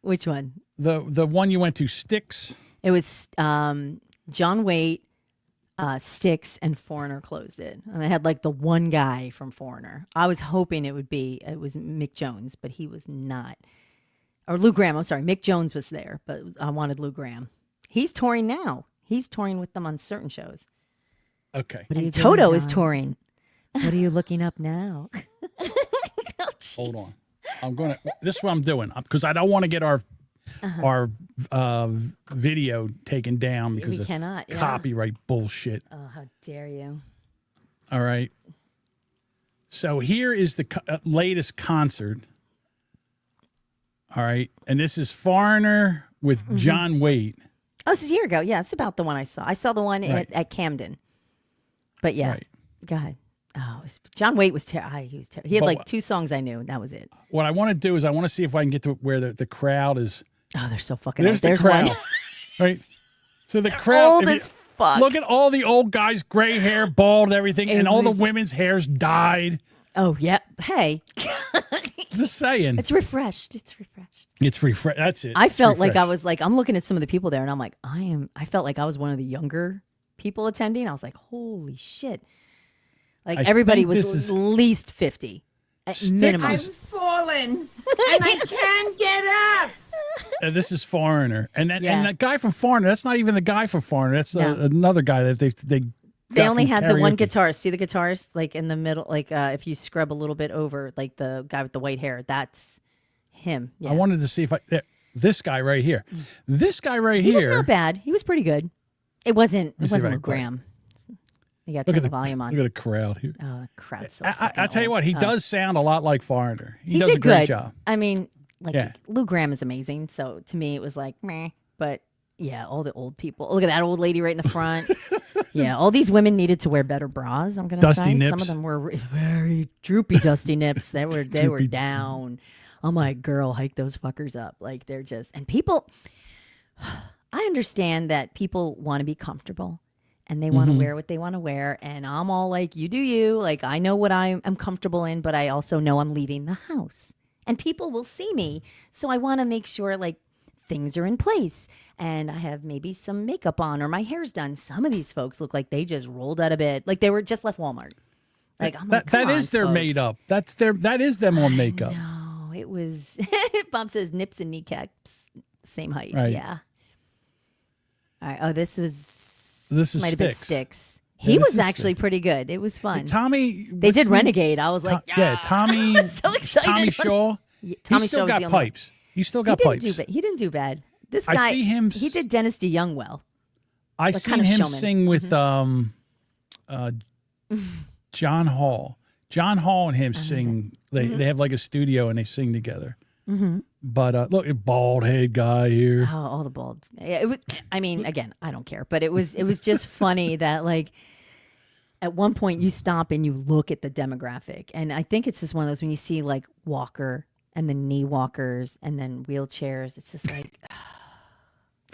which one? The one you went to, Sticks. It was John Waite, Sticks, and Foreigner closed it, and they had like the one guy from Foreigner. I was hoping it was Mick Jones, but he was not. Or Lou Gramm. I'm sorry, Mick Jones was there, but I wanted Lou Gramm. He's touring now. He's touring with them on certain shows. Okay. And Toto is touring. What are you looking up now? Hold on. I'm gonna. This is what I'm doing because I don't want to get our video taken down because of cannot, yeah. copyright bullshit. Oh, how dare you! All right. So here is the latest concert. All right, and this is Foreigner with John Waite. Oh, this is a year ago. Yeah, it's about the one I saw. I saw the one at Camden. But yeah, go ahead. Oh, John Waite was terrible. He was terrible. He had like 2 songs I knew, and that was it. What I want to do is I want to see if I can get to where the crowd is. Oh, they're so fucking There's old. the There's crowd. one. Right? So the crowd. Old as fuck. Look at all the old guys, gray hair, bald, everything, and all the women's hair's dyed. Oh, yeah. Hey. Just saying. It's refreshed. It's refreshed. It's refreshed. That's it. I It's felt like I refreshed. was like, I'm looking at some of the people there, and I'm like, I felt like I was one of the younger people attending. I was like, holy shit. Like I everybody think was this at is- least 50 at minimum. is- fallen and I can't get up. This is Foreigner, and Yeah. and that guy from Foreigner. That's not even the guy from Foreigner. That's No. another guy that they They got only from had the one karaoke. guitarist. See the guitarist, like in the middle, like if you scrub a little bit over, like the guy with the white hair. That's him. Yeah. I wanted to see if this guy right here, this guy right He here. was not bad. He was pretty good. It wasn't. me It see if wasn't I Lou can- Graham. You got to Look turn at the the volume on. Look at the crowd here. Oh, the crowd's so. I tell you what, he does sound a lot like Foreigner. He, He does did a great good. job. I mean, like Yeah. Lou Graham is amazing. So to me, it was like meh. But yeah, all the old people. Look at that old lady right in the front. Yeah, all these women needed to wear better bras. I'm gonna Dusty say some nips. of them were very droopy, dusty nips. They were Droopy. down. I'm like, girl, hike those fuckers up. Like they're just and people. I understand that people want to be comfortable. And they want to wear what they want to wear. And I'm all like, you do you. Like, I know what I'm comfortable in, but I also know I'm leaving the house. And people will see me. So I want to make sure, like, things are in place. And I have maybe some makeup on or my hair's done. Some of these folks look like they just rolled out of bed. Like, they were just left Walmart. Like, I'm like, That come is on, their folks. made up. That is them on makeup. No, it was. Bob says nips and kneecaps, same height. Right. Yeah. All right. Oh, this is. This is might have been Styx. Sticks. Yeah, He this was is actually Styx. pretty good. It was fun. Tommy, They what's did his name? Renegade. I was like, Yeah, Tommy. I was so excited. Tommy Shaw. Yeah, Tommy He's still Shaw was got the only one. pipes. He's still got he pipes. didn't do bad. He didn't do bad. This I guy. see him He did Dennis DeYoung well. I Like, seen kind of him showman. sing with John Hall. John Hall and him sing. They have like a studio and they sing together. Mm-hmm. But look, a bald head guy here. Oh, all the balds. Yeah, it was. I mean, again, I don't care, but it was just funny that like at one point you stop and you look at the demographic, and I think it's just one of those when you see like walker and then knee walkers and then wheelchairs. It's just like.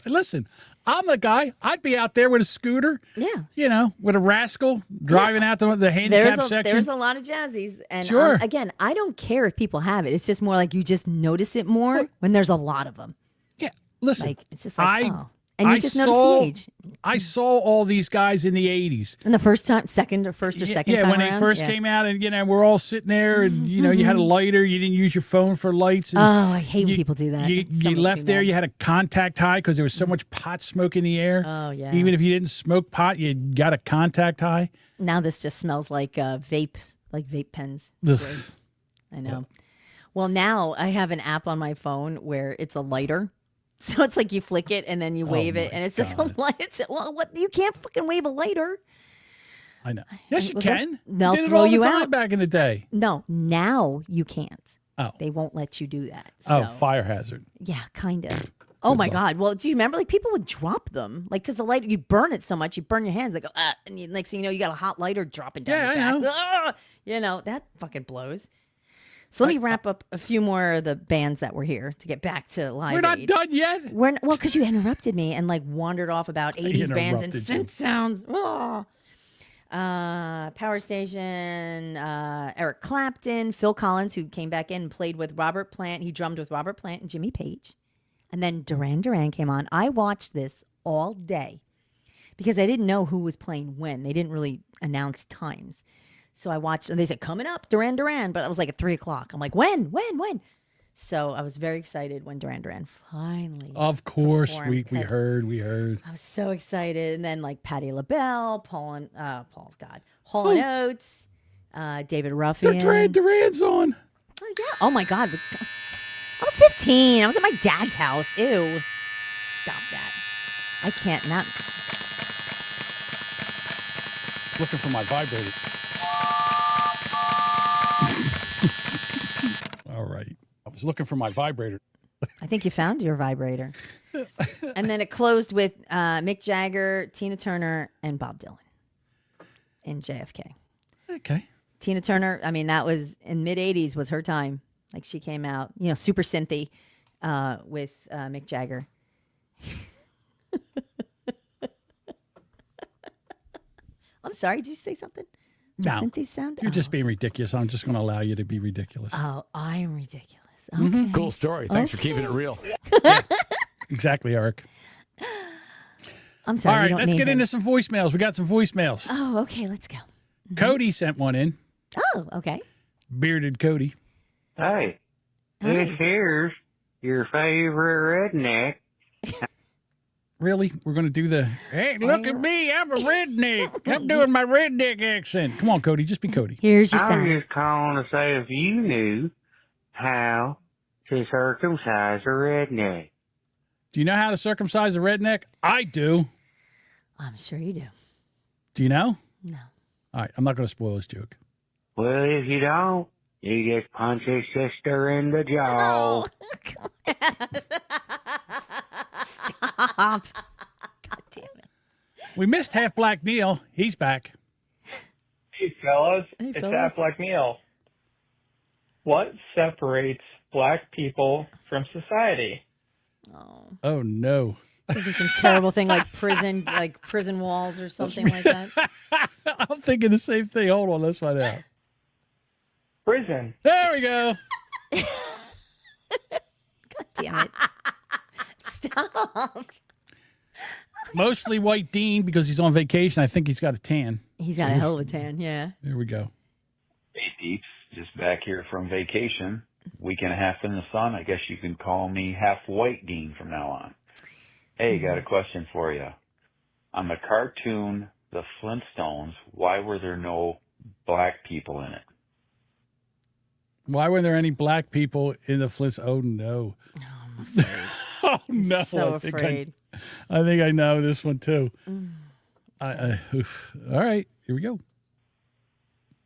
Listen, I'm the guy. I'd be out there with a scooter. Yeah. You know, with a rascal driving out the handicap section. There's a lot of jazzies. And Sure. again, I don't care if people have it. It's just more like you just notice it more when there's a lot of them. Yeah. Listen, Like, it's just like, I- oh. And you I just saw, notice the age. I saw all these guys in the 80s. And the first time, second or first or second yeah, time when around? they first Yeah. came out, and we're all sitting there, and you had a lighter. You didn't use your phone for lights. And Oh, I hate when people do that. You, It still you makes left me there. mad. You had a contact high because there was so much pot smoke in the air. Oh, yeah. Even if you didn't smoke pot, you got a contact high. Now this just smells like vape pens. Ugh. Gross. I know. Well, now I have an app on my phone where it's a lighter. So it's like you flick it and then you wave it, and it's like a light. Well, what? You can't fucking wave a lighter. I know. Yes, you Well, can. they'll you did it throw all the you time out. back in the day. No, now you can't. Oh. They won't let you do that. Oh, So. fire hazard. Yeah, kind of. Oh my God! Well, do you remember? Like people would drop them, like because the light you burn it so much, you burn your hands. Like, and next thing you know, you got a hot lighter dropping down your back. Ah! You know that fucking blows. So let me wrap up a few more of the bands that were here to get back to Live We're not Aid. done yet. Well, because you interrupted me and like wandered off about 80s bands and interrupted you. synth sounds. Ah. Power Station, Eric Clapton, Phil Collins, who came back in and played with Robert Plant. He drummed with Robert Plant and Jimmy Page. And then Duran Duran came on. I watched this all day because I didn't know who was playing when. They didn't really announce times. So I watched, and they said, coming up, Duran Duran. But I was like at 3 o'clock. I'm like, when? So I was very excited when Duran Duran finally. Of course, performed we heard. I was so excited. And then like Patti LaBelle, Hall and Oates, David Ruffian. Duran's on. Oh, yeah. Oh my God. I was 15. I was at my dad's house. Ew. Stop that. I can't not. Looking for my vibrator. All right. I was looking for my vibrator. I think you found your vibrator. And then it closed with Mick Jagger, Tina Turner, and Bob Dylan in JFK. Okay. Tina Turner, I mean, that was in mid-'80s was her time. Like she came out, super synthy with Mick Jagger. I'm sorry, did you say something? The No. synthy sound? You're just being ridiculous. I'm just going to allow you to be ridiculous. Oh, I'm ridiculous. Okay. Cool story. Thanks for keeping it real. Exactly, Eric. I'm sorry. All we right, don't let's need get them. into some voicemails. We got some voicemails. Oh, okay, let's go. Cody sent one in. Oh, okay. Bearded Cody. Hey, this here's your favorite redneck. Really? We're going to do the, hey, look at me. I'm a redneck. I'm doing my redneck accent. Come on, Cody. Just be Cody. Here's your I sound. was just calling to say if you knew how to circumcise a redneck. Do you know how to circumcise a redneck? I do. I'm sure you do. Do you know? No. All right. I'm not going to spoil this joke. Well, if you don't, you just punch his sister in the jaw. Stop. God damn it. We missed Half Black Neil. He's back. Hey, fellas. Hey, It's fellas. Half Black Neil. What separates black people from society? Oh, no. Could be some terrible thing like prison walls or something like that. I'm thinking the same thing. Hold on. Let's find out. Prison. There we go. God damn it. Stop. Mostly White Dean because he's on vacation. I think he's got a tan. He's got a hell of a tan, yeah. There we go. Hey, peeps. Just back here from vacation. Week and a half in the sun. I guess you can call me Half White Dean from now on. Hey, got a question for you. On the cartoon, The Flintstones, why were there no black people in it? Why were there any black people in the Flintstones? Oh, no. Oh, no. So I think afraid. I think I know this one, too. Oof. All right. Here we go.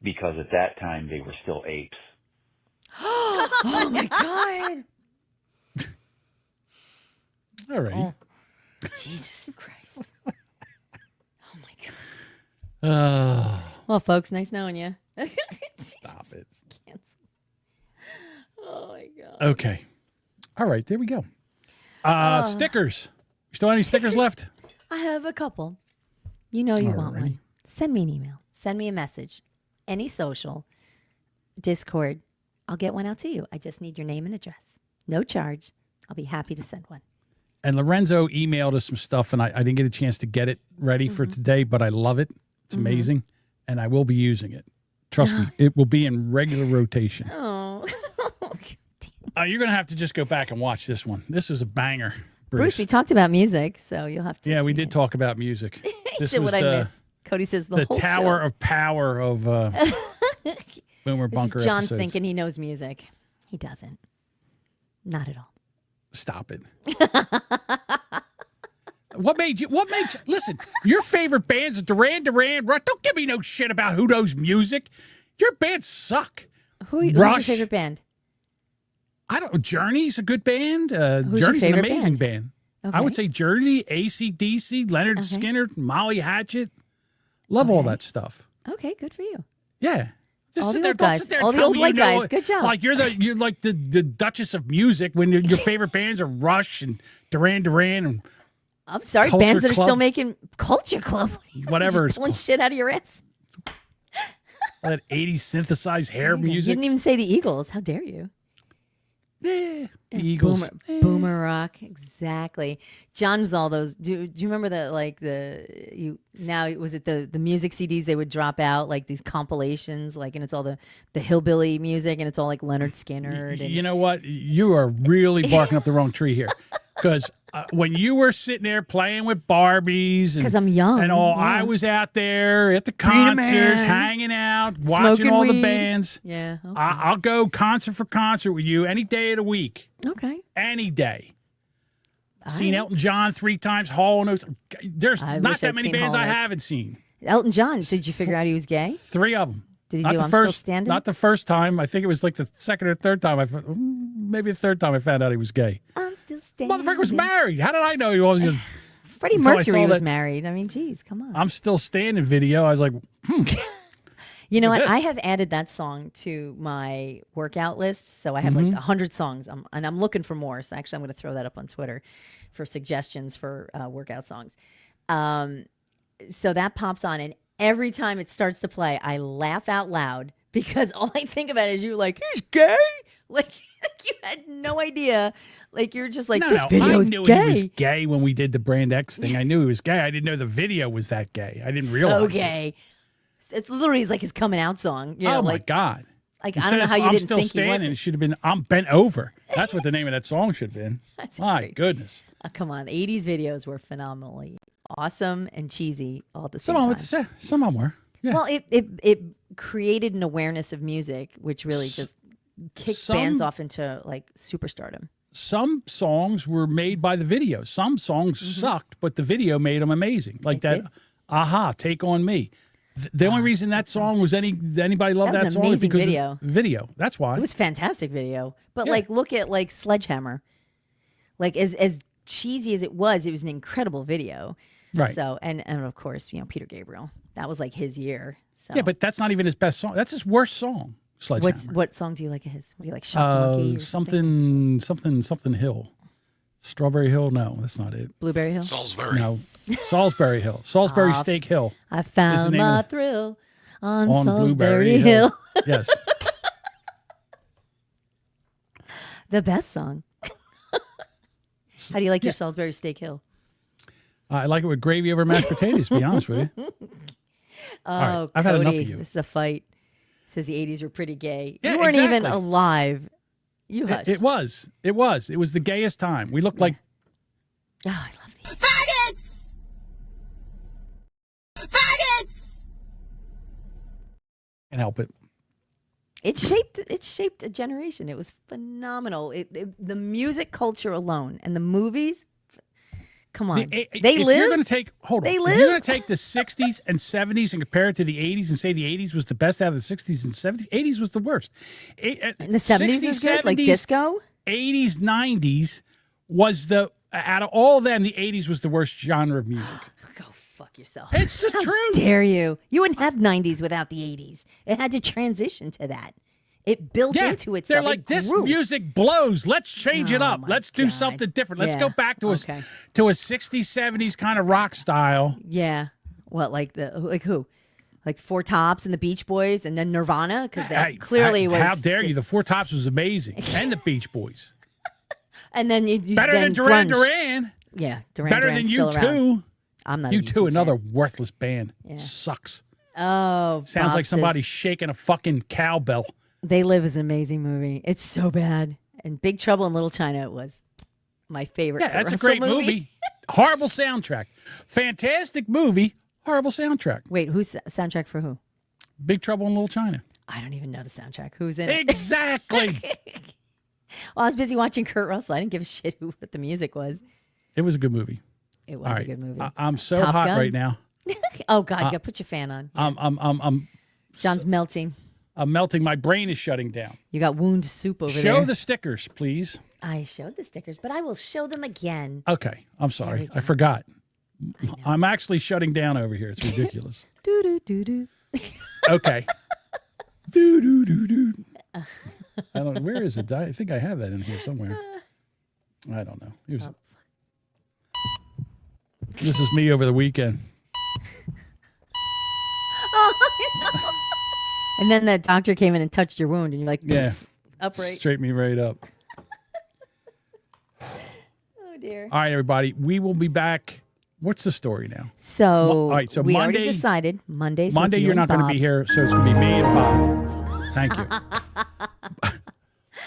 Because at that time, they were still apes. Oh, my God. All right. Oh, Jesus Christ. Oh, my God. Well, folks, nice knowing you. Stop it. Cancel. Oh, my God. Okay. All right. There we go. Stickers. Still any stickers left? I have a couple. You know you want Alrighty. one. Send me an email. Send me a message. Any social. Discord. I'll get one out to you. I just need your name and address. No charge. I'll be happy to send one. And Lorenzo emailed us some stuff, and I didn't get a chance to get it ready for today, but I love it. It's amazing, and I will be using it. Trust me, it will be in regular rotation. Oh. You're going to have to just go back and watch this one. This was a banger, Bruce, we talked about music, so you'll have to. Yeah, we did talk about music. This said was what I missed. Cody says the whole Tower show. of Power of Boomer This Bunker is John episodes. thinking he knows music. He doesn't. Not at all. Stop it. What made you, listen, your favorite bands are Duran Duran, Rush. Don't give me no shit about who knows music. Your bands suck. Who's your Rush. favorite band? I don't. Journey's a good band. Who's your Journey's an favorite amazing band? band. I would say Journey, AC/DC, Leonard Skinner, Molly Hatchet. Love all that stuff. Okay, good for you. Yeah. Just All sit the there, old don't guys. sit there All and the tell old me white you know, guys. Good job. Like you're like the Duchess of music when your favorite bands are Rush and Duran Duran and I'm sorry, Culture bands that are Club. still making Culture Club. Whatever Just it's pulling called. shit out of your ass. That 80s synthesized hair You music. didn't even say the Eagles. How dare you? Yeah, the Eagles. Boomer rock, exactly. John's all those. Do you remember was it the music CDs they would drop out like these compilations and it's all the hillbilly music and it's all like Leonard Skinner. And, You know what? You are really barking up the wrong tree here. Because when you were sitting there playing with Barbies, because I'm young, and all, yeah. I was out there at the Being a concerts, man. hanging out, watching Smoking all the weed. bands. Yeah, okay. I'll go concert for concert with you any day of the week. Okay, any day. Seen Elton John 3 times. Hall Notes. There's I not wish that I'd many seen bands Hall I Notes. haven't seen. Elton John. Did you figure out he was gay? 3 of them. Did he Not do the I'm first, Still Standing? Not the first time. I think it was like the second or third time. Maybe the third time I found out he was gay. I'm still standing. Motherfucker was married. How did I know he was? Freddie Until I Mercury saw was that married. I mean, geez, come on. I'm Still Standing video. I was like, You know Look what? at I this. have added that song to my workout list. So I have like 100 songs. And I'm looking for more. So actually, I'm going to throw that up on Twitter for suggestions for workout songs. So that pops on. And every time it starts to play, I laugh out loud because all I think about is you like, he's gay? Like you had no idea. Like you're just like, no, this no. video I is knew gay. he was gay when we did the Brand X thing. I knew he was gay. I didn't know the video was that gay. I didn't realize So it. gay. It's literally like his coming out song. You know, Oh my like, God! Like Instead I don't know of how you I'm didn't still think he standing. wasn't. It should have been I'm bent over. That's what the name of that song should have been. That's my great. goodness. Come on, the 80s videos were phenomenally awesome and cheesy all at the same Some time. of them, some of them were. Yeah. Well, it created an awareness of music, which really just kicked bands off into like superstardom. Some songs were made by the video. Some songs sucked, but the video made them amazing. Like that, Aha, Take On Me. The only reason that song was anybody loved That that was an song is amazing because video. of the video. That's why. It was a fantastic video. But Yeah. like look at like Sledgehammer. Like as cheesy as it was an incredible video. Right. So and of course, Peter Gabriel. That was like his year. So Yeah, but that's not even his best song. That's his worst song. Sledgehammer. what song do you like of his? What do you like? Shock Monkey or something Hill. Strawberry Hill? No, that's not it. Blueberry Hill? Salisbury. No. Salisbury Hill. Salisbury Aw, Steak Hill. I is the found name my of the- thrill on Blueberry Salisbury Hill. Yes. The best song. How do you like your Salisbury Steak Hill? I like it with gravy over mashed potatoes, to be honest with you. Oh, right, I've had enough Cody, of you. This is a fight. Says the 80s were pretty gay. Yeah, You weren't even exactly. alive. You hush. It was. It was the gayest time. We looked like Oh, I love these. Faggots! Faggots! can't help it. It shaped a generation. It was phenomenal. The music culture alone and the movies. Come on, they if live. You're going to take hold on. They If live. you're going to take the 60s and 70s and compare it to the 80s and say the 80s was the best out of the 60s and 70s. 80s was the worst. And the 70s was good, like disco. 80s, 90s was out of all of them, the 80s was the worst genre of music. Go fuck yourself. It's the truth. Dare you? You wouldn't have 90s without the 80s. It had to transition to that. It built into itself. They're like, this music blows. Let's change it up. Let's do something different. Let's go back to a 60s, 70s kind of rock style. Yeah. What, like who? Like Four Tops and the Beach Boys and then Nirvana? Because that clearly was. How dare you? just- The Four Tops was amazing. And the Beach Boys. And then you Better then than Duran grunge. Duran. Yeah, Duran Better Duran's than still U2. around. I'm not a U2, U2 another worthless band. Yeah. Sucks. Oh, Sounds Bob like somebody says shaking a fucking cowbell. They Live is an amazing movie. It's so bad. And Big Trouble in Little China it was my favorite. Yeah, that's a Russell great movie. Horrible soundtrack. Fantastic movie. Horrible soundtrack. Wait, who's soundtrack for who? Big Trouble in Little China. I don't even know the soundtrack. Who's in it? Exactly. Well, I was busy watching Kurt Russell. I didn't give a shit what the music was. It was a good movie. It was All a right. good movie. I'm so Top hot Gun? right now. Oh God, you gotta put your fan on. I'm John's melting. I'm melting. My brain is shutting down. You got wound soup over there. Show the stickers, please. I showed the stickers, but I will show them again. Okay. I'm sorry. I forgot. I'm actually shutting down over here. It's ridiculous. Do do do do. Okay. Do do do do. I don't. Where is it? I think I have that in here somewhere. I don't know. This is me over the weekend. Oh, and then that doctor came in and touched your wound, and you're like, yeah, upright. Straighten me right up. Oh dear. All right, everybody. We will be back. What's the story now? So, all right. So we Monday already decided Monday you're not going to be here, so it's going to be me and Bob. Thank you.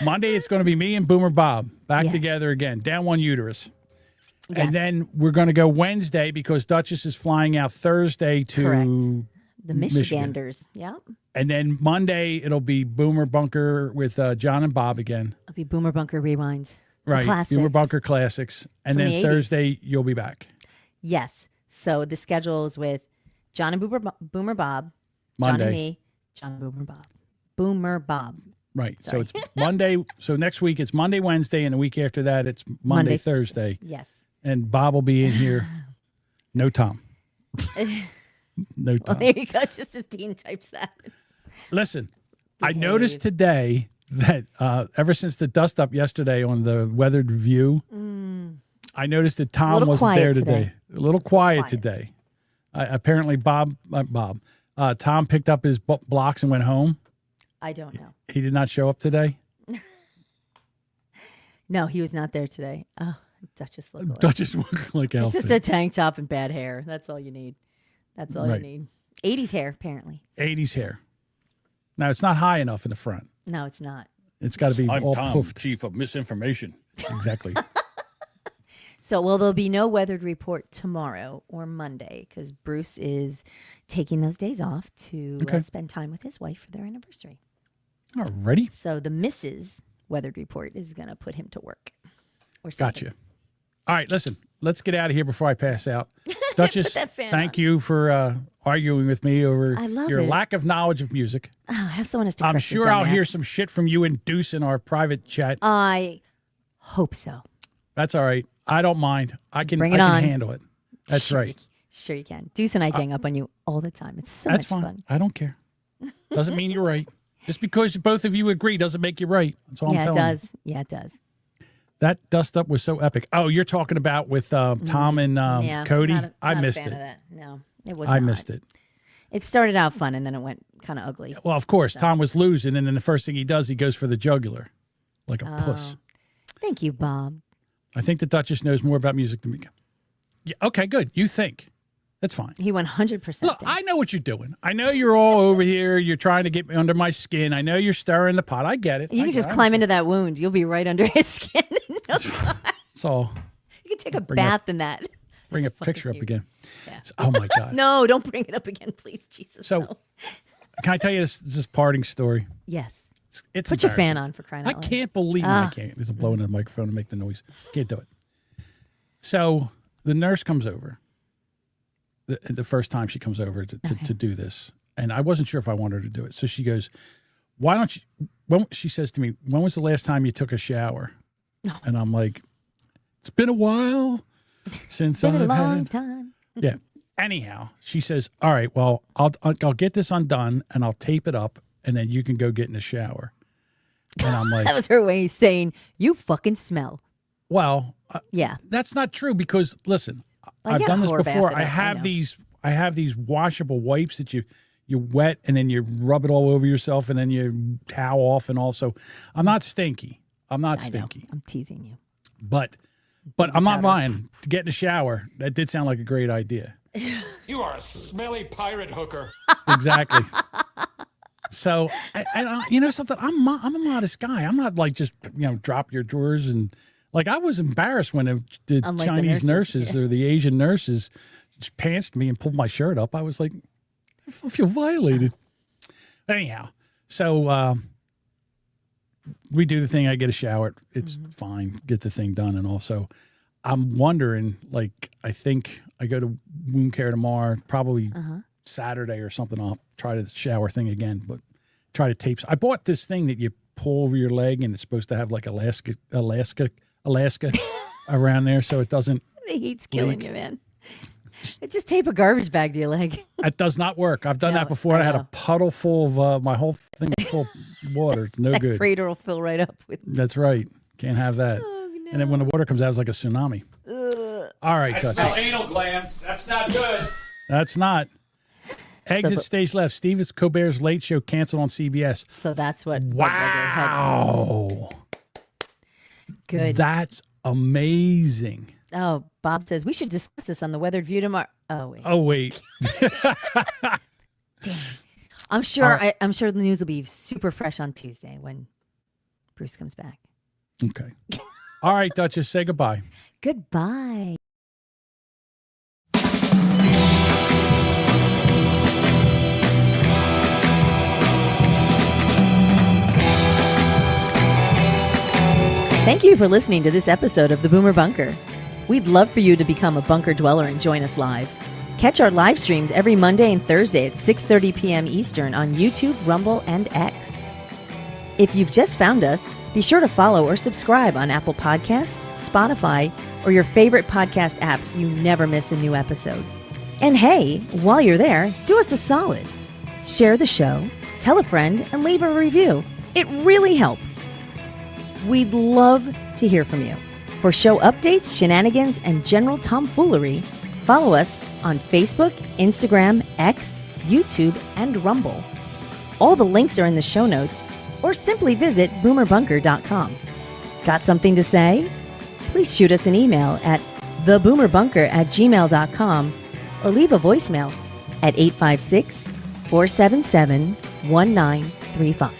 Monday it's going to be me and Boomer Bob back together again, down one uterus. Yes. And then we're going to go Wednesday because Duchess is flying out Thursday to the Michiganders. Yeah. And then Monday it'll be Boomer Bunker with John and Bob again. It'll be Boomer Bunker Rewind. Right. Classics. Boomer Bunker Classics. And then the 80s. Thursday you'll be back. Yes. So the schedule is with John and Boomer Bob, Monday. John and me, John and Boomer Bob. Boomer Bob. Right. Sorry. So it's Monday. So next week it's Monday, Wednesday, and the week after that it's Monday, Thursday. Yes. And Bob will be in here. No Tom. No Tom. Well, there you go. Just as Dean types that. Listen, I noticed today that ever since the dust up yesterday on the weathered view, I noticed that Tom wasn't there today. A little quiet today. Apparently, Tom picked up his blocks and went home. I don't know. He did not show up today. No, he was not there today. Oh, Duchess looked like. Duchess looked like It's outfit. just a tank top and bad hair. That's all you need. That's all Right. you need. 80s hair, apparently. 80s hair. Now, it's not high enough in the front. No, it's not. It's got to be I'm all Tom, poofed. chief of misinformation. Exactly. So, well, there'll be no weathered report tomorrow or Monday because Bruce is taking those days off to spend time with his wife for their anniversary. Alrighty. So the Mrs. Weathered Report is going to put him to work. Or something. Gotcha. All right, listen, let's get out of here before I pass out. Duchess, thank you for arguing with me over your lack of knowledge of music. Oh, I have someone to I'm sure I'll hear some shit from you and Deuce in our private chat. I hope so. That's all right. I don't mind. I can Bring it on. handle it. That's right. Sure you can. Deuce and I gang up on you all the time. It's so That's much fine. fun. I don't care. Doesn't mean you're right. Just because both of you agree doesn't make you right. That's all I'm telling you. Yeah, it does. Yeah, it does. That dust up was so epic. Oh, you're talking about with Tom and Cody? I missed it. No, it was I missed it. It started out fun and then it went kind of ugly. Well, of course, Tom was losing, and then the first thing he does, he goes for the jugular like a puss. Thank you, Bob. I think the Duchess knows more about music than me. Yeah, okay, good. You think. That's fine. He 100%. Look, I know what you're doing. I know you're all over here. You're trying to get me under my skin. I know you're stirring the pot. I get it. You can just climb into that wound. You'll be right under his skin. That's all. You can take a bath in that. Bring That's a picture up cute. again. Yeah. Oh, my God. No, don't bring it up again, please, Jesus. So, no. Can I tell you this parting story? Yes. It's Put your fan embarrassing. on for crying out I loud. can't believe I can't. There's a blow in the microphone to make the noise. Can't do it. So the nurse comes over. The first time she comes over to do this, and I wasn't sure if I wanted her to do it. So she goes, "Why don't you?" She says to me, "When was the last time you took a shower?" And I'm like, "It's been a while since Been a I've long had." time. Yeah. Anyhow, she says, "All right, well, I'll get this undone and I'll tape it up, and then you can go get in the shower." And I'm like, That was her way of saying, you fucking smell. "Well, Yeah. that's not true because listen, Well, I've yeah, done this whore bath before. it I up, I have know. these washable wipes that you wet and then you rub it all over yourself and then you towel off and also I'm not stinky. I'm not I know. stinky. I'm teasing you. But I'm not lying. To get in the shower, that did sound like a great idea. You are a smelly pirate hooker. Exactly. So, and you know something? I'm a modest guy. I'm not like just drop your drawers and like I was embarrassed when the Unlike the Chinese nurses yeah. or the Asian nurses just pantsed me and pulled my shirt up. I was like, I feel violated. Anyhow, so we do the thing. I get a shower. It's fine. Get the thing done. And also, I'm wondering, like, I think I go to wound care tomorrow, probably Saturday or something. I'll try the shower thing again. But try to tape. I bought this thing that you pull over your leg, and it's supposed to have like Alaska around there, so it doesn't. The heat's killing you, man. Just tape a garbage bag to your leg. It does not work. I've done No, that before. I I had a know. puddle full of my whole thing full of water. It's no That good. crater will fill right up with. That's right. Can't have that. And then when the water comes out, it's like a tsunami. All right, I Dutch. smell anal glands. That's not good. That's not. Exit stage left. Steve Colbert's Late Show canceled on CBS. So that's what. Wow. Good. That's amazing. Oh, Bob says we should discuss this on the Weathered View tomorrow. Oh wait. Oh wait. I'm sure. I'm sure the news will be super fresh on Tuesday when Bruce comes back. Okay. All right, Duchess. Say goodbye. Goodbye. Thank you for listening to this episode of the Boomer Bunker. We'd love for you to become a bunker dweller and join us live. Catch our live streams every Monday and Thursday at 6:30 p.m. Eastern on YouTube, Rumble, and X. If you've just found us, be sure to follow or subscribe on Apple Podcasts, Spotify, or your favorite podcast apps so you never miss a new episode. And hey, while you're there, do us a solid. Share the show, tell a friend, and leave a review. It really helps. We'd love to hear from you. For show updates, shenanigans, and general tomfoolery, follow us on Facebook, Instagram, X, YouTube, and Rumble. All the links are in the show notes, or simply visit boomerbunker.com. Got something to say? Please shoot us an email at theboomerbunker@gmail.com or leave a voicemail at 856-477-1935.